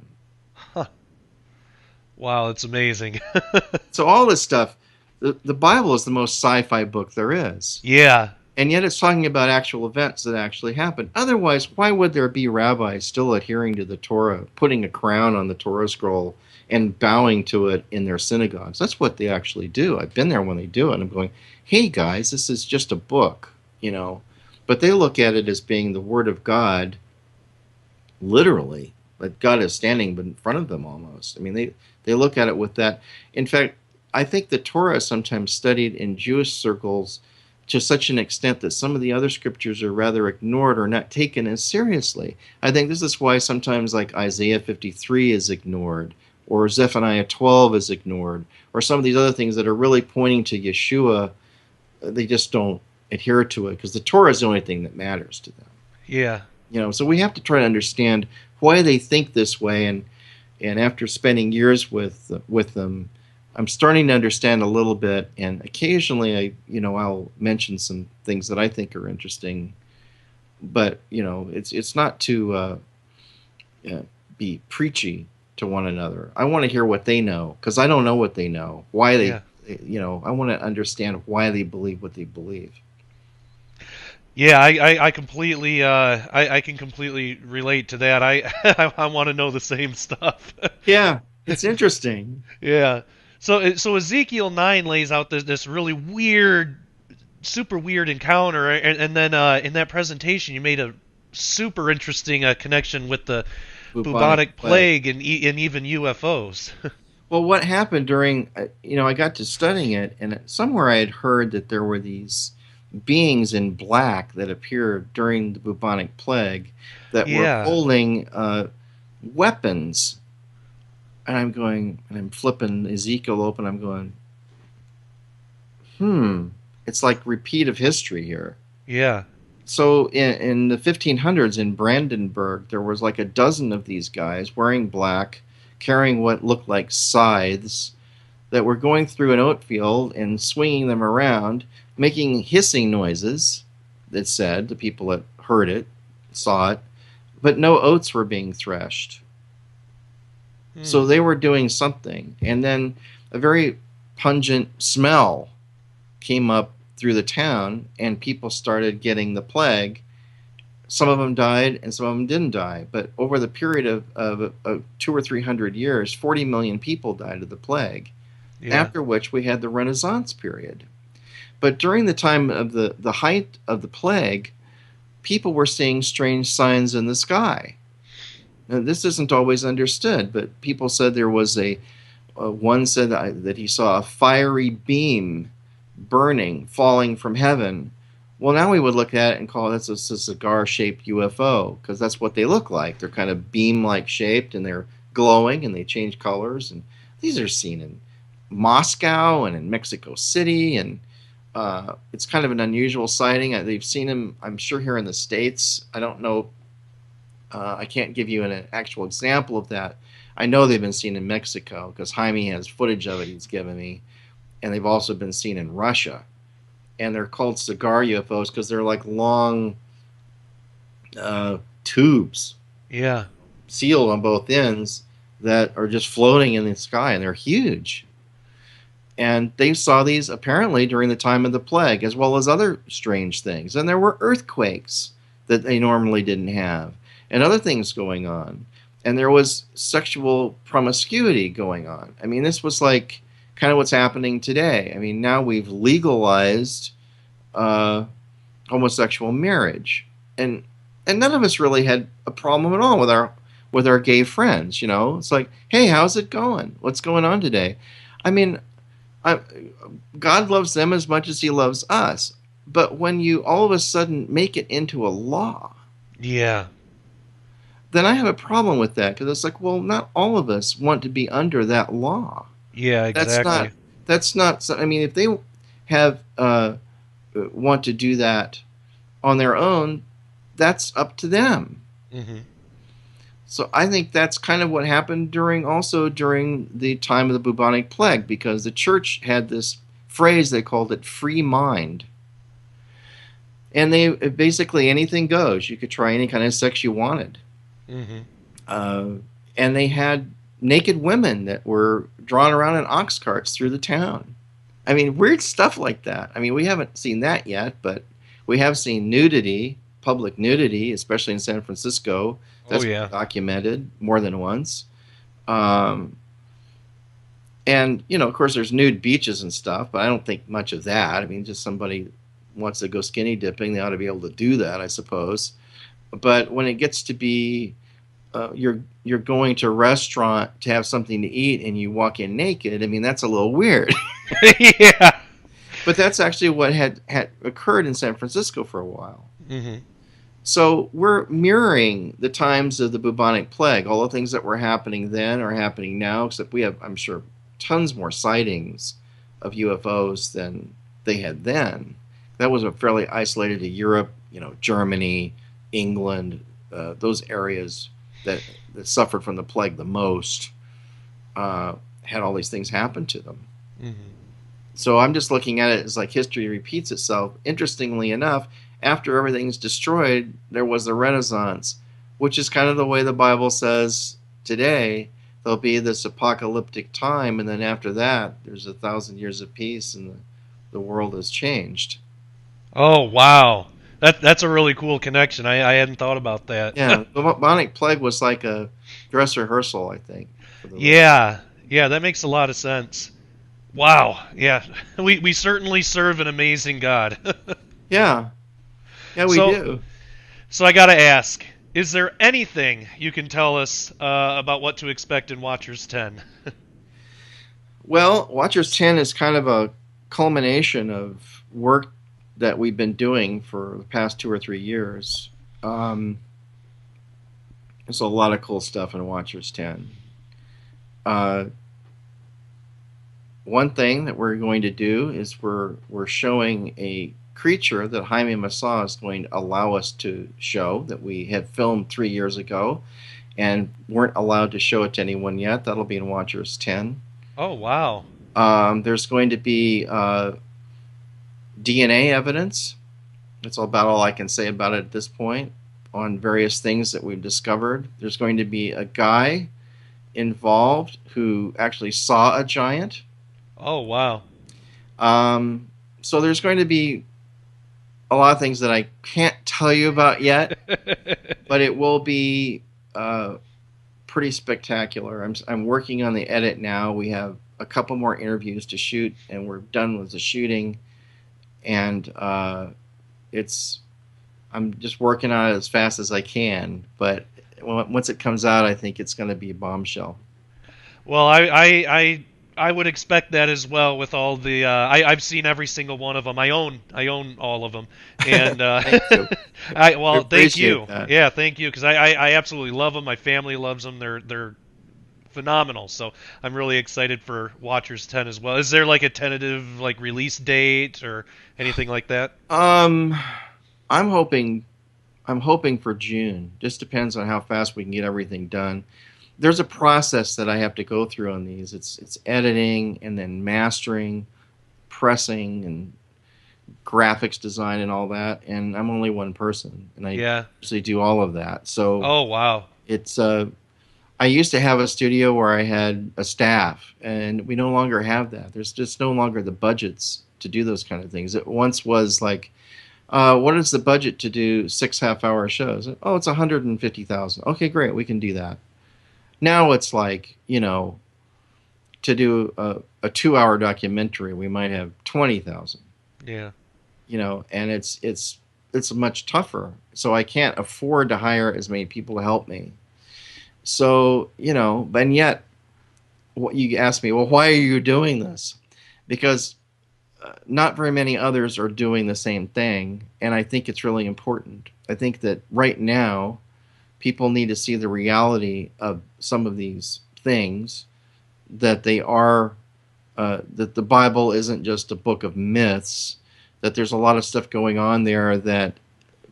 Huh. Wow, it's amazing. So all this stuff, the Bible is the most sci-fi book there is. Yeah. And yet it's talking about actual events that actually happened. Otherwise, why would there be rabbis still adhering to the Torah, putting a crown on the Torah scroll and bowing to it in their synagogues? That's what they actually do. I've been there when they do it, and I'm going, hey, guys, this is just a book, But they look at it as being the Word of God, literally, like God is standing in front of them almost. I mean, they look at it with that. In fact, I think the Torah is sometimes studied in Jewish circles to such an extent that some of the other scriptures are rather ignored or not taken as seriously. I think this is why sometimes like Isaiah 53 is ignored, or Zephaniah 12 is ignored, or some of these other things that are really pointing to Yeshua, they just don't adhere to it because the Torah is the only thing that matters to them. Yeah. So we have to try to understand why they think this way, and after spending years with them, I'm starting to understand a little bit, and occasionally I'll mention some things that I think are interesting, but it's not to be preachy to one another. I want to hear what they know because I don't know what they know. Why they, I want to understand why they believe what they believe. Yeah, I completely I can completely relate to that. I want to know the same stuff. Yeah, it's interesting. Yeah. So Ezekiel 9 lays out this really weird, super weird encounter, and then in that presentation you made a super interesting connection with the bubonic plague and even UFOs. Well, what happened during, I got to studying it, and somewhere I had heard that there were these beings in black that appeared during the bubonic plague that were holding weapons. And I'm going, and I'm flipping Ezekiel open. I'm going, it's like repeat of history here. Yeah. So in the 1500s in Brandenburg, there was like a dozen of these guys wearing black, carrying what looked like scythes that were going through an oat field and swinging them around, making hissing noises, it said, the people that heard it, saw it, but no oats were being threshed. So they were doing something. And then a very pungent smell came up through the town, and people started getting the plague. Some of them died, and some of them didn't die. But over the period of 200 or 300 years, 40 million people died of the plague, after which we had the Renaissance period. But during the time of the height of the plague, people were seeing strange signs in the sky. Now, this isn't always understood, but people said there was one said that he saw a fiery beam burning, falling from heaven. Well, now we would look at it and call it a cigar-shaped UFO, because that's what they look like. They're kind of beam-like shaped, and they're glowing, and they change colors. And these are seen in Moscow and in Mexico City, and It's kind of an unusual sighting. They've seen him, I'm sure, here in the States. I don't know. I can't give you an actual example of that. I know they've been seen in Mexico because Jaime has footage of it he's given me. And they've also been seen in Russia. And they're called cigar UFOs because they're like long tubes. Yeah. Sealed on both ends that are just floating in the sky, and they're huge. And they saw these apparently during the time of the plague, as well as other strange things. And there were earthquakes that they normally didn't have, and other things going on. And there was sexual promiscuity going on. I mean, this was like kind of what's happening today. I mean, now we've legalized homosexual marriage, and none of us really had a problem at all with our gay friends. You know, it's like, hey, how's it going? What's going on today? I mean, God loves them as much as He loves us. But when you all of a sudden make it into a law, yeah, then I have a problem with that, because it's like, well, not all of us want to be under that law. Yeah, exactly. That's not. I mean, if they have want to do that on their own, that's up to them. Mm-hmm. So I think that's kind of what happened during the time of the bubonic plague, because the church had this phrase, they called it free mind. And they basically anything goes. You could try any kind of sex you wanted. Mm-hmm. And they had naked women that were drawn around in ox carts through the town. I mean, weird stuff like that. I mean, we haven't seen that yet, but we have seen nudity, public nudity, especially in San Francisco. That's been documented more than once. And, you know, of course, there's nude beaches and stuff, but I don't think much of that. I mean, just somebody wants to go skinny dipping, they ought to be able to do that, I suppose. But when it gets to be you're going to a restaurant to have something to eat and you walk in naked, I mean, that's a little weird. Yeah. But that's actually what had occurred in San Francisco for a while. Mm-hmm. So we're mirroring the times of the bubonic plague. All the things that were happening then are happening now, except we have, I'm sure, tons more sightings of UFOs than they had then. That was fairly isolated to Europe, you know, Germany, England, those areas that suffered from the plague the most, had all these things happen to them. Mm-hmm. So I'm just looking at it as like history repeats itself. Interestingly enough, after everything's destroyed, there was the Renaissance, which is kind of the way the Bible says today. There'll be this apocalyptic time, and then after that, there's 1,000 years of peace, and the world has changed. Oh, wow. That's a really cool connection. I hadn't thought about that. Yeah, the bubonic plague was like a dress rehearsal, I think. Yeah, that makes a lot of sense. Wow, yeah. We certainly serve an amazing God. Yeah, we do. So I got to ask, is there anything you can tell us about what to expect in Watchers 10? Well, Watchers 10 is kind of a culmination of work that we've been doing for the past 2 or 3 years. There's a lot of cool stuff in Watchers 10. One thing that we're going to do is we're showing a creature that Jaime Massah is going to allow us to show, that we had filmed 3 years ago and weren't allowed to show it to anyone yet. That'll be in Watchers 10. Oh, wow. There's going to be DNA evidence. That's about all I can say about it at this point on various things that we've discovered. There's going to be a guy involved who actually saw a giant. Oh, wow. So there's going to be a lot of things that I can't tell you about yet, but it will be pretty spectacular. I'm working on the edit now. We have a couple more interviews to shoot, and we're done with the shooting. And I'm just working on it as fast as I can. But once it comes out, I think it's going to be a bombshell. Well, I would expect that as well. With all the I've seen every single one of them. I own all of them. And Thank you. Thank you. That. Yeah, thank you, because I absolutely love them. My family loves them. They're phenomenal. So I'm really excited for Watchers 10 as well. Is there like a tentative like release date or anything like that? I'm hoping for June. Just depends on how fast we can get everything done. There's a process that I have to go through on these. It's editing and then mastering, pressing, and graphics design and all that. And I'm only one person, and I usually do all of that. So oh wow, it's I used to have a studio where I had a staff, and we no longer have that. There's just no longer the budgets to do those kind of things. It once was like, what is the budget to do 6 half-hour shows? Oh, it's $150,000. Okay, great, we can do that. Now it's like, to do a 2-hour documentary, we might have 20,000. Yeah. And it's much tougher. So I can't afford to hire as many people to help me. So, and yet, what you ask me, well, why are you doing this? Because not very many others are doing the same thing, and I think it's really important. I think that right now, people need to see the reality of some of these things, that they are, that the Bible isn't just a book of myths, that there's a lot of stuff going on there that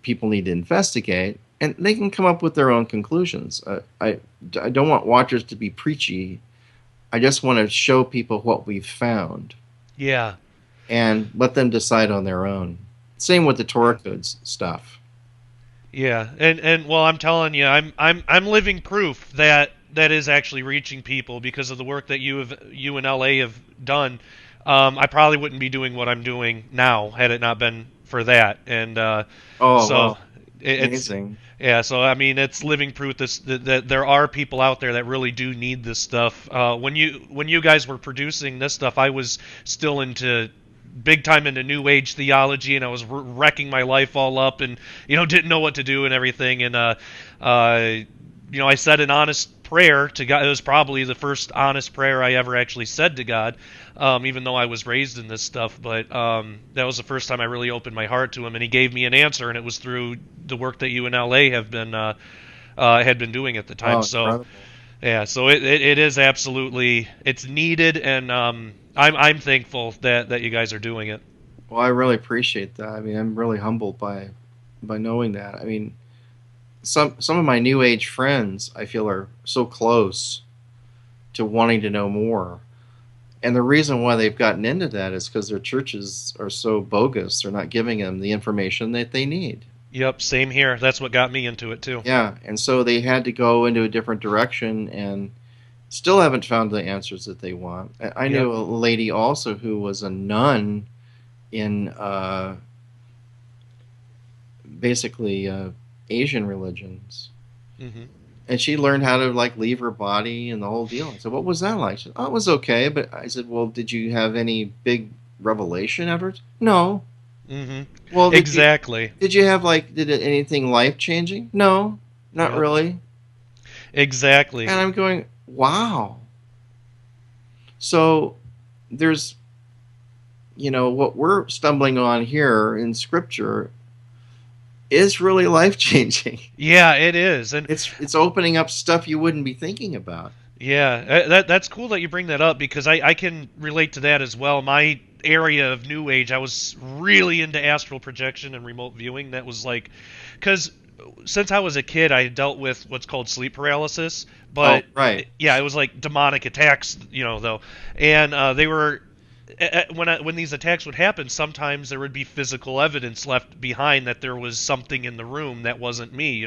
people need to investigate, and they can come up with their own conclusions. I don't want watchers to be preachy. I just want to show people what we've found. Yeah. And let them decide on their own. Same with the Torah codes stuff. Yeah, and well, I'm telling you, I'm living proof that is actually reaching people because of the work that you and LA have done. I probably wouldn't be doing what I'm doing now had it not been for that. And amazing. Yeah, so I mean, it's living proof that there are people out there that really do need this stuff. When you guys were producing this stuff, I was still big time into New Age theology, and I was wrecking my life all up, and didn't know what to do and everything. And I said an honest prayer to God. It was probably the first honest prayer I ever actually said to God, even though I was raised in this stuff. But that was the first time I really opened my heart to Him, and He gave me an answer, and it was through the work that you in LA had been doing at the time. Incredible. Yeah, so it is absolutely, it's needed, and I'm thankful that you guys are doing it. Well, I really appreciate that. I mean, I'm really humbled by knowing that. I mean, some of my New Age friends, I feel, are so close to wanting to know more. And the reason why they've gotten into that is because their churches are so bogus. They're not giving them the information that they need. Yep, same here. That's what got me into it, too. Yeah, and so they had to go into a different direction and still haven't found the answers that they want. I knew a lady also who was a nun in basically Asian religions. Mm-hmm. And she learned how to leave her body and the whole deal. I said, what was that like? She said, oh, it was okay. But I said, well, did you have any big revelation afterwards? No. Mm-hmm. Well, exactly. Did you have anything life-changing? No, not really. Exactly. And I'm going, wow. So there's, what we're stumbling on here in Scripture is really life-changing. Yeah, it is. And it's opening up stuff you wouldn't be thinking about. Yeah, that's cool that you bring that up, because I can relate to that as well. My area of New Age, I was really into astral projection and remote viewing. That was because since I was a kid, I dealt with what's called sleep paralysis. But right. Yeah, it was like demonic attacks, though. And they were, when these attacks would happen, sometimes there would be physical evidence left behind that there was something in the room that wasn't me.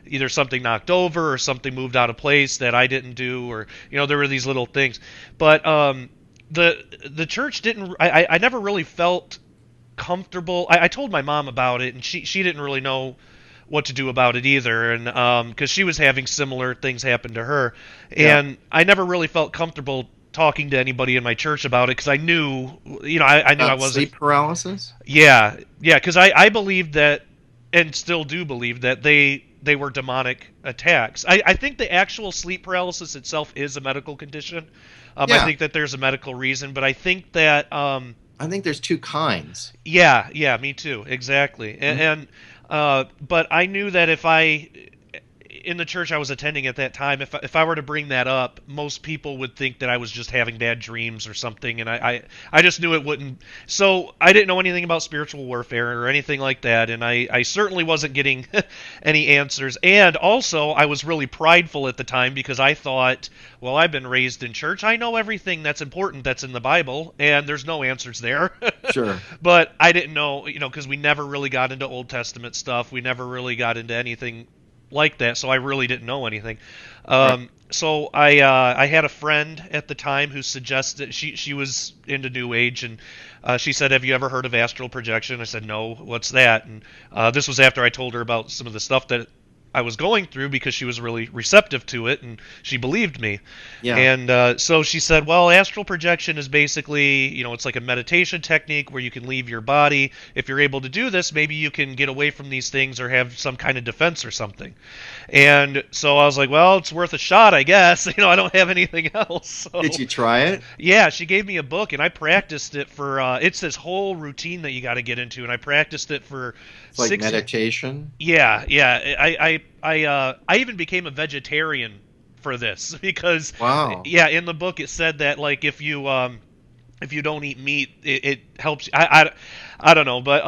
Either something knocked over or something moved out of place that I didn't do, or there were these little things. But the church didn't. I never really felt comfortable. I told my mom about it, and she didn't really know what to do about it either, and because she was having similar things happen to her, and I never really felt comfortable talking to anybody in my church about it, because I knew, I knew I wasn't. Sleep paralysis? Yeah, because I believed that, and still do believe that they were demonic attacks. I think the actual sleep paralysis itself is a medical condition. I think that there's a medical reason, but I think that I think there's two kinds. Yeah, me too, exactly. Mm-hmm. And but I knew that if I in the church I was attending at that time, if I were to bring that up, most people would think that I was just having bad dreams or something, and I just knew it wouldn't. So I didn't know anything about spiritual warfare or anything like that, and I certainly wasn't getting any answers. And also, I was really prideful at the time because I thought, well, I've been raised in church. I know everything that's important that's in the Bible, and there's no answers there. Sure. But I didn't know, because we never really got into Old Testament stuff. We never really got into anything like that, so I really didn't know anything. Right. So I had a friend at the time who suggested she was into New Age, and she said, "Have you ever heard of astral projection?" I said, "No, what's that?" And this was after I told her about some of the stuff that I was going through, because she was really receptive to it and she believed me. Yeah. And so she said, well, astral projection is basically, it's like a meditation technique where you can leave your body. If you're able to do this, maybe you can get away from these things or have some kind of defense or something. And so I was like, well, it's worth a shot, I guess. I don't have anything else. So. Did you try it? Yeah, she gave me a book, and I practiced it for, it's this whole routine that you got to get into, and I practiced it for It's like meditation? Yeah. I even became a vegetarian for this because, Wow. Yeah, in the book it said that, like, if you don't eat meat, it helps. I don't know, but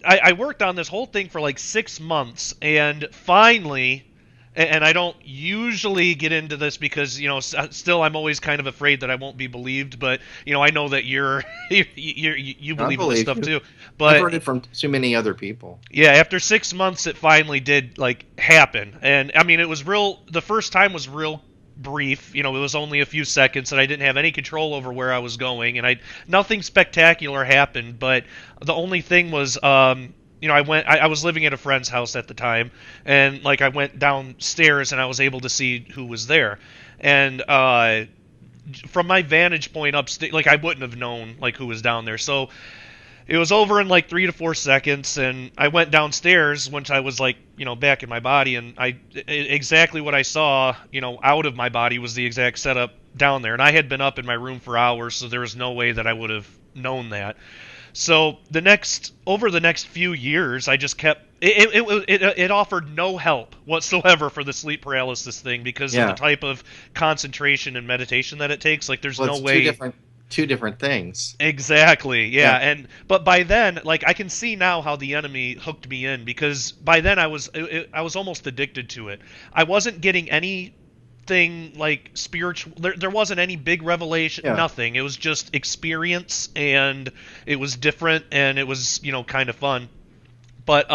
I worked on this whole thing for like 6 months, and finally, and I don't usually get into this because, still I'm always kind of afraid that I won't be believed, but, I know that you believe in this stuff too. But I've heard it from too many other people. yeah, after 6 months, it finally did, like, happen. And, I mean, it was the first time was real brief. It was only a few seconds, and I didn't have any control over where I was going, and nothing spectacular happened, but the only thing was, I was living at a friend's house at the time, and, like, I went downstairs and I was able to see who was there. And from my vantage point upstairs, like, I wouldn't have known, like, who was down there. So it was over in like 3 to 4 seconds, and I went downstairs once I was, like, back in my body, and exactly what I saw, out of my body was the exact setup down there. And I had been up in my room for hours, so there was no way that I would have known that. So over the next few years, I just kept it offered no help whatsoever for the sleep paralysis thing because of the type of concentration and meditation that it takes. Like, there's no way. Two different things. Exactly. Yeah. But by then, like, I can see now how the enemy hooked me in, because by then I was almost addicted to it. I wasn't getting anything like spiritual. There wasn't any big revelation. Yeah. Nothing. It was just experience, and it was different, and it was kind of fun. But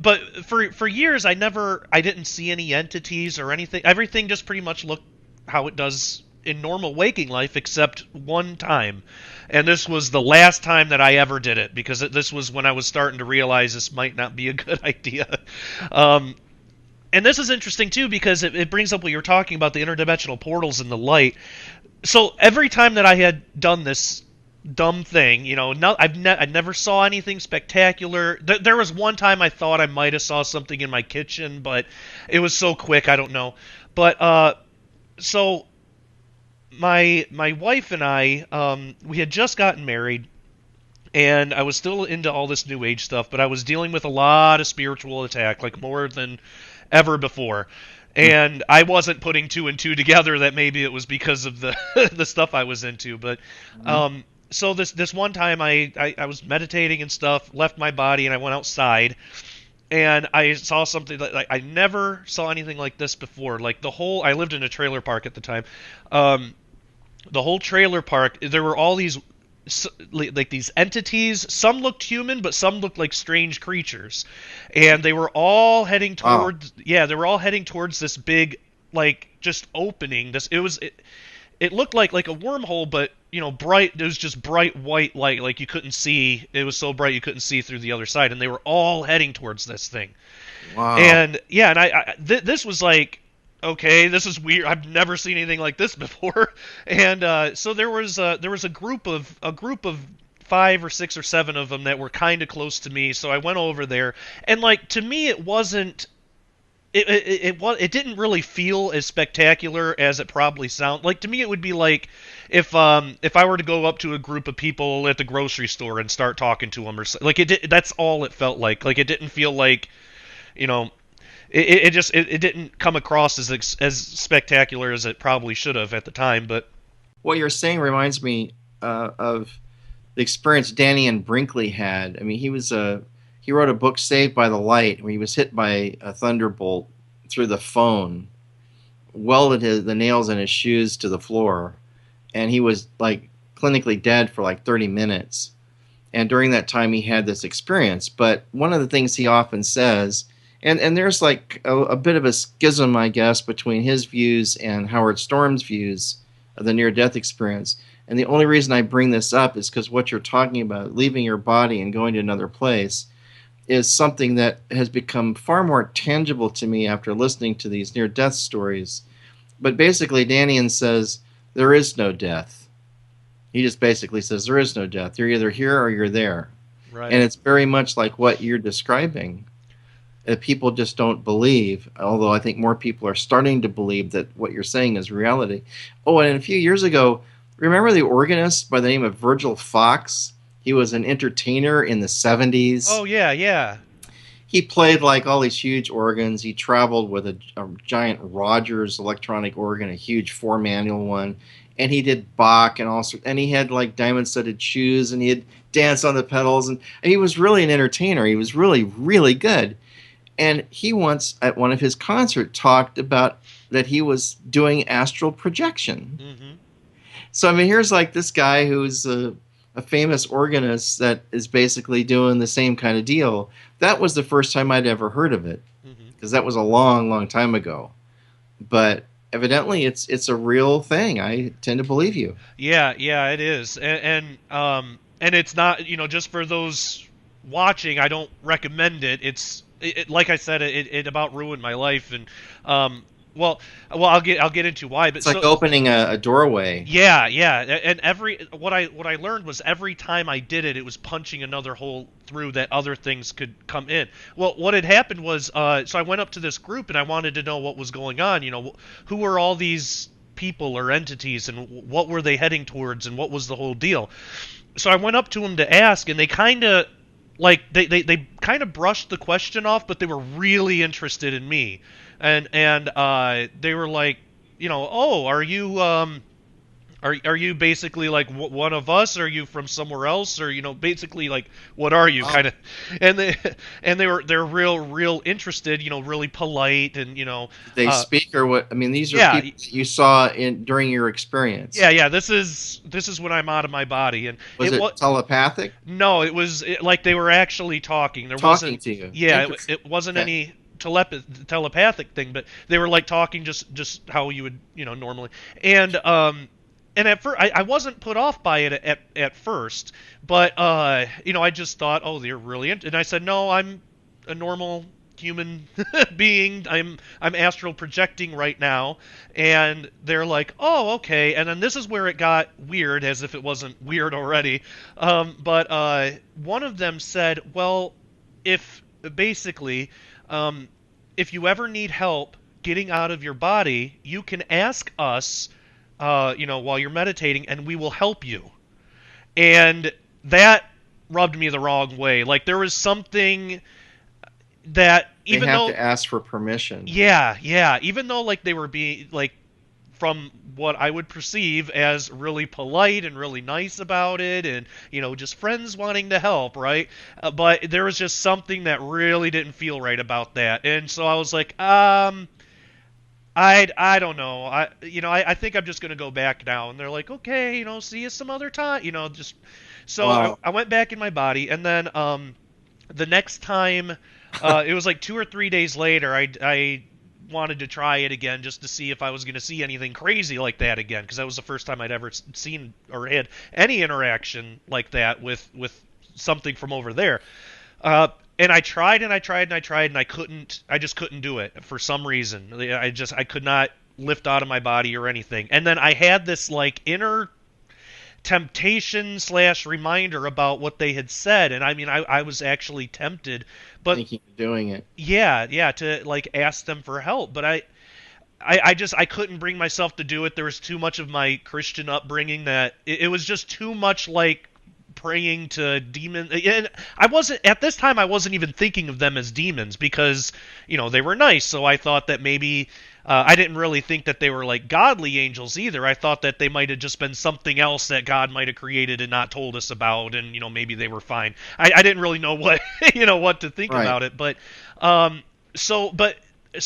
but for years I didn't see any entities or anything. Everything just pretty much looked how it does in normal waking life, except one time. And this was the last time that I ever did it, because this was when I was starting to realize this might not be a good idea. And this is interesting too, because it brings up what you're talking about, the interdimensional portals and the light. So every time that I had done this dumb thing, I never saw anything spectacular. There was one time I thought I might have saw something in my kitchen, but it was so quick, I don't know. But so my wife and I, we had just gotten married, and I was still into all this New Age stuff, but I was dealing with a lot of spiritual attack, like more than ever before. And I wasn't putting two and two together that maybe it was because of the the stuff I was into. But so this one time I was meditating and stuff, left my body, and I went outside. And I saw something like I never saw anything like this before. Like I lived in a trailer park at the time. The whole trailer park, there were all these like these entities. Some looked human, but some looked like strange creatures, and they were all heading towards. Wow. Yeah, they were all heading towards this big, like, just opening. It looked like a wormhole, but bright. It was just bright white light, like you couldn't see. It was so bright you couldn't see through the other side, and they were all heading towards this thing. Wow. And yeah, and this was like, okay, this is weird. I've never seen anything like this before. And so there was a group of 5 or 6 or 7 of them that were kind of close to me. So I went over there, and, like, to me it wasn't. It didn't really feel as spectacular as it probably sounded. Like, to me, it would be like if I were to go up to a group of people at the grocery store and start talking to them, or like that's all it felt like. Like, it didn't feel like, it didn't come across as spectacular as it probably should have at the time. But what you're saying reminds me of the experience Danny and Brinkley had. I mean, he wrote a book, Saved by the Light, where he was hit by a thunderbolt through the phone, welded the nails in his shoes to the floor, and he was like clinically dead for like 30 minutes. And during that time, he had this experience. But one of the things he often says, and there's like a bit of a schism, I guess, between his views and Howard Storm's views of the near-death experience. And the only reason I bring this up is because what you're talking about, leaving your body and going to another place, is something that has become far more tangible to me after listening to these near-death stories. But basically, Danian says, there is no death. He just basically says, there is no death. You're either here or you're there. right. And it's very much like what you're describing. People just don't believe, although I think more people are starting to believe that what you're saying is reality. Oh, and a few years ago, remember the organist by the name of Virgil Fox? He was an entertainer in the 70s. Oh, yeah. He played like all these huge organs. He traveled with a giant Rogers electronic organ, a huge 4-manual one. And he did Bach and all sorts. And he had like diamond-studded shoes, and he'd dance on the pedals. And he was really an entertainer. He was really, really good. And he once, at one of his concerts, talked about that he was doing astral projection. Mm-hmm. So, I mean, here's like this guy who's a famous organist that is basically doing the same kind of deal. That was the first time I'd ever heard of it, because that was a long, long time ago. But evidently, it's a real thing. I tend to believe you. Yeah, it is, and it's not, just for those watching, I don't recommend it. It like I said, it about ruined my life, and well, I'll get into why. But it's like opening a doorway. Yeah, and what I learned was every time I did it, it was punching another hole through that other things could come in. Well, what had happened was, so I went up to this group and I wanted to know what was going on. Who were all these people or entities, and what were they heading towards, and what was the whole deal? So I went up to them to ask, and they kind of they kind of brushed the question off, but they were really interested in me, and they were like, oh, are you basically like one of us? Are you from somewhere else? Or basically like, what are you, kind of? And they're real interested, really polite, and they speak, or what? I mean, these are people that you saw during your experience. Yeah. This is when I'm out of my body, and was it telepathic? No, it was like they were actually talking. Talking to you. Yeah, it wasn't any telepathic thing, but they were like talking just how you would normally. And at first, I wasn't put off by it at first, but I just thought, oh, they're really and I said, no, I'm a normal human being. I'm astral projecting right now. And they're like, oh, okay. And then this is where it got weird, as if it wasn't weird already. But one of them said, well, if you ever need help getting out of your body, you can ask us, while you're meditating, and we will help you. And that rubbed me the wrong way. Like, there was something that they have to ask for permission. Yeah. Even though like they were being like, from what I would perceive as really polite and really nice about it, and just friends wanting to help, right? But there was just something that really didn't feel right about that, and so I was like, I don't know. I think I'm just gonna go back now. And they're like, okay, see you some other time. Just so wow. I went back in my body, and then the next time, it was like 2 or 3 days later, I wanted to try it again just to see if I was gonna see anything crazy like that again, because that was the first time I'd ever seen or had any interaction like that with something from over there. And I tried and I just couldn't do it for some reason. I could not lift out of my body or anything. And then I had this like inner temptation / reminder about what they had said. And I mean, I was actually tempted, but thinking of doing it. Yeah, to like ask them for help. But I couldn't bring myself to do it. There was too much of my Christian upbringing that it was just too much like praying to demons. And I wasn't at this time. I wasn't even thinking of them as demons because they were nice. So I thought that maybe I didn't really think that they were like godly angels either. I thought that they might have just been something else that God might have created and not told us about, and maybe they were fine. I didn't really know what what to think about it, but So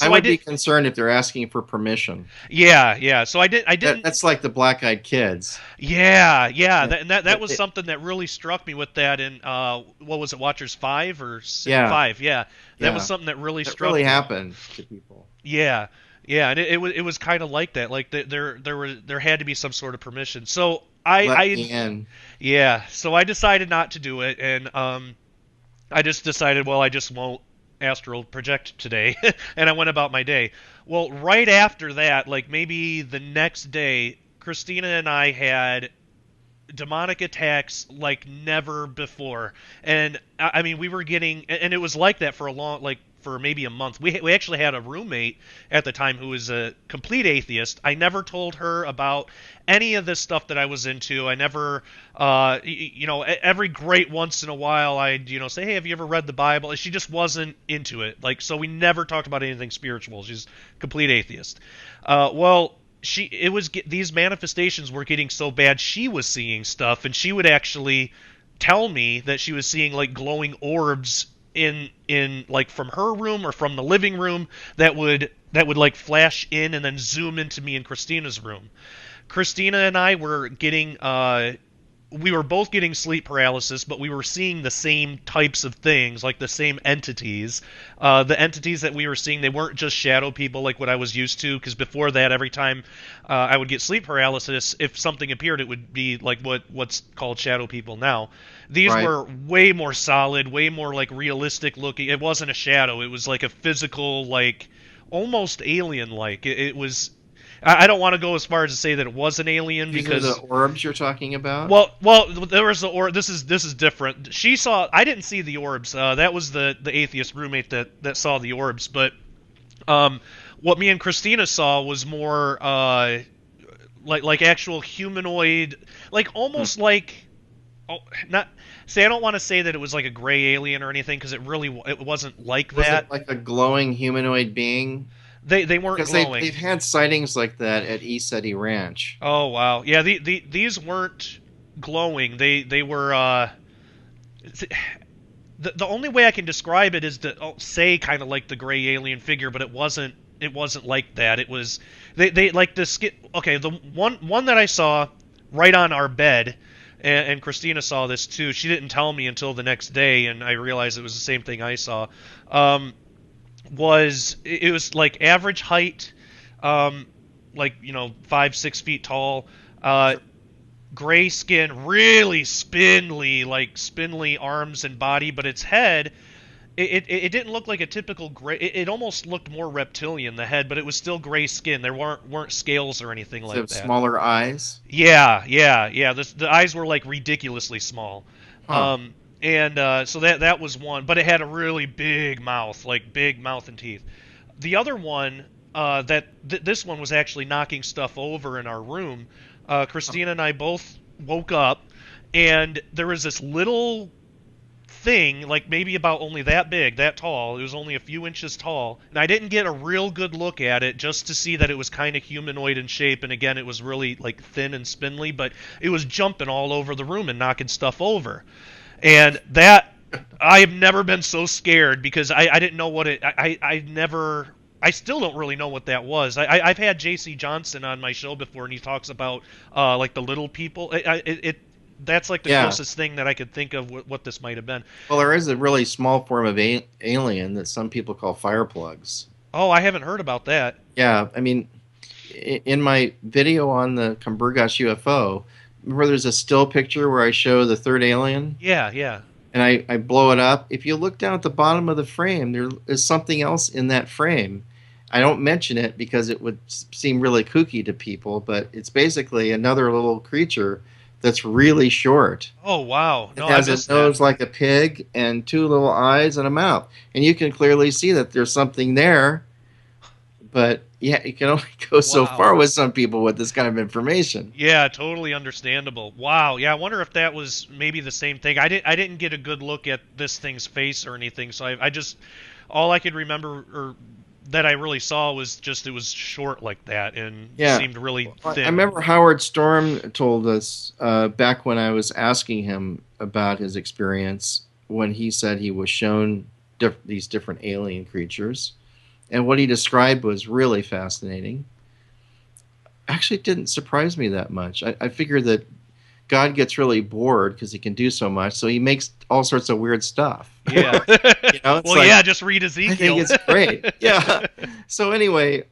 I would be concerned if they're asking for permission. Yeah. So I didn't. That's like the Black-Eyed Kids. Yeah. That was something that really struck me with that in what was it, Watchers 5 or 6? Yeah. 5? Yeah. That was something that really struck really me. happened to people. Yeah, and it was kind of like that. Like there had to be some sort of permission. So Let me in. Yeah. So I decided not to do it, and I just decided, well, I just won't astral project today, and I went about my day. Well, right after that, like maybe the next day, Christina and I had demonic attacks like never before, and I mean we were getting, and it was like that for for maybe a month. We actually had a roommate at the time who was a complete atheist. I never told her about any of this stuff that I was into. I never, every great once in a while I'd, say, hey, have you ever read the Bible? She just wasn't into it. Like, so we never talked about anything spiritual. She's a complete atheist. These manifestations were getting so bad, she was seeing stuff, and she would actually tell me that she was seeing like glowing orbs in like from her room or from the living room that would like flash in and then zoom into me in Christina's room. Christina and I were getting we were both getting sleep paralysis, but we were seeing the same types of things, like the same entities. The entities that we were seeing, they weren't just shadow people like what I was used to, because before that, every time I would get sleep paralysis, if something appeared, it would be like what's called shadow people now. These were way more solid, way more like realistic looking. It wasn't a shadow. It was like a physical, like almost alien-like. It was... I don't want to go as far as to say that it was an alien because the orbs you're talking about. Well, there was the orb. This is different. She saw. I didn't see the orbs. That was the atheist roommate that saw the orbs. But what me and Christina saw was more like actual humanoid, like almost like. Oh, not. See, I don't want to say that it was like a gray alien or anything because it wasn't like that. Was it like a glowing humanoid being? They weren't glowing. They've had sightings like that at Ephod Ranch. Oh wow, yeah. These weren't glowing. They were. The only way I can describe it is to say kind of like the gray alien figure, but it wasn't like that. It was they like the skin. Okay, the one that I saw right on our bed, and Christina saw this too. She didn't tell me until the next day, and I realized it was the same thing I saw. It was like average height, like 5-6 feet tall, gray skin, really spindly arms and body, but its head, it didn't look like a typical gray. It almost looked more reptilian, the head, but it was still gray skin. There weren't scales or anything like that. Smaller eyes. Yeah. The eyes were like ridiculously small. Huh. So that was one, but it had a really big mouth, like big mouth and teeth. The other one, this one was actually knocking stuff over in our room. Christina and I both woke up, and there was this little thing, like maybe about only that big, that tall. It was only a few inches tall, and I didn't get a real good look at it just to see that it was kind of humanoid in shape, and again, it was really like thin and spindly, but it was jumping all over the room and knocking stuff over. And that, I have never been so scared because I didn't know what it, I still don't really know what that was. I've had J.C. Johnson on my show before, and he talks about like the little people. That's like the closest thing that I could think of what this might have been. Well, there is a really small form of alien that some people call fireplugs. Oh, I haven't heard about that. Yeah, I mean, in my video on the Cumberbatch UFO, remember there's a still picture where I show the third alien? Yeah. And I blow it up. If you look down at the bottom of the frame, there is something else in that frame. I don't mention it because it would seem really kooky to people, but it's basically another little creature that's really short. Oh, wow. No, it has a nose like a pig and two little eyes and a mouth. And you can clearly see that there's something there But yeah, you can only go so Wow. far with some people with this kind of information. Yeah, totally understandable. Wow. Yeah, I wonder if that was maybe the same thing. I didn't get a good look at this thing's face or anything, so I just all I could remember or that I really saw was just it was short like that and Yeah. seemed really I thin. remember Howard Storm told us back when I was asking him about his experience when he said he was shown these different alien creatures. And what he described was really fascinating. Actually, it didn't surprise me that much. I figured that God gets really bored because he can do so much, so he makes all sorts of weird stuff. Yeah. It's Well, like, yeah, just read I think Ezekiel. it's great. Yeah. So anyway,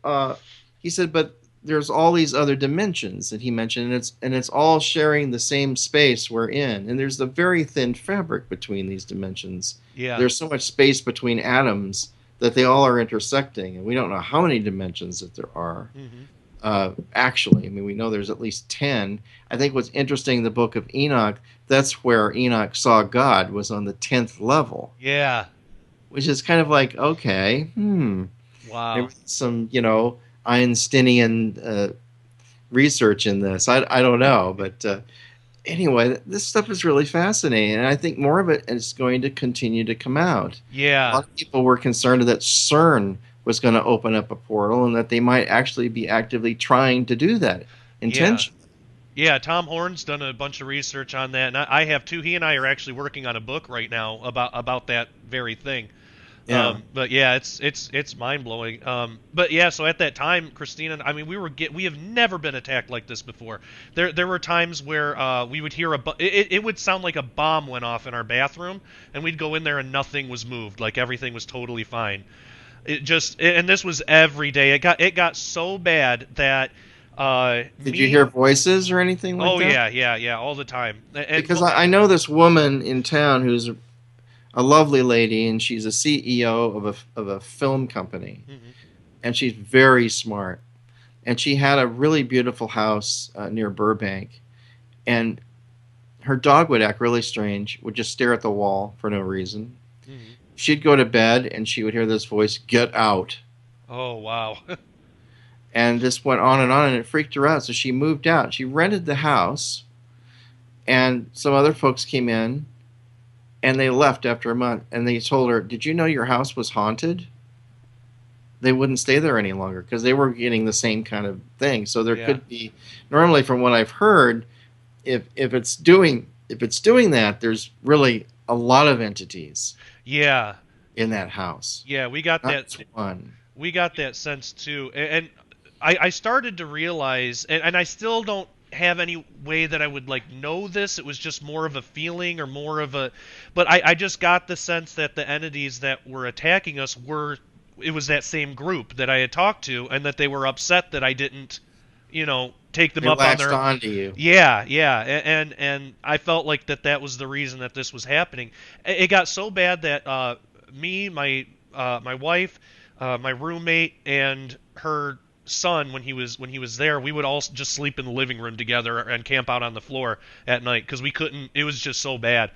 he said, but there's all these other dimensions that he mentioned, and it's all sharing the same space we're in, and there's the very thin fabric between these dimensions. Yeah. There's so much space between atoms that they all are intersecting, and we don't know how many dimensions that there are. Hmm. Actually, I mean, we know there's at least 10. I think what's interesting in the book of Enoch, that's where Enoch saw God, was on the 10th level, Yeah. which is kind of like, okay, there Wow. was some, Einsteinian research in this. I don't know, but anyway, this stuff is really fascinating, and I think more of it is going to continue to come out. A Yeah. lot of people were concerned that CERN was going to open up a portal, and that they might actually be actively trying to do that Yeah. intentionally. Yeah, Tom Horn's done a bunch of research on that, and I have too. He and I are actually working on a book right now about that very thing. Yeah. But yeah, it's mind blowing. But yeah, so at that time, Christina, I mean, we have never been attacked like this before. There were times where we would hear it would sound like a bomb went off in our bathroom, and we'd go in there and nothing was moved, like everything was totally fine. And this was every day. It got so bad that Did you hear voices or anything like oh that? yeah, all the time. And Because I know this woman in town who's a lovely lady, and she's a CEO of a film company, Mhm. and she's very smart. And she had a really beautiful house near Burbank, and her dog would act really strange, would just stare at the wall for no reason. Mhm. She'd go to bed, and she would hear this voice, "Get out." Oh wow. And this went on, and it freaked her out. So she moved out. She rented the house, and some other folks came in, and they left after a month. And they told her, "Did you know your house was haunted?" They wouldn't stay there any longer because they were getting the same kind of thing. So there Yeah. could be, normally, from what I've heard, if it's doing that, there's really a lot of entities Yeah. in that house, Yeah, we got not that. just one. We got that sense too, and I started to realize, and I still don't have any way that I would like know this. It was just more of a feeling or more of a, but I just got the sense that the entities that were attacking us it was that same group that I had talked to, and that they were upset that I didn't, take them They up on latched their. on to you. Yeah, and I felt like that was the reason that this was happening. It got so bad that me, my wife, my roommate, and her son, when he was there, we would all just sleep in the living room together and camp out on the floor at night because we couldn't. It was just so bad,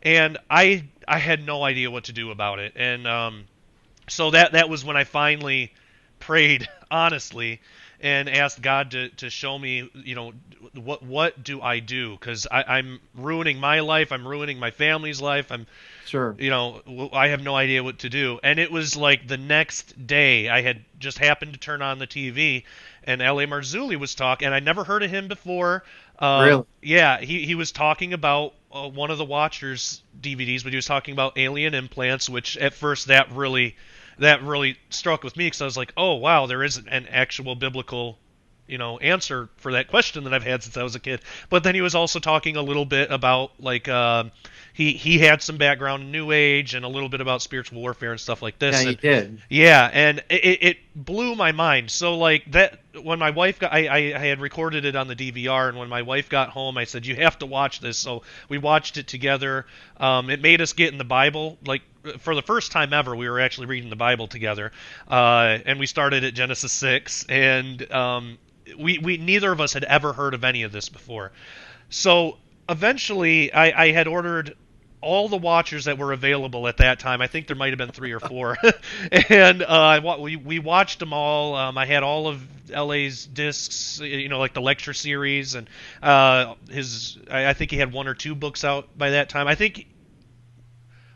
and I had no idea what to do about it, and so that was when I finally prayed honestly and asked God to show me, what do I do? Because I'm ruining my life, I'm ruining my family's life, Sure. I have no idea what to do. And it was like the next day, I had just happened to turn on the TV, and L.A. Marzulli was talking, and I'd never heard of him before. Really? Yeah, he was talking about one of the Watchers DVDs, but he was talking about alien implants, which at first that really struck with me because I was like, oh wow, there is an actual biblical, answer for that question that I've had since I was a kid. But then he was also talking a little bit about like he had some background in New Age and a little bit about spiritual warfare and stuff like this. Yeah, you And did. yeah, and it blew my mind. So like that when my wife got, I had recorded it on the DVR, and when my wife got home, I said, you have to watch this. So we watched it together. It made us get in the Bible. Like for the first time ever, we were actually reading the Bible together, and we started at Genesis 6, and we neither of us had ever heard of any of this before. So eventually, I had ordered all the watchers that were available at that time. I think there might have been 3 or 4, and we watched them all. I had all of LA's discs, like the lecture series, and I think he had 1 or 2 books out by that time. I think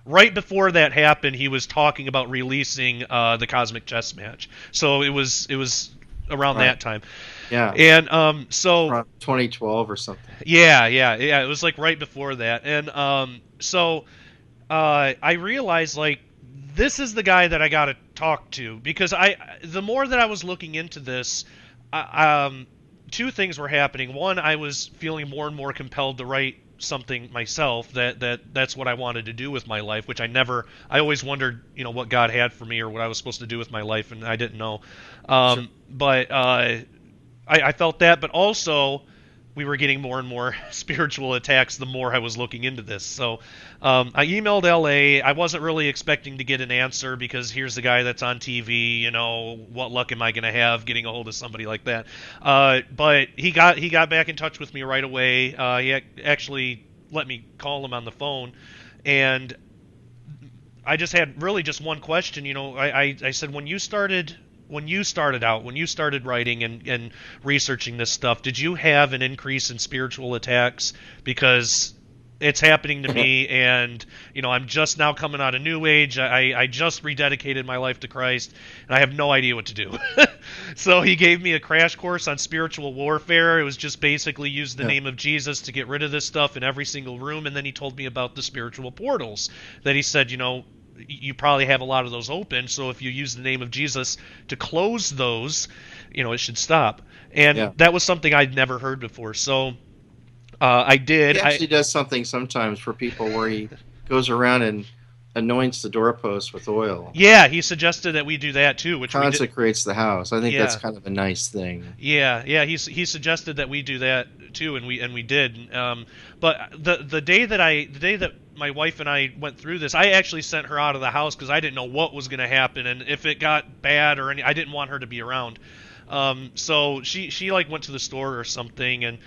right before that happened, he was talking about releasing the Cosmic Chess Match. So it was around that time. Yeah. And so around 2012 or something. Yeah. It was like right before that, and I realized like this is the guy that I got to talk to, because the more that I was looking into this, 2 things were happening. One, I was feeling more and more compelled to write something myself, that's what I wanted to do with my life, which I always wondered, what God had for me or what I was supposed to do with my life, and I didn't know. Sure. But I felt that, but also we were getting more and more spiritual attacks the more I was looking into this. So I emailed LA. I wasn't really expecting to get an answer, because here's the guy that's on TV. What luck am I going to have getting a hold of somebody like that? But he got back in touch with me right away. He actually let me call him on the phone, and I just had really just one question. I said, when you started writing and researching this stuff, did you have an increase in spiritual attacks? Because it's happening to me, and I'm just now coming out of New Age. I just rededicated my life to Christ, and I have no idea what to do. So he gave me a crash course on spiritual warfare. It was just basically use the name of Jesus to get rid of this stuff in every single room, and then he told me about the spiritual portals that he said, you probably have a lot of those open, so if you use the name of Jesus to close those, it should stop. And that was something I'd never heard before. So I did. He actually does something sometimes for people where he goes around and anoints the doorpost with oil. Yeah, he suggested that we do that too, which consecrates the house. I think that's kind of a nice thing. Yeah. He suggested that we do that too, and we did. But the day that my wife and I went through this, I actually sent her out of the house because I didn't know what was going to happen, and if it got bad or I didn't want her to be around. So she like went to the store or something, and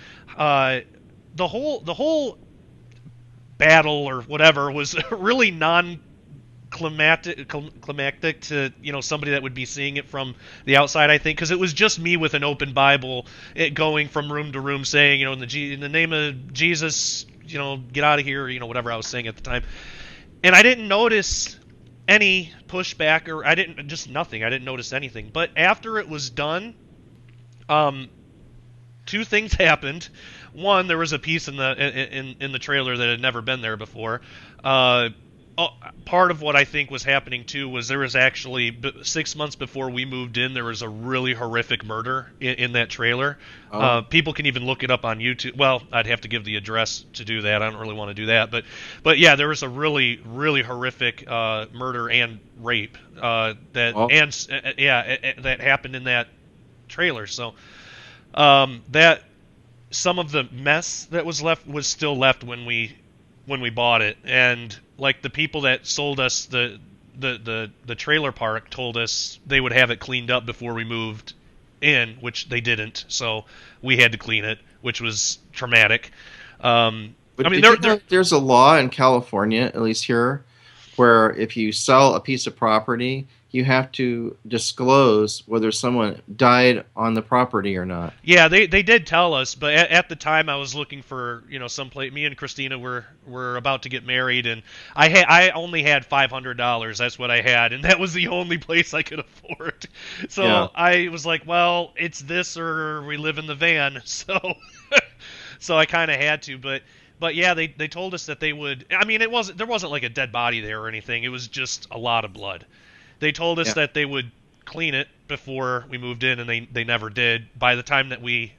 the whole battle or whatever was really climactic to somebody that would be seeing it from the outside, I think, because it was just me with an open Bible, going from room to room saying, in the name of Jesus, get out of here, whatever I was saying at the time. And I didn't notice any pushback, or nothing. I didn't notice anything. But after it was done, 2 things happened. One, there was a piece in the trailer that had never been there before. Part of what I think was happening too was there was actually 6 months before we moved in, there was a really horrific murder in that trailer. People can even look it up on YouTube. Well, I'd have to give the address to do that. I don't really want to do that, but yeah, there was a really, really horrific murder and rape that happened in that trailer. So that some of the mess that was left was still left when we bought it, and like the people that sold us the trailer park told us they would have it cleaned up before we moved in, which they didn't, so we had to clean it, which was traumatic. But there's a law in California, at least here, where if you sell a piece of property, you have to disclose whether someone died on the property or not. Yeah, they did tell us, but at the time I was looking for someplace. Me and Christina were about to get married, and I only had $500. That's what I had, and that was the only place I could afford. So I was like, well, it's this or we live in the van. So I kind of had to, but yeah, they told us that they would. I mean, there wasn't like a dead body there or anything. It was just a lot of blood. They told us that they would clean it before we moved in, and they never did. By the time that we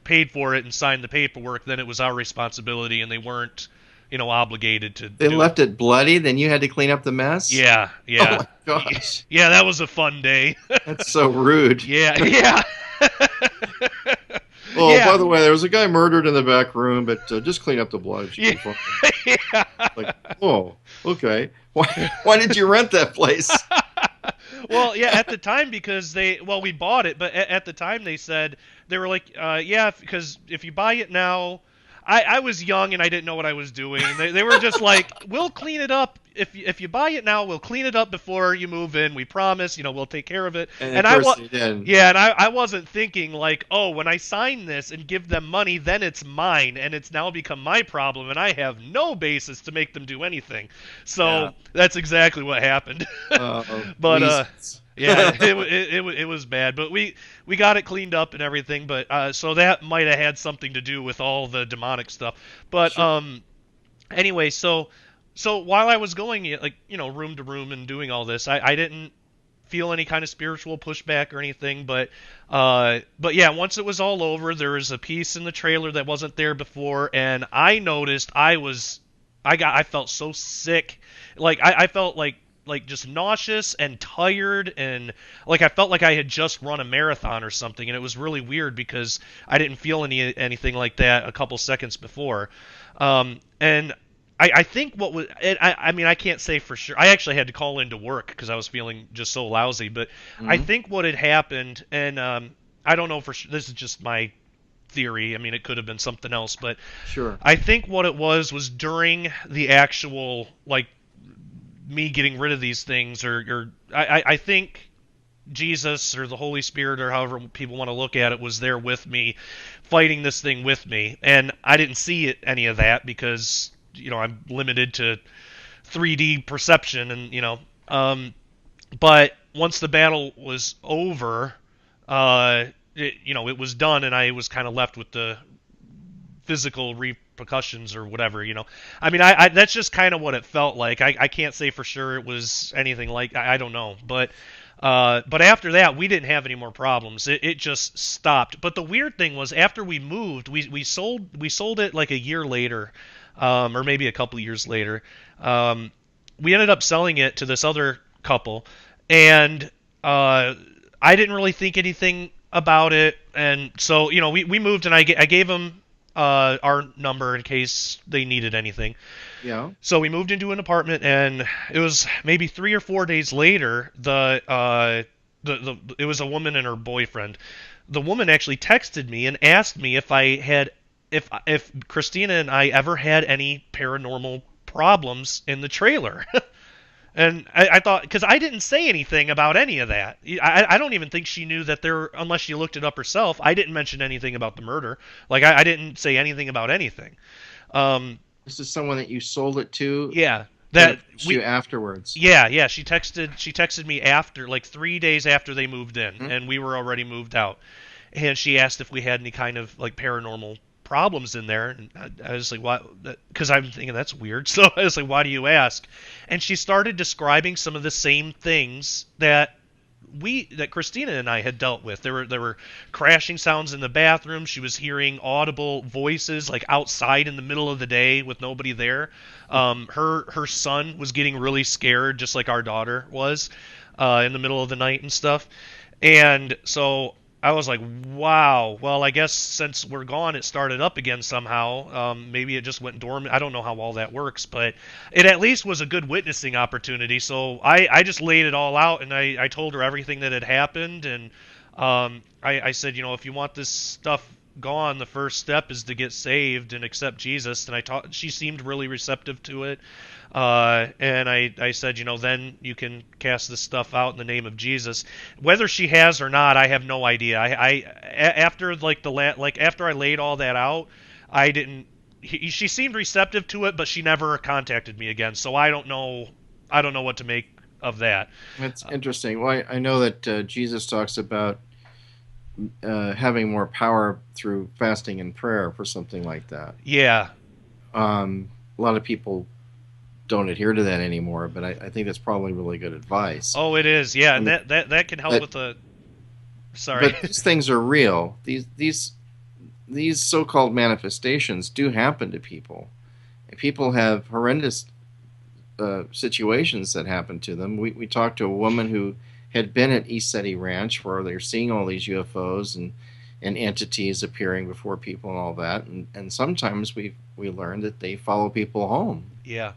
paid for it and signed the paperwork, then it was our responsibility, and they weren't, obligated to. They left it bloody, then you had to clean up the mess? Yeah. Oh my gosh. Yeah, that was a fun day. That's so rude. Yeah. Oh, by the way, there was a guy murdered in the back room, but just clean up the blood. Yeah. Like, oh, okay. Why did you rent that place? Well, yeah, at the time, because we bought it, but at the time they said, they were like, because if you buy it now, I was young and I didn't know what I was doing. They were just like, we'll clean it up. If you buy it now, we'll clean it up before you move in. We promise, we'll take care of it. And of course they did. Yeah, and I wasn't thinking like, oh, when I sign this and give them money, then it's mine, and it's now become my problem, and I have no basis to make them do anything. So that's exactly what happened. But yeah, it was bad, but we got it cleaned up and everything. But so that might have had something to do with all the demonic stuff. But Sure. Anyway, so while I was going room to room and doing all this, I didn't feel any kind of spiritual pushback or anything. But yeah, once it was all over, there was a piece in the trailer that wasn't there before, and I noticed I felt so sick, like I felt like just nauseous and tired, and like I felt like I had just run a marathon or something, and it was really weird because I didn't feel anything like that a couple seconds before. And I think what was I mean, I can't say for sure. I actually had to call into work because I was feeling just so lousy, but I think what had happened, and I don't know for sure, this is just my theory. I mean, it could have been something else, but Sure. I think what it was during the actual, like, me getting rid of these things, or I think Jesus or the Holy Spirit, or however people want to look at it, was there with me, fighting this thing with me, and I didn't see any of that because I'm limited to 3D perception, and but once the battle was over, it was done, and I was kind of left with the physical repercussions or whatever. I mean, I that's just kind of what it felt like. I can't say for sure it was anything like, I don't know, but after that we didn't have any more problems. It just stopped. But the weird thing was, after we moved, we sold it like a year later, or maybe a couple years later. We ended up selling it to this other couple, and I didn't really think anything about it, and so we moved, and I gave them our number in case they needed anything. Yeah. So we moved into an apartment, and it was maybe 3 or 4 days later. It was a woman and her boyfriend. The woman actually texted me and asked me if Christina and I ever had any paranormal problems in the trailer. And I thought, because I didn't say anything about any of that. I don't even think she knew that unless she looked it up herself. I didn't mention anything about the murder. Like, I didn't say anything about anything. This is someone that you sold it to. Yeah, you afterwards. Yeah. She texted me after, like 3 days after they moved in, and we were already moved out. And she asked if we had any kind of like paranormal problems in there, and I was like, "What?" Because I'm thinking that's weird. So I was like, "Why do you ask?" And she started describing some of the same things that Christina and I had dealt with. There were crashing sounds in the bathroom. She was hearing audible voices like outside in the middle of the day with nobody there. Her son was getting really scared, just like our daughter was, in the middle of the night and stuff. And so I was like, wow, well, I guess since we're gone, it started up again somehow. Maybe it just went dormant. I don't know how all that works, but it at least was a good witnessing opportunity. So I just laid it all out, and I told her everything that had happened. And I said, if you want this stuff gone, the first step is to get saved and accept Jesus. And she seemed really receptive to it. And I said, then you can cast this stuff out in the name of Jesus. Whether she has or not, I have no idea. After after I laid all that out, I didn't. She seemed receptive to it, but she never contacted me again. So I don't know what to make of that. That's interesting. Well, I know that Jesus talks about having more power through fasting and prayer for something like that. Yeah. A lot of people don't adhere to that anymore, but I think that's probably really good advice. Oh, it is. Yeah, and that can help with the. Sorry. But these things are real. These so-called manifestations do happen to people. People have horrendous situations that happen to them. We talked to a woman who had been at East City Ranch, where they're seeing all these UFOs and entities appearing before people and all that, and sometimes we learn that they follow people home. Yeah.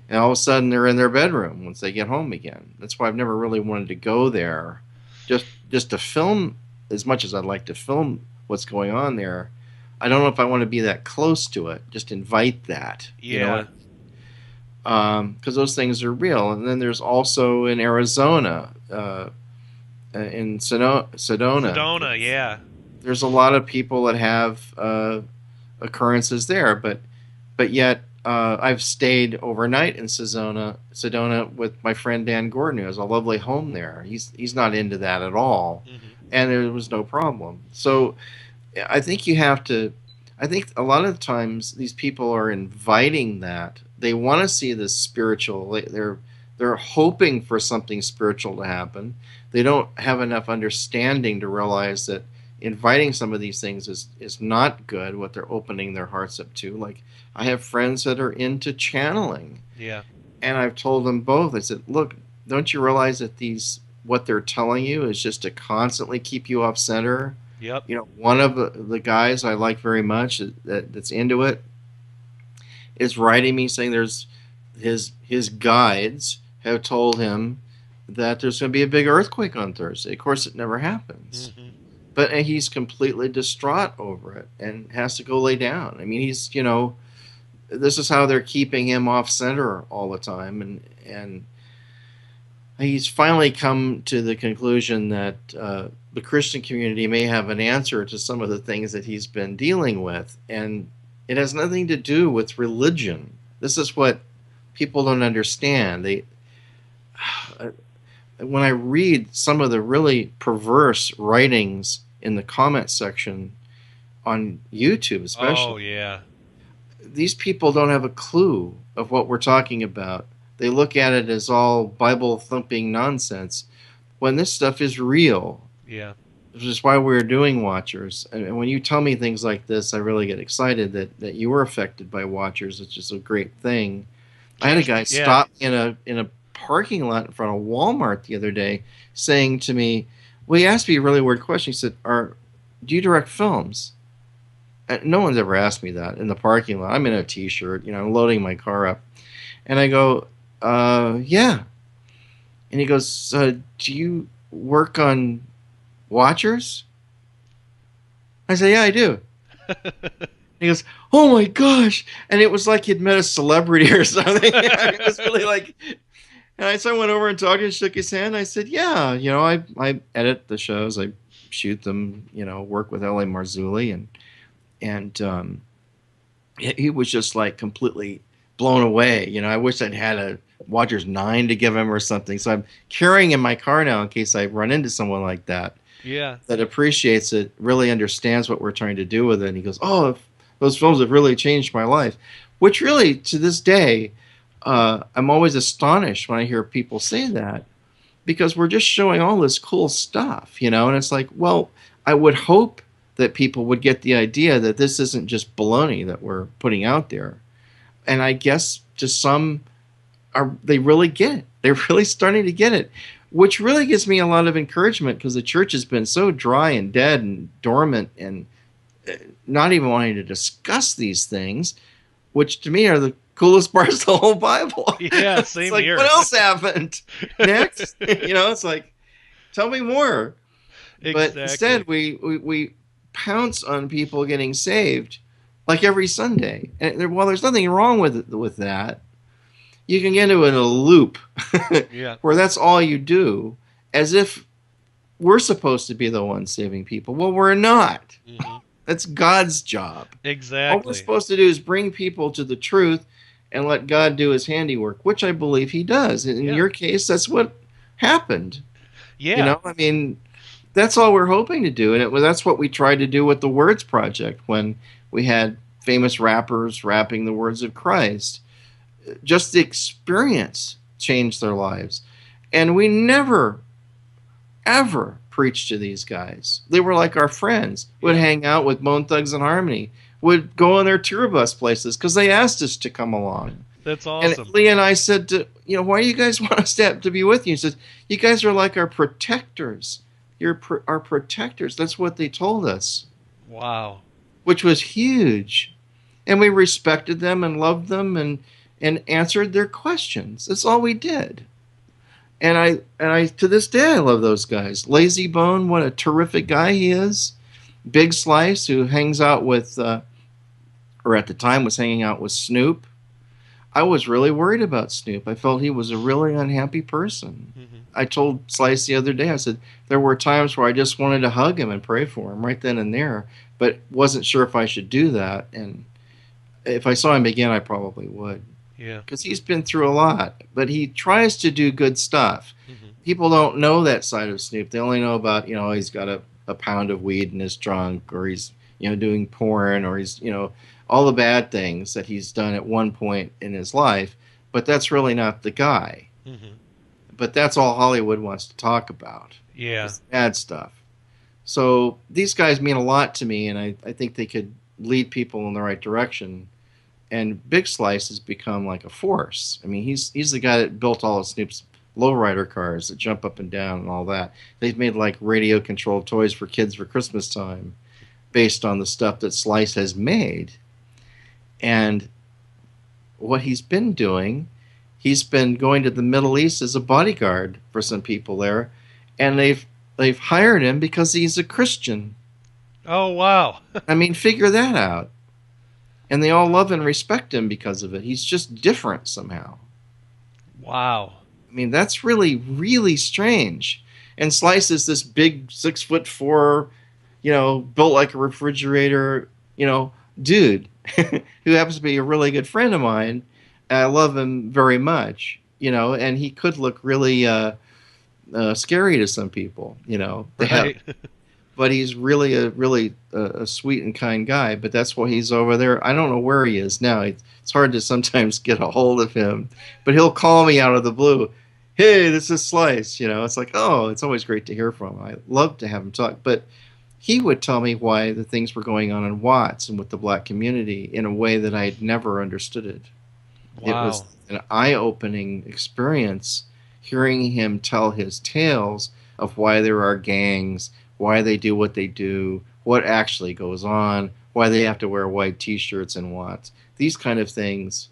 And all of a sudden they're in their bedroom once they get home again. That's why I've never really wanted to go there, just to film as much as I'd like to film what's going on there. I don't know if I want to be that close to it. Just invite that. Yeah. Because those things are real. And then there's also in Arizona, in Sedona, yeah. there's a lot of people that have occurrences there, but yet I've stayed overnight in Sedona with my friend Dan Gordon, who has a lovely home there. He's not into that at all, and there was no problem. So I think you have to. I think a lot of the times these people are inviting that. They want to see this spiritual. They're hoping for something spiritual to happen. They don't have enough understanding to realize that inviting some of these things is not good, what they're opening their hearts up to. Like, I have friends that are into channeling. Yeah. And I've told them both, I said, look, don't you realize that what they're telling you is just to constantly keep you off center? Yep. One of the guys I like very much that's into it is writing me saying there's his guides have told him that there's going to be a big earthquake on Thursday. Of course, it never happens. But he's completely distraught over it and has to go lay down. I mean, he's, this is how they're keeping him off center all the time. And he's finally come to the conclusion that the Christian community may have an answer to some of the things that he's been dealing with. And it has nothing to do with religion. This is what people don't understand. When I read some of the really perverse writings in the comment section on YouTube, especially, these people don't have a clue of what we're talking about. They look at it as all Bible thumping nonsense when this stuff is real. Yeah. Which is why we're doing Watchers. And when you tell me things like this, I really get excited that you were affected by Watchers, which is a great thing. I had a guy stop in a parking lot in front of Walmart the other day saying to me, well, he asked me a really weird question. He said, do you direct films? And no one's ever asked me that in the parking lot. I'm in a T-shirt, I'm loading my car up. And I go, yeah. And he goes, do you work on Watchers? I say, yeah, I do. He goes, oh my gosh. And it was like he'd met a celebrity or something. It was really like, and so I went over and talked to him, shook his hand. I said, yeah, I edit the shows. I shoot them, work with L.A. Marzulli. And he was just like completely blown away. I wish I'd had a Watchers 9 to give him or something. So I'm carrying in my car now in case I run into someone like that. Yeah. That appreciates it, really understands what we're trying to do with it. And he goes, oh, those films have really changed my life. Which really, to this day, I'm always astonished when I hear people say that, because we're just showing all this cool stuff, and it's like, well, I would hope that people would get the idea that this isn't just baloney that we're putting out there. And I guess to some, they really get it. They're really starting to get it, which really gives me a lot of encouragement, because the church has been so dry and dead and dormant and not even wanting to discuss these things, which to me are the coolest parts of the whole Bible. Yeah, same it's like, here. what else happened? Next, it's like, tell me more. Exactly. But instead, we pounce on people getting saved like every Sunday. And while there's nothing wrong with that, you can get into a loop where that's all you do, as if we're supposed to be the ones saving people. Well, we're not. That's God's job. Exactly. All we're supposed to do is bring people to the truth and let God do his handiwork, which I believe he does. In your case, that's what happened. Yeah. That's all we're hoping to do. And that's what we tried to do with the Words Project when we had famous rappers rapping the words of Christ. Just the experience changed their lives. And we never, ever preached to these guys. They were like our friends. Would hang out with Bone Thugs and Harmony. Would go on their tour bus places because they asked us to come along. That's awesome. And Lee and I said, why do you guys want us to be with you? He said, you guys are like our protectors. You're our protectors. That's what they told us. Wow. Which was huge. And we respected them and loved them and answered their questions. That's all we did. And I to this day I love those guys. Lazy Bone, what a terrific guy he is. Big Slice, who hangs out with, or at the time was hanging out with Snoop. I was really worried about Snoop. I felt he was a really unhappy person. Mm-hmm. I told Slice the other day, I said, there were times where I just wanted to hug him and pray for him right then and there, but wasn't sure if I should do that. And if I saw him again, I probably would. Yeah. Because he's been through a lot, but he tries to do good stuff. Mm-hmm. People don't know that side of Snoop. They only know about, he's got a pound of weed in his trunk, or he's, doing porn, or he's, all the bad things that he's done at one point in his life. But that's really not the guy. Mm-hmm. But that's all Hollywood wants to talk about. Yeah. It's bad stuff. So these guys mean a lot to me, and I think they could lead people in the right direction. And Big Slice has become like a force. I mean, he's the guy that built all of Snoop's lowrider cars that jump up and down and all that. They've made like radio-controlled toys for kids for Christmas time based on the stuff that Slice has made. And what he's been doing, he's been going to the Middle East as a bodyguard for some people there, and they've hired him because he's a Christian. Oh, wow. I mean, figure that out. And they all love and respect him because of it. He's just different somehow. Wow. I mean, that's really, really strange. And Slice is this big 6'4", built like a refrigerator, dude, who happens to be a really good friend of mine. I love him very much, and he could look really scary to some people, Right. But he's really a sweet and kind guy. But that's why he's over there. I don't know where he is now. It's hard to sometimes get a hold of him. But he'll call me out of the blue. Hey, this is Slice. It's like, oh, it's always great to hear from him. I love to have him talk. But he would tell me why the things were going on in Watts and with the black community in a way that I had never understood it. Wow. It was an eye-opening experience hearing him tell his tales of why there are gangs, why they do what they do, what actually goes on, why they have to wear white T-shirts and Watts. These kind of things,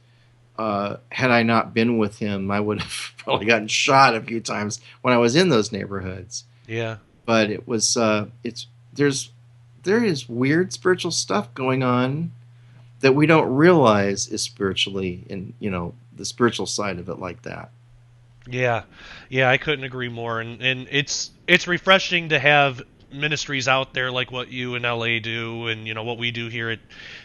had I not been with him, I would have probably gotten shot a few times when I was in those neighborhoods. Yeah. But it was, there is weird spiritual stuff going on that we don't realize is spiritually in, the spiritual side of it like that. Yeah. Yeah, I couldn't agree more. And it's refreshing to have ministries out there like what you in LA do and what we do here at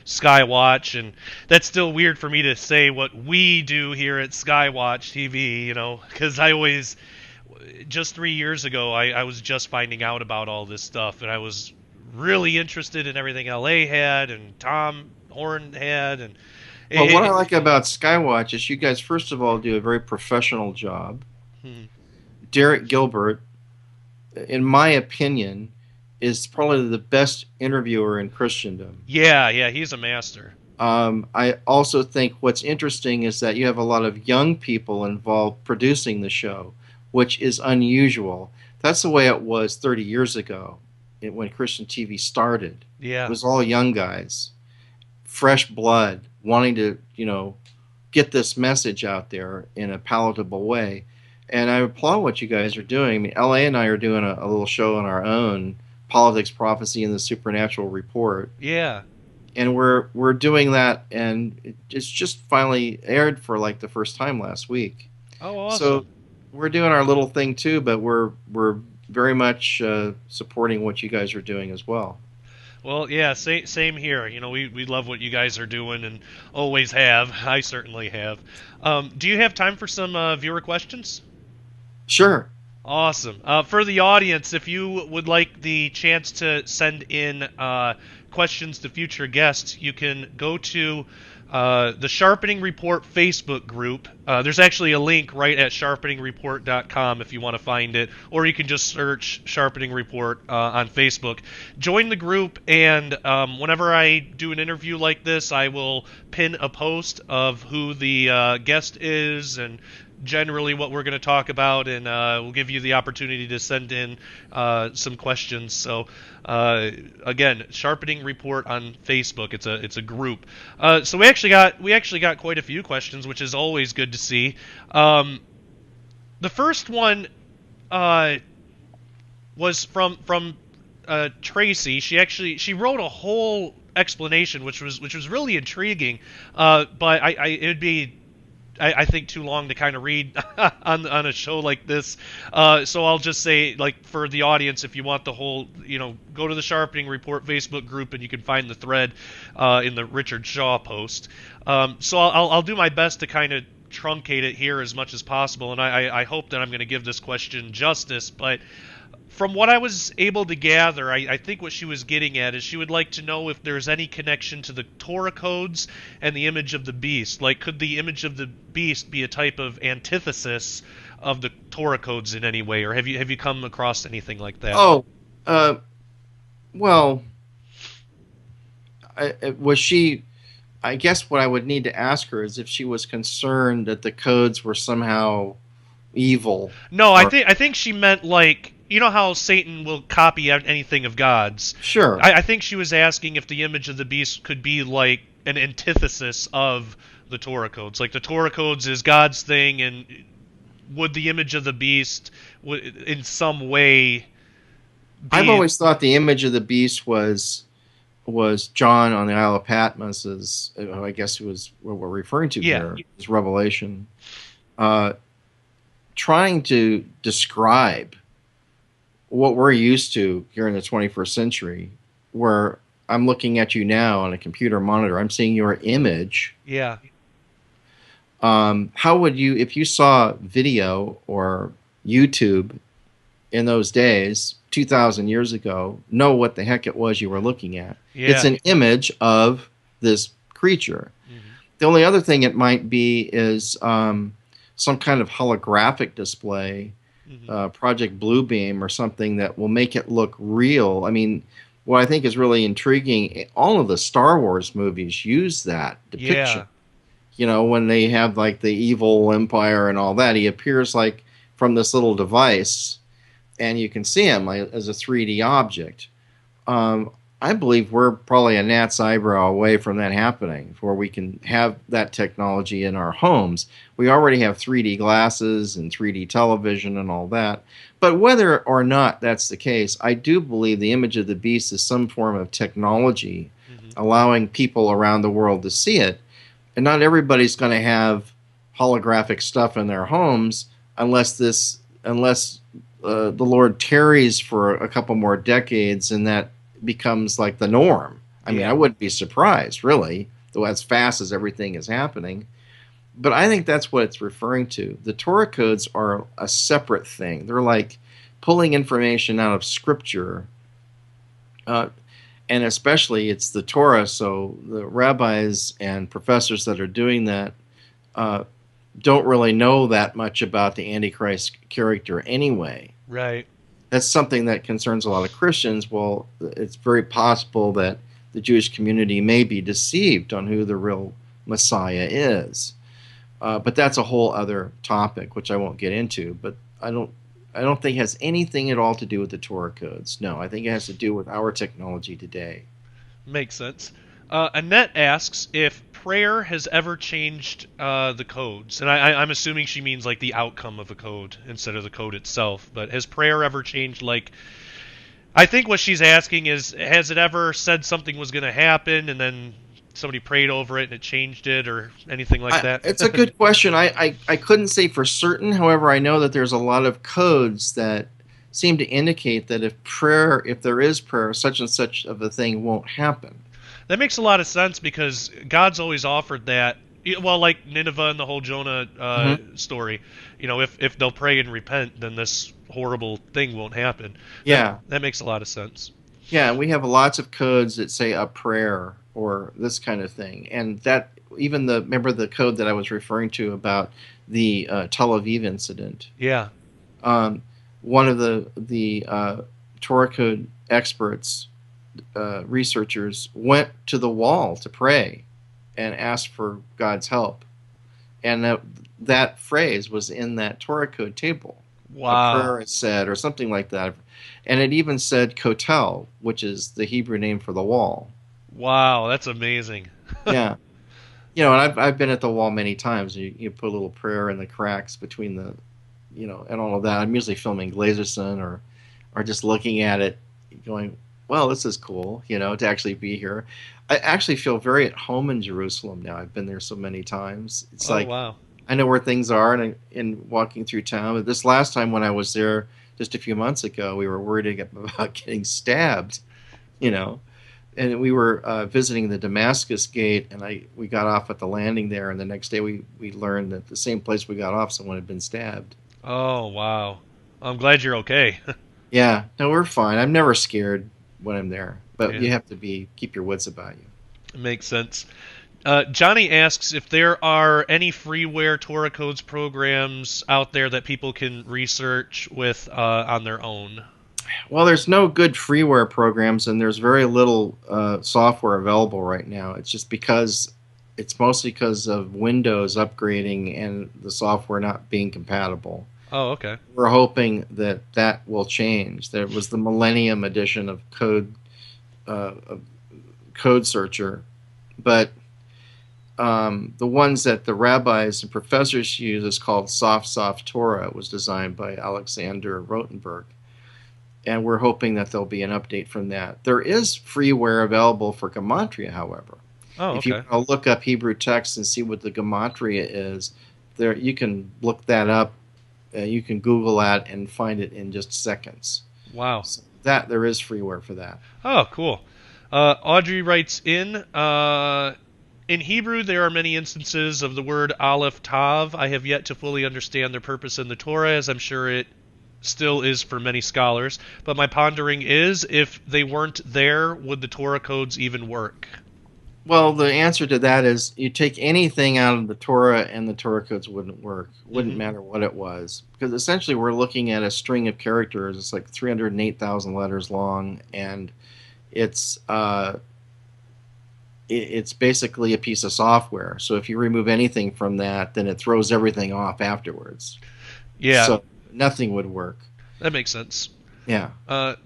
Skywatch. And that's still weird for me to say what we do here at Skywatch TV, because I always, just 3 years ago, I was just finding out about all this stuff, and I was really interested in everything LA had and Tom Horn had. And well, what I like about Skywatch is you guys, first of all, do a very professional job. Derek Gilbert, in my opinion, is probably the best interviewer in Christendom. Yeah, he's a master. I also think what's interesting is that you have a lot of young people involved producing the show, which is unusual. That's the way it was 30 years ago when Christian TV started. Yeah. It was all young guys, fresh blood, wanting to, get this message out there in a palatable way. And I applaud what you guys are doing. I mean, LA and I are doing a little show on our own, Politics, Prophecy, and the Supernatural Report. Yeah. And we're doing that, and it's just finally aired for like the first time last week. Oh, awesome. So we're doing our little thing too, but we're very much supporting what you guys are doing as well. Well, yeah, same here. We love what you guys are doing and always have. I certainly have. Do you have time for some viewer questions? Sure. Awesome. For the audience, if you would like the chance to send in questions to future guests, you can go to the Sharpening Report Facebook group. There's actually a link right at sharpeningreport.com if you want to find it, or you can just search Sharpening Report on Facebook. Join the group, and whenever I do an interview like this, I will pin a post of who the guest is and generally what we're going to talk about, and we'll give you the opportunity to send in some questions. So again, Sharpening Report on Facebook. It's a group. So we actually got quite a few questions, which is always good to see. The first one was from Tracy, she wrote a whole explanation, which was really intriguing. But it would be, I think, too long to kind of read on a show like this. So I'll just say, like, for the audience, if you want the whole, go to the Sharpening Report Facebook group and you can find the thread in the Richard Shaw post. So I'll do my best to kind of truncate it here as much as possible, and I hope that I'm going to give this question justice. But from what I was able to gather, I think what she was getting at is she would like to know if there's any connection to the Torah codes and the image of the beast. Like, could the image of the beast be a type of antithesis of the Torah codes in any way, or have you come across anything like that? Oh, well, was she? I guess what I would need to ask her is if she was concerned that the codes were somehow evil. No, I think she meant, like, you know how Satan will copy anything of God's? Sure. I think she was asking if the image of the beast could be like an antithesis of the Torah codes. Like, the Torah codes is God's thing, and would the image of the beast in some way be... I've always thought the image of the beast was John on the Isle of Patmos, as I guess it was what we're referring to here, his revelation, trying to describe what we're used to here in the 21st century, where I'm looking at you now on a computer monitor, I'm seeing your image. Yeah. How would you, if you saw video or YouTube in those days, 2,000 years ago, know what the heck it was you were looking at? Yeah. It's an image of this creature. Mm-hmm. The only other thing it might be is some kind of holographic display, Project Bluebeam or something that will make it look real. I mean, what I think is really intriguing, all of the Star Wars movies use that depiction. Yeah. When they have like the evil empire and all that, he appears like from this little device, and you can see him like, as a 3D object. I believe we're probably a gnat's eyebrow away from that happening, where we can have that technology in our homes. We already have 3D glasses and 3D television and all that. But whether or not that's the case, I do believe the image of the beast is some form of technology allowing people around the world to see it. And not everybody's going to have holographic stuff in their homes unless the Lord tarries for a couple more decades and that becomes like the norm. I mean, I wouldn't be surprised, really, though, as fast as everything is happening. But I think that's what it's referring to. The Torah codes are a separate thing. They're like pulling information out of Scripture, and especially it's the Torah, so the rabbis and professors that are doing that don't really know that much about the Antichrist character anyway. Right. That's something that concerns a lot of Christians. Well, it's very possible that the Jewish community may be deceived on who the real Messiah is. But that's a whole other topic, which I won't get into. But I don't think it has anything at all to do with the Torah codes. No, I think it has to do with our technology today. Makes sense. Annette asks if prayer has ever changed the codes. And I'm assuming she means like the outcome of a code instead of the code itself. But has prayer ever changed, like... I think what she's asking is, has it ever said something was going to happen and then somebody prayed over it and it changed it or anything like that? It's a good question. I couldn't say for certain. However, I know that there's a lot of codes that seem to indicate that if there is prayer, such and such of a thing won't happen. That makes a lot of sense because God's always offered that. Well, like Nineveh and the whole Jonah story. If they'll pray and repent, then this horrible thing won't happen. Yeah. That makes a lot of sense. Yeah, and we have lots of codes that say a prayer or this kind of thing. And that, even remember the code that I was referring to about the Tel Aviv incident? Yeah. One of the Torah code experts, researchers, went to the wall to pray and asked for God's help. And that phrase was in that Torah code table. Wow. A prayer is said, or something like that. And it even said kotel, which is the Hebrew name for the wall. Wow, that's amazing. Yeah. And I've been at the wall many times. You put a little prayer in the cracks between and all of that. I'm usually filming Glazerson or just looking at it going, well, this is cool, to actually be here. I actually feel very at home in Jerusalem now. I've been there so many times. It's Oh like wow. I know where things are, and walking through town. This last time when I was there just a few months ago, we were worried about getting stabbed, you know. And we were visiting the Damascus Gate, and we got off at the landing there, and the next day we learned that the same place we got off, someone had been stabbed. Oh wow. I'm glad you're okay. Yeah, no, we're fine. I'm never scared when I'm there, but Yeah, you have to keep your wits about you. makes sense. Johnny asks if there are any freeware Torah codes programs out there that people can research with on their own. Well, there's no good freeware programs, and there's very little software available right now. It's mostly because of Windows upgrading and the software not being compatible. Oh, okay. We're hoping that will change. There was the Millennium edition of Code Searcher, but the ones that the rabbis and professors use is called Soft Torah. It was designed by Alexander Rotenberg, and we're hoping that there'll be an update from that. There is freeware available for Gematria, however. Oh, If you okay. want to look up Hebrew text and see what the Gematria is, there you can look that up. You can Google that and find it in just seconds. Wow. So that there is freeware for that. Oh, cool. Audrey writes in Hebrew, there are many instances of the word Aleph Tav. I have yet to fully understand their purpose in the Torah, as I'm sure it still is for many scholars. But my pondering is, if they weren't there, would the Torah codes even work? Well, the answer to that is you take anything out of the Torah and the Torah codes wouldn't work. Wouldn't Mm-hmm. matter what it was. Because essentially we're looking at a string of characters. It's like 308,000 letters long, and it's it's basically a piece of software. So if you remove anything from that, then it throws everything off afterwards. Yeah, So nothing would work. that makes sense. Yeah.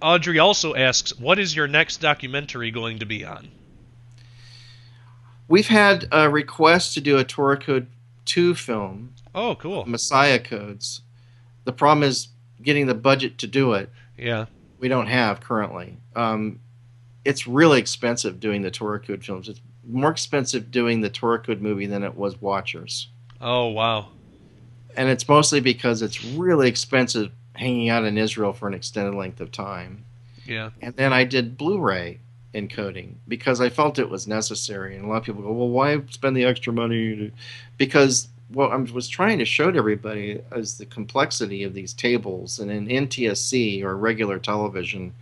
Audrey also asks, what is your next documentary going to be on? We've had a request to do a Torah Code 2 film, Oh, cool. Messiah Codes. The problem is getting the budget to do it. Yeah. We don't have currently. It's really expensive doing the Torah Code films. It's more expensive doing the Torah Code movie than it was Watchers. Oh, wow. And it's mostly because it's really expensive hanging out in Israel for an extended length of time. Yeah. And then I did Blu-ray encoding because I felt it was necessary. And a lot of people go, well, why spend the extra money? Because what I was trying to show to everybody is the complexity of these tables. And in NTSC or regular television,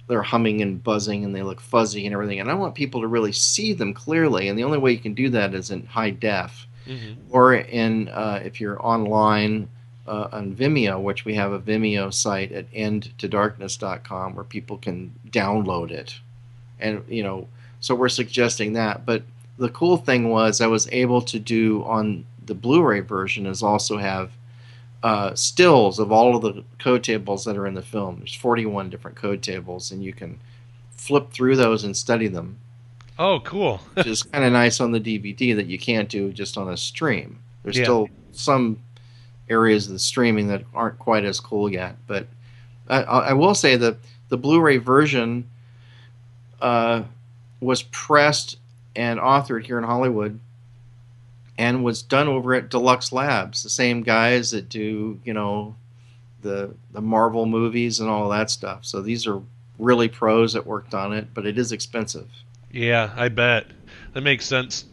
they're humming and buzzing and they look fuzzy and everything. And I want people to really see them clearly. And the only way you can do that is in high def. Mm-hmm. Or if you're online on Vimeo, which we have a Vimeo site at endtodarkness.com where people can download it. And, so we're suggesting that. But the cool thing was I was able to do on the Blu-ray version is also have stills of all of the code tables that are in the film. There's 41 different code tables, and you can flip through those and study them, Oh, cool. which is kind of nice on the DVD that you can't do just on a stream. There's Yeah. still some areas of the streaming that aren't quite as cool yet. But I will say that the Blu-ray version was pressed and authored here in Hollywood and was done over at Deluxe Labs, the same guys that do, the Marvel movies and all that stuff. So these are really pros that worked on it, but it is expensive. Yeah, I bet. That makes sense.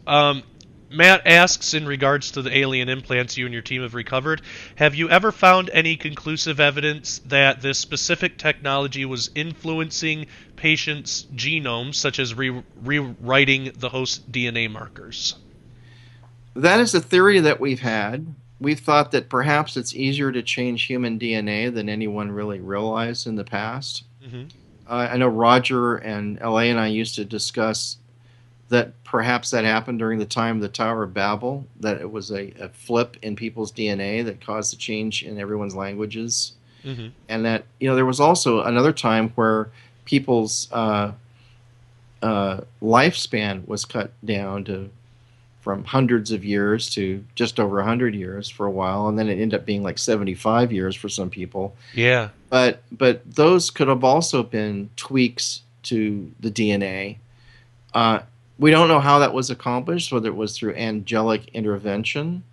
Matt asks, in regards to the alien implants you and your team have recovered, have you ever found any conclusive evidence that this specific technology was influencing patients' genomes, such as rewriting the host DNA markers? That is a theory that we've had. We've thought that perhaps it's easier to change human DNA than anyone really realized in the past. Mm-hmm. I know Roger and LA and I used to discuss that perhaps that happened during the time of the Tower of Babel, that it was a flip in people's DNA that caused a change in everyone's languages. Mm-hmm. And that, there was also another time where people's lifespan was cut down from hundreds of years to just over 100 years for a while, and then it ended up being like 75 years for some people. Yeah. But those could have also been tweaks to the DNA. We don't know how that was accomplished, whether it was through angelic intervention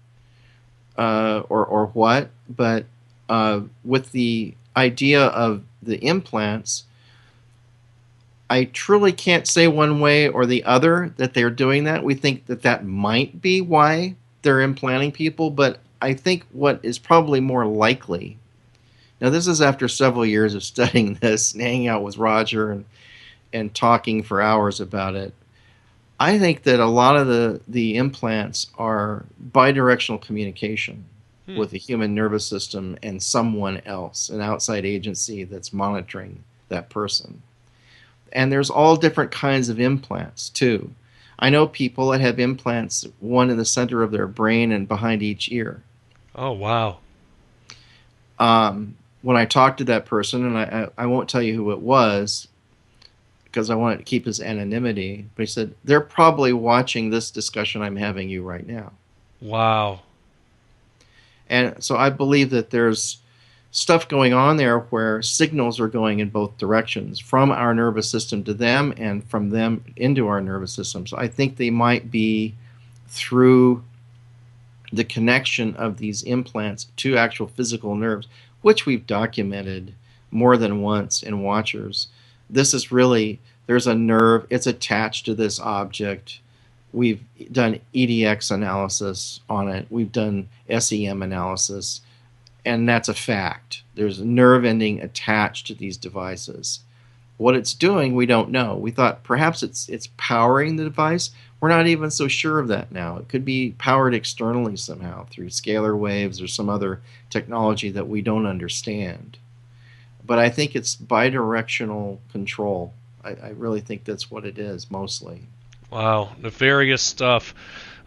or what. But with the idea of the implants, I truly can't say one way or the other that they're doing that. We think that that might be why they're implanting people, but I think what is probably more likely. Now, this is after several years of studying this and hanging out with Roger and talking for hours about it. I think that a lot of the implants are bidirectional communication with the human nervous system and someone else, an outside agency that's monitoring that person. And there's all different kinds of implants, too. I know people that have implants, one in the center of their brain and behind each ear. Oh, wow. When I talked to that person, and I won't tell you who it was, because I want to keep his anonymity, but he said, they're probably watching this discussion I'm having you right now. Wow. And so I believe that there's stuff going on there where signals are going in both directions, from our nervous system to them and from them into our nervous system. So I think they might be through the connection of these implants to actual physical nerves, which we've documented more than once in Watchers. This is really, there's a nerve, it's attached to this object. We've done EDX analysis on it. We've done SEM analysis, and that's a fact. There's a nerve ending attached to these devices. What it's doing, we don't know. We thought perhaps it's powering the device. We're not even so sure of that now. It could be powered externally somehow through scalar waves or some other technology that we don't understand. But I think it's bidirectional control. I really think that's what it is, mostly. Wow, nefarious stuff.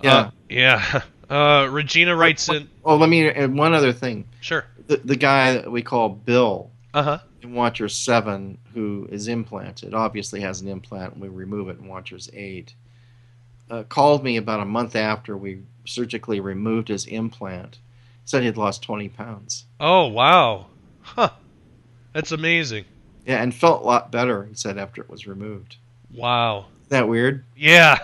Yeah. Yeah. Regina writes in... Oh, let me add one other thing. Sure. The guy that we call Bill in Watchers 7, who is implanted, obviously has an implant, and we remove it in Watchers 8, called me about a month after we surgically removed his implant, said he'd lost 20 pounds. Oh, wow. Huh. That's amazing. Yeah, and felt a lot better, he said, after it was removed. Wow. Isn't that weird? Yeah.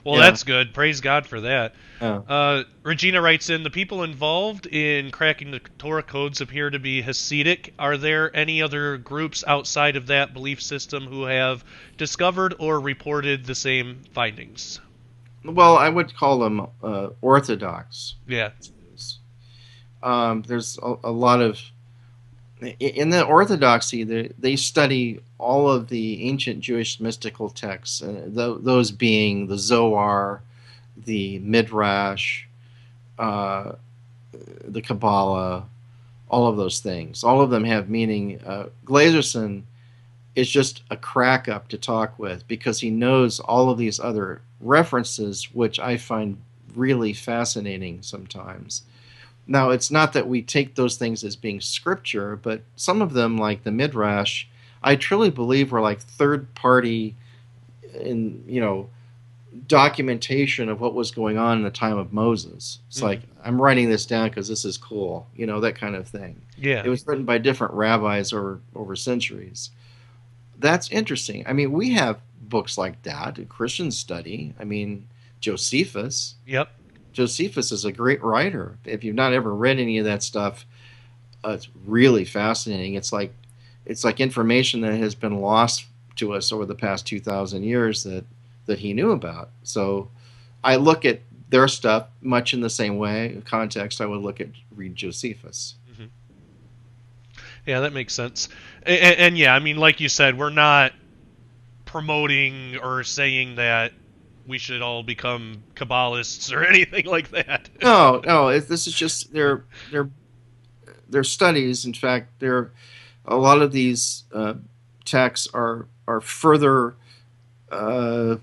Well, Yeah. That's good. Praise God for that. Oh. Regina writes in, the people involved in cracking the Torah codes appear to be Hasidic. Are there any other groups outside of that belief system who have discovered or reported the same findings? Well, I would call them Orthodox. Yeah. There's a lot of... In the Orthodoxy, they study all of the ancient Jewish mystical texts, those being the Zohar, the Midrash, the Kabbalah, all of those things. All of them have meaning. Glazerson is just a crack up to talk with because he knows all of these other references, which I find really fascinating sometimes. Now, it's not that we take those things as being scripture, but some of them, like the Midrash, I truly believe were like third-party, documentation of what was going on in the time of Moses. It's like, I'm writing this down because this is cool, that kind of thing. Yeah. It was written by different rabbis over centuries. That's interesting. I mean, we have books like that, Christians study. I mean, Josephus. Yep. Josephus is a great writer. If you've not ever read any of that stuff, it's really fascinating. It's like information that has been lost to us over the past 2,000 years that he knew about. So I look at their stuff much in the same way, context I would read Josephus. Mm-hmm. Yeah, that makes sense. And yeah, I mean, like you said, we're not promoting or saying that we should all become Kabbalists or anything like that. No. This is just their studies. In fact, a lot of these texts are further. They're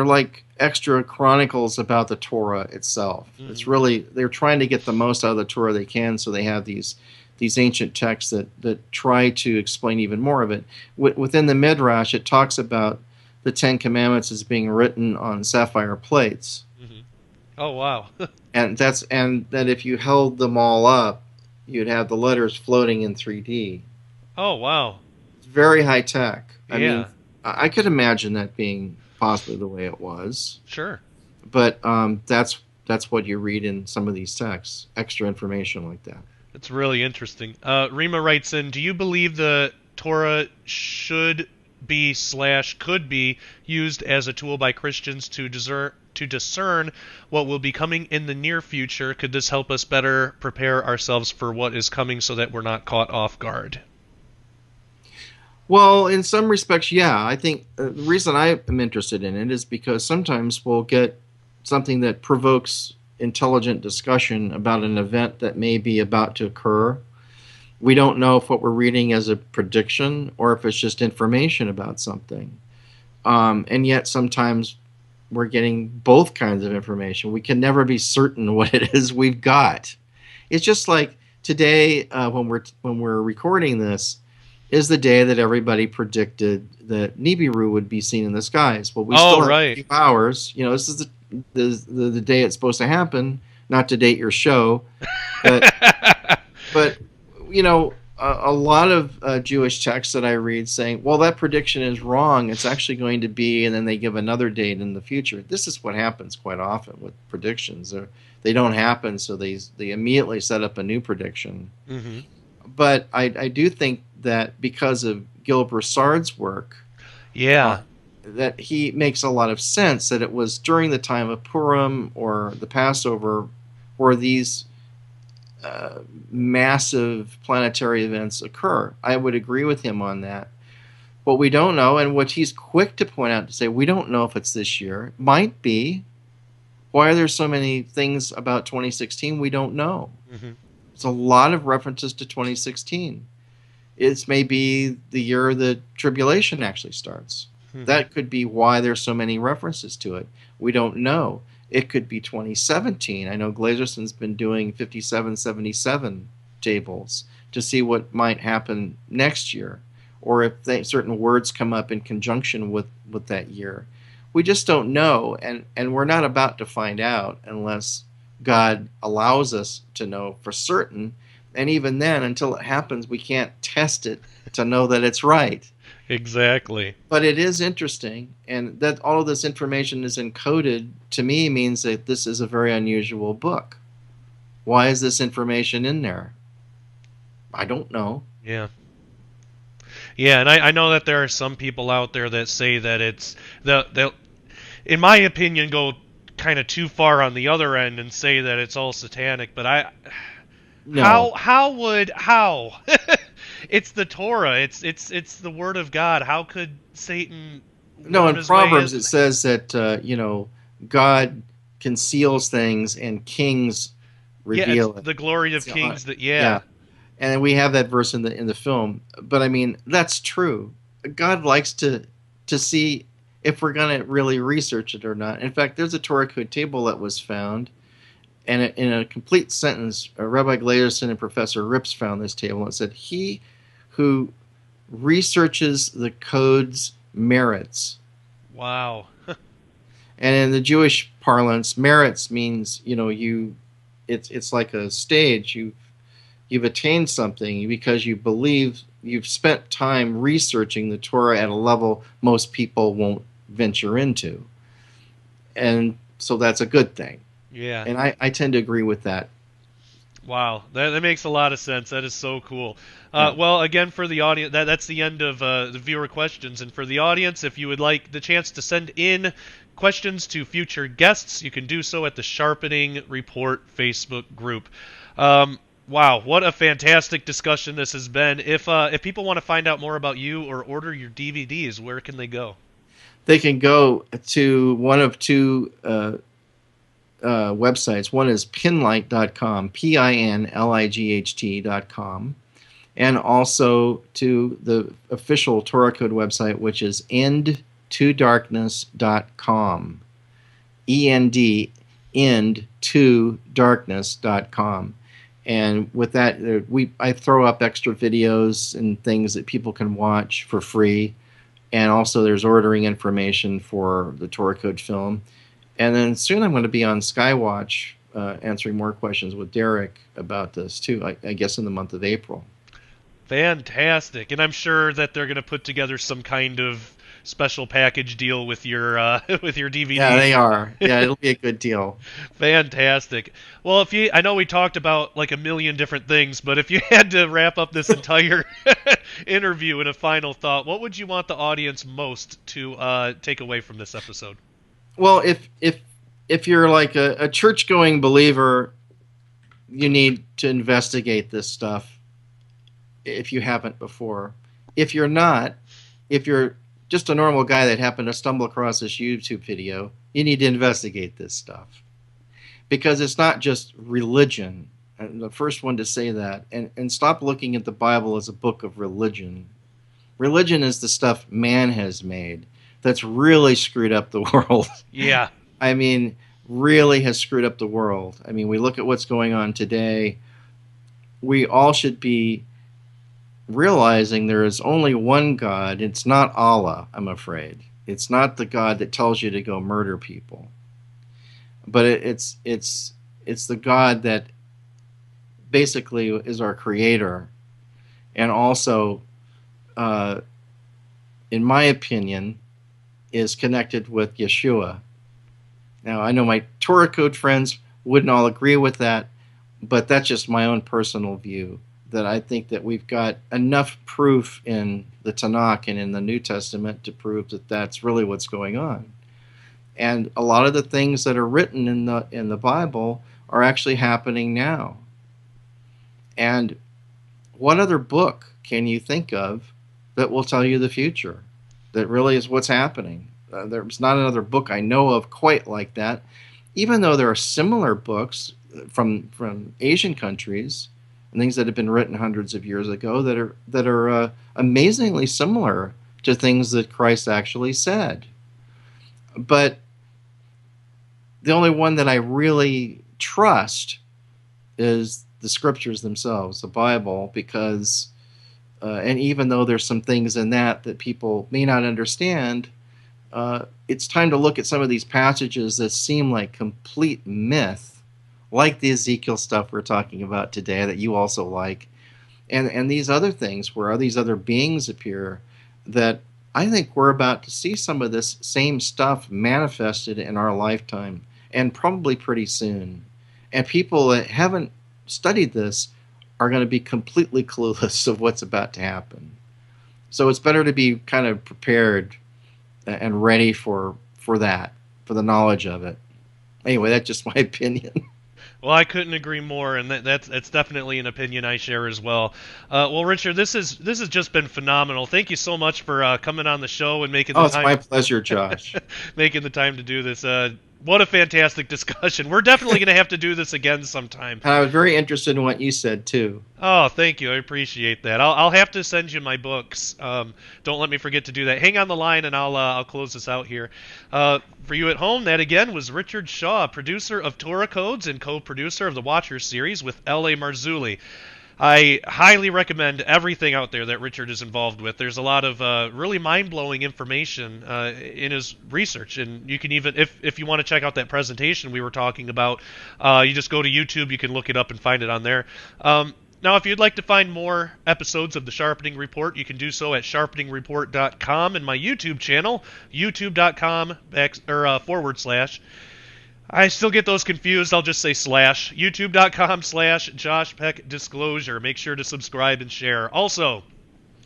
like extra chronicles about the Torah itself. Mm-hmm. It's really, they're trying to get the most out of the Torah they can, so they have these ancient texts that try to explain even more of it. Within the Midrash, it talks about the Ten Commandments as being written on sapphire plates. Mm-hmm. Oh, wow. And that if you held them all up, you'd have the letters floating in 3D. Oh, wow. It's very high tech. I mean, Yeah. I could imagine that being possibly the way it was. Sure. But that's what you read in some of these texts, extra information like that. It's really interesting. Rima writes in, do you believe the Torah should be / could be used as a tool by Christians to discern what will be coming in the near future? Could this help us better prepare ourselves for what is coming so that we're not caught off guard? Well, in some respects, yeah. I think the reason I am interested in it is because sometimes we'll get something that provokes intelligent discussion about an event that may be about to occur. We don't know if what we're reading is a prediction or if it's just information about something. And yet sometimes we're getting both kinds of information. We can never be certain what it is we've got. It's just like today, when we're recording this, is the day that everybody predicted that Nibiru would be seen in the skies. Well, we still have a few hours. You know, this is the day it's supposed to happen. Not to date your show, but you know, a lot of Jewish texts that I read saying, well, that prediction is wrong. It's actually going to be, and then they give another date in the future. This is what happens quite often with predictions. They don't happen, so they immediately set up a new prediction. Mm-hmm. But I do think that because of Gil Broussard's work, that he makes a lot of sense that it was during the time of Purim or the Passover where these massive planetary events occur. I would agree with him on that. What we don't know, and what he's quick to point out to say, we don't know if it's this year. Might be. Why are there so many things about 2016 we don't know? Mm-hmm. There's a lot of references to 2016. It's maybe the year the tribulation actually starts. Mm-hmm. That could be why there's so many references to it. We don't know. It could be 2017. I know Glazerson's been doing 5777 tables to see what might happen next year, or if certain words come up in conjunction with that year. We just don't know, and we're not about to find out unless God allows us to know for certain. And even then, until it happens, we can't test it to know that it's right. Exactly. But it is interesting, and that all of this information is encoded, to me, means that this is a very unusual book. Why is this information in there? I don't know. Yeah. Yeah, and I know that there are some people out there that say that it's... they'll, in my opinion, go kind of too far on the other end and say that it's all satanic, but No. How? It's the Torah. It's the Word of God. How could Satan? No, in Proverbs it says that God conceals things and kings reveal it. The glory of kings. And we have that verse in the film. But I mean, that's true. God likes to see if we're going to really research it or not. In fact, there's a Torah code table that was found. And in a complete sentence, Rabbi Glazerson and Professor Rips found this table and said, he who researches the code's merits. Wow. And in the Jewish parlance, merits means, it's like a stage. You've attained something because you believe you've spent time researching the Torah at a level most people won't venture into. And so that's a good thing. Yeah. And I tend to agree with that. Wow, that makes a lot of sense. That is so cool. Well, again, for the audience, that's the end of the viewer questions. And for the audience, if you would like the chance to send in questions to future guests, you can do so at the Sharpening Report Facebook group. Wow, what a fantastic discussion this has been. If people want to find out more about you or order your DVDs, where can they go? They can go to one of two websites. One is pinlight.com, pinlight.com, and also to the official Torah Code website, which is end2darkness.com. end2darkness.com. And with that, I throw up extra videos and things that people can watch for free And also there's ordering information for the Torah Code film. And then soon I'm going to be on Skywatch answering more questions with Derek about this too, I guess in the month of April. Fantastic. And I'm sure that they're going to put together some kind of special package deal with your with your DVD. Yeah, they are. Yeah, it'll be a good deal. Fantastic. Well, I know we talked about like a million different things, but if you had to wrap up this entire interview in a final thought, what would you want the audience most to take away from this episode? Well, if you're like a church-going believer, you need to investigate this stuff if you haven't before. If you're not, if you're just a normal guy that happened to stumble across this YouTube video, you need to investigate this stuff. Because it's not just religion. I'm the first one to say that. And stop looking at the Bible as a book of religion. Religion is the stuff man has made that's really screwed up the world. Yeah. I mean, really has screwed up the world. I mean, we look at what's going on today. We all should be realizing there is only one God. It's not Allah, I'm afraid. It's not the God that tells you to go murder people. But it's the God that basically is our creator. And also, in my opinion, is connected with Yeshua. Now, I know my Torah Code friends wouldn't all agree with that, but that's just my own personal view, that I think that we've got enough proof in the Tanakh and in the New Testament to prove that that's really what's going on. And a lot of the things that are written in the Bible are actually happening now. And what other book can you think of that will tell you the future? That really is what's happening. There's not another book I know of quite like that, even though there are similar books from Asian countries and things that have been written hundreds of years ago that are amazingly similar to things that Christ actually said. But the only one that I really trust is the scriptures themselves, the Bible, because and even though there's some things in that people may not understand, it's time to look at some of these passages that seem like complete myth, like the Ezekiel stuff we're talking about today that you also like, and these other things where these other beings appear, that I think we're about to see some of this same stuff manifested in our lifetime, and probably pretty soon. And people that haven't studied this are going to be completely clueless of what's about to happen. So it's better to be kind of prepared and ready for that, for the knowledge of it. Anyway, that's just my opinion. Well, I couldn't agree more, and that's definitely an opinion I share as well. Well, Richard, this has just been phenomenal. Thank you so much for coming on the show and making the time. Oh, it's my pleasure, Josh. Making the time to do this. What a fantastic discussion. We're definitely going to have to do this again sometime. And I was very interested in what you said, too. Oh, thank you. I appreciate that. I'll have to send you my books. Don't let me forget to do that. Hang on the line, and I'll close this out here. For you at home, that again was Richard Shaw, producer of Torah Codes and co-producer of the Watchers series with L.A. Marzulli. I highly recommend everything out there that Richard is involved with. There's a lot of really mind-blowing information in his research, and you can even, if you want to check out that presentation we were talking about, you just go to YouTube, you can look it up and find it on there. Now, if you'd like to find more episodes of the Sharpening Report, you can do so at sharpeningreport.com and my YouTube channel, youtube.com / I still get those confused. I'll just say / youtube.com/Josh Peck Disclosure. Make sure to subscribe and share. Also,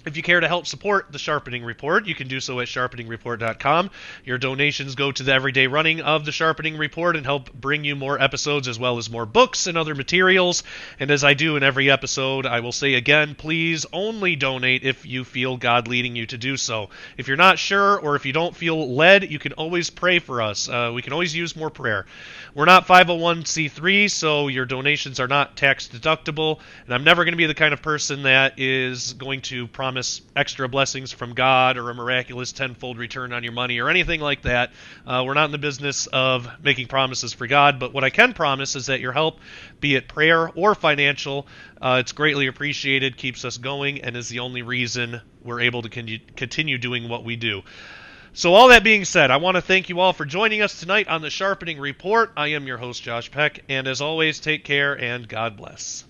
if you care to help support the Sharpening Report, you can do so at sharpeningreport.com. Your donations go to the everyday running of the Sharpening Report and help bring you more episodes as well as more books and other materials. And as I do in every episode, I will say again, please only donate if you feel God leading you to do so. If you're not sure or if you don't feel led, you can always pray for us. We can always use more prayer. We're not 501c3, so your donations are not tax deductible. And I'm never going to be the kind of person that is going to promise promise extra blessings from God or a miraculous tenfold return on your money or anything like that. We're not in the business of making promises for God, but what I can promise is that your help, be it prayer or financial, it's greatly appreciated, keeps us going, and is the only reason we're able to continue doing what we do. So all that being said, I want to thank you all for joining us tonight on the Sharpening Report. I am your host, Josh Peck, and as always, take care and God bless.